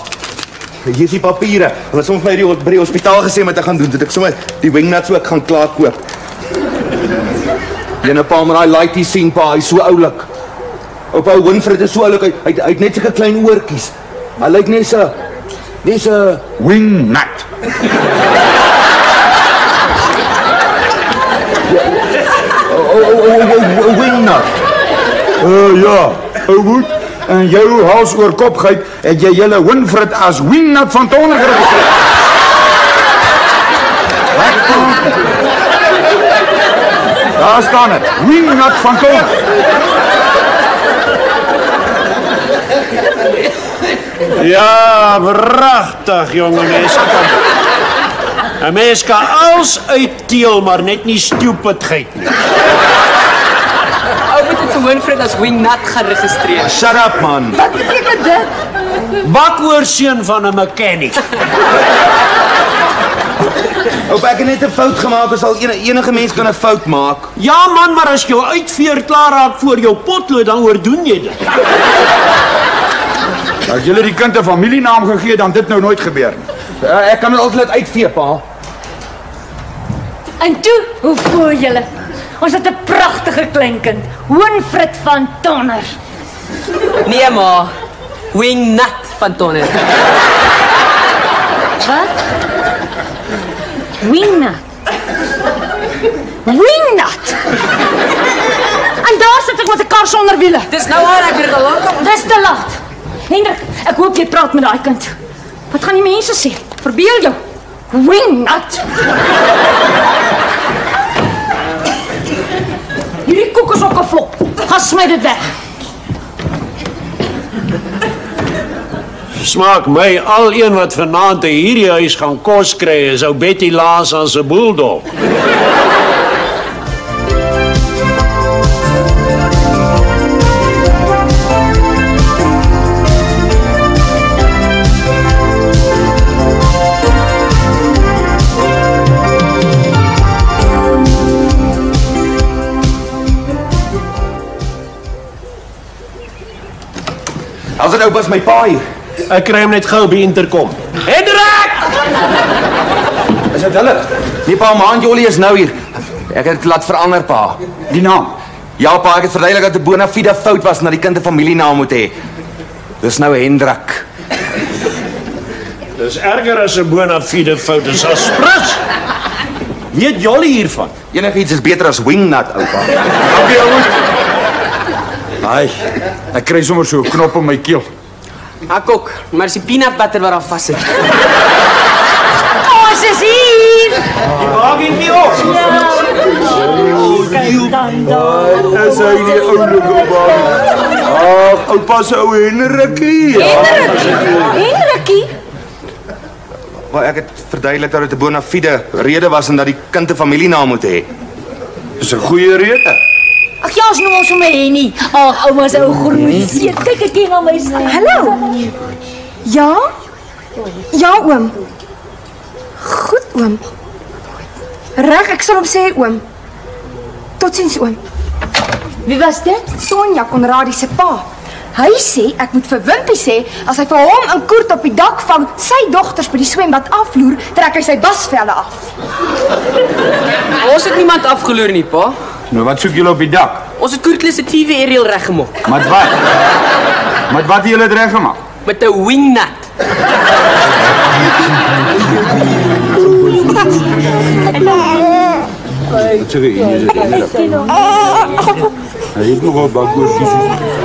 Speaker 4: Hier is die papiere. Hulle het soms my by die hospitaal gesê wat ek gaan doen. Dit ek sommer die wingnuts ook gaan klaar koop. Jy nou pa, maar daai laaitjie sien pa, hy's so oulik. Oupa Winfred is so oulik. Hy het net sulke klein oortjies. Hy lyk net so
Speaker 13: wingnut.
Speaker 4: Wingnut.
Speaker 13: Ja, Oudboet. En jou hals oor kop geit, het jy julle Winfred as wingnut van Tonner geregistreer. Daar staan het, wingnut van Tonner.
Speaker 10: Ja, pragtig, jonge mens. 'n Mens kan alles uitteel, maar net nie stupidheid nie.
Speaker 6: Oudboet het vir Winfred as wingnut geregistreer.
Speaker 4: Shut up, man.
Speaker 6: Wat beteken dit?
Speaker 10: Bakhoorseun van 'n mechanic.
Speaker 4: Oupa, ek het net 'n fout gemaak. As al enige mens kan 'n fout maak.
Speaker 10: Ja man, maar as jou uitveer klaar raak voor jou potlood, dan oordoen jy dit.
Speaker 13: As julle die kind 'n familienaam gegee, dan dit nou nooit gebeur nie.
Speaker 4: Ek kan dit altyd uitvee, pa.
Speaker 1: En toe, hoe voel julle? Ons het 'n pragtige kleinkind, Winfred van Tonner.
Speaker 6: Nee ma, wingnut van Tonner.
Speaker 1: Wat? Wingnut. Wingnut. En daar sit ek met 'n kar sonder wiele.
Speaker 6: Dis nou haar, ek het al lank.
Speaker 1: Dis te laat. Hendrik, ek hoop jy praat met daai kind. Wat gaan die mense sê? Verbeel jou. Wingnut. Hierdie koek is ook 'n flop. Gaan smy dit weg.
Speaker 10: Smaak my al een wat vanaand in hierdie huis gaan kos kry is ou Betty Laas aan se boeldog.
Speaker 4: As dit oupas my pa hier.
Speaker 10: Ek kry hom net gou op die interkom. Hendrik!
Speaker 4: Is dit hulle? Nee pa, ma en Jolly is nou hier. Ek het dit laat verander pa.
Speaker 13: Die naam?
Speaker 4: Ja pa, ek het verduidelik dat 'n bona fide fout was na die kind 'n familienaam moet hê. Dis nou Hendrik.
Speaker 10: Dis erger as 'n bona fide fout, dis aspres. Weet Jolly hiervan?
Speaker 4: Enigiets is beter as wingnut, oupa.
Speaker 13: Dankie ouers. Ai, ek kry sommer so 'n knop in my keel.
Speaker 2: Ek ook, maar dis die peanut butter wat daar vas sit.
Speaker 1: Ons is hier.
Speaker 10: Die wagen nie op.
Speaker 11: Dis hy die oulike baby. Ag, oupa se ou Henrikie.
Speaker 1: Henrikie?
Speaker 4: Maar ek het verduidelik dat dit 'n bona fide rede was en dat die kind 'n familienaam moet hê.
Speaker 11: Dis 'n goeie rede.
Speaker 1: Ag ja, ons noem ons sommer Henny. Ag, ouma se ou groen seet. Kyk ek hier na my se.
Speaker 7: Hallo. Ja? Ja, oom. Goed, oom. Reg, ek sal hom sê, oom. Totsiens, oom.
Speaker 1: Wie was dit?
Speaker 7: Sonja Konradi se pa. Hy sê ek moet vir Wimpie sê as hy vir hom en Koert op die dak vang, sy dogters by die swembad afloer, trek hy sy basvelle af.
Speaker 2: Ons het niemand afgeloer nie, pa.
Speaker 13: Nou wat soek julle op die dak?
Speaker 2: Ons het Koert se TV aerial reggemaak.
Speaker 13: Met wat? Met wat het julle dit reggemaak?
Speaker 2: Met 'n wingnut.
Speaker 13: Wat sê jy? Hy het nog 'n bakkoortjie.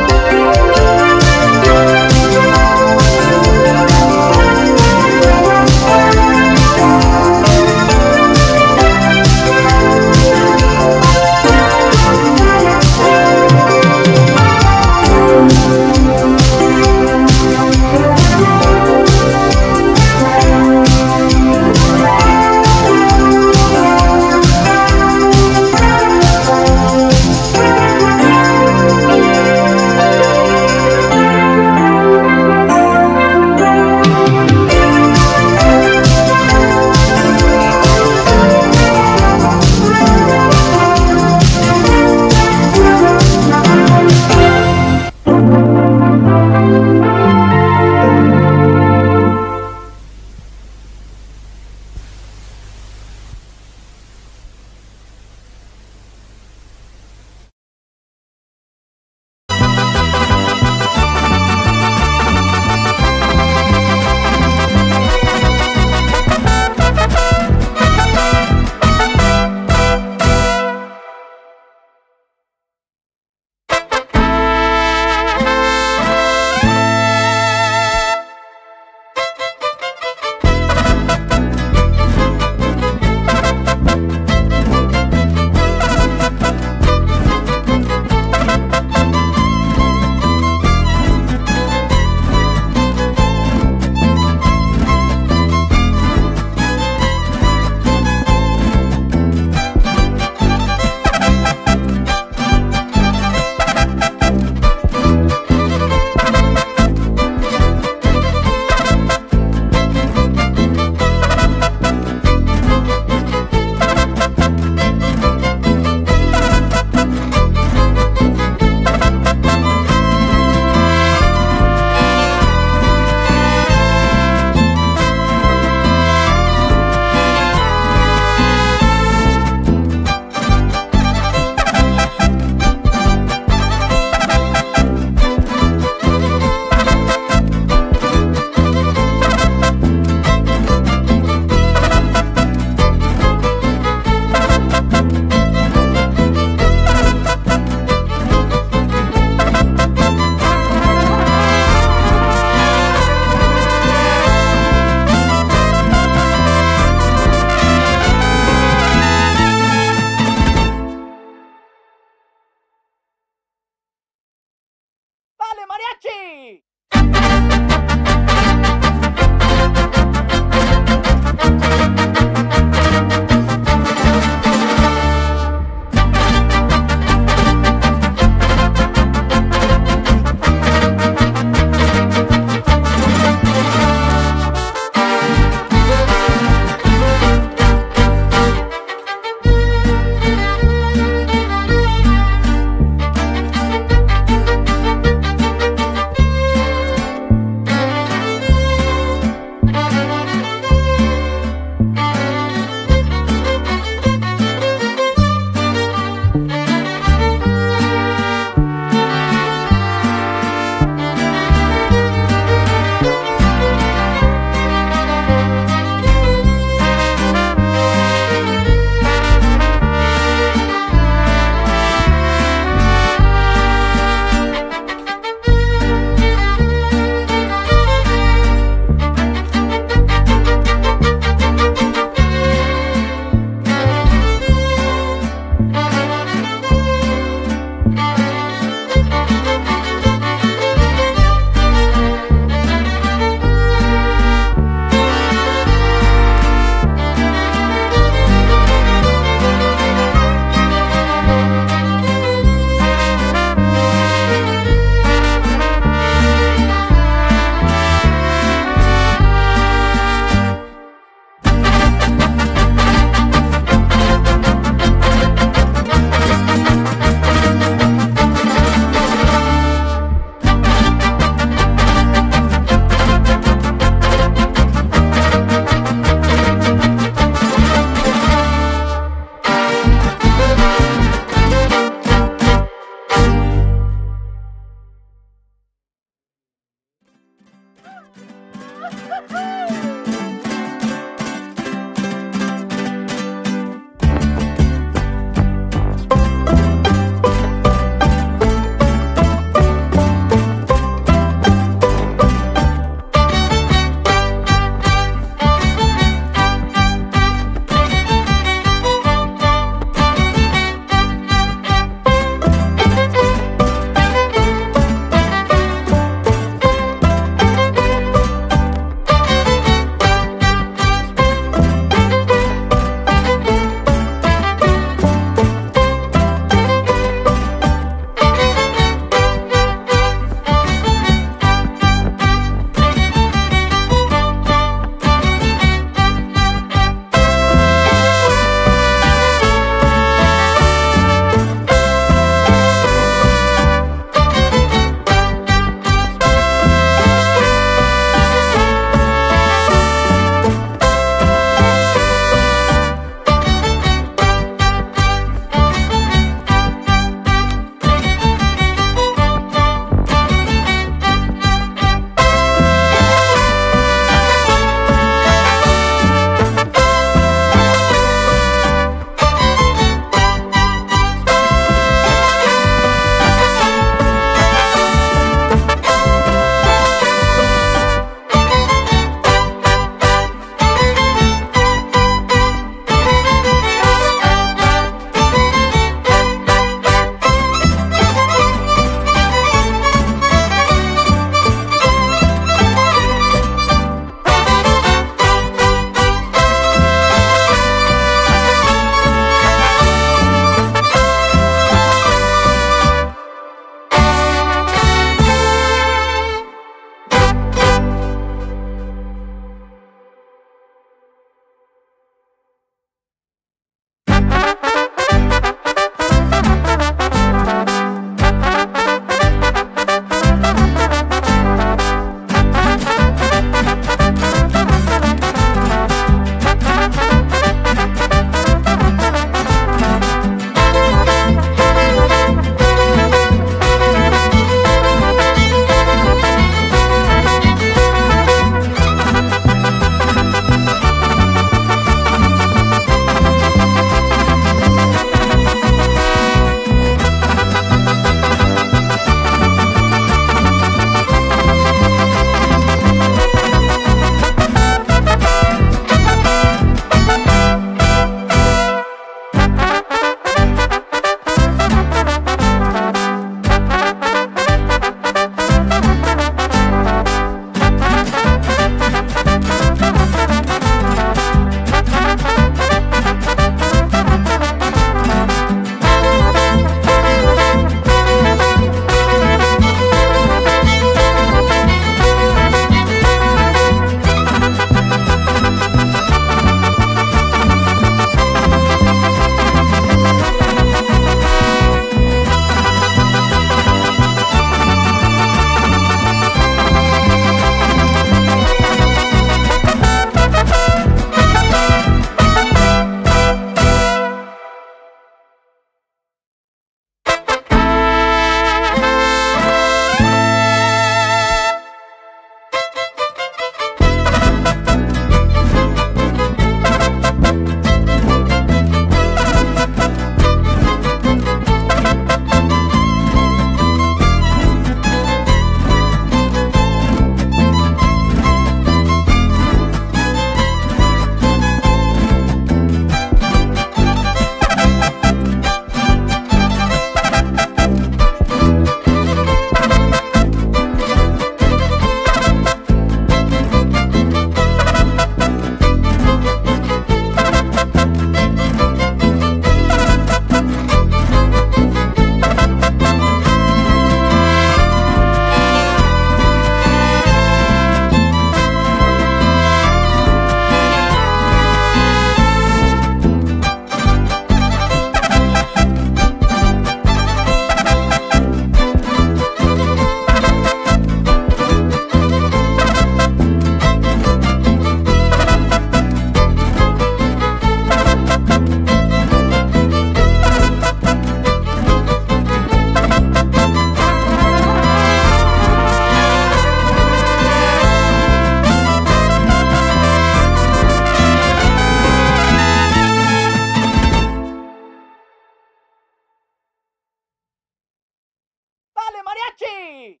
Speaker 16: mariachi!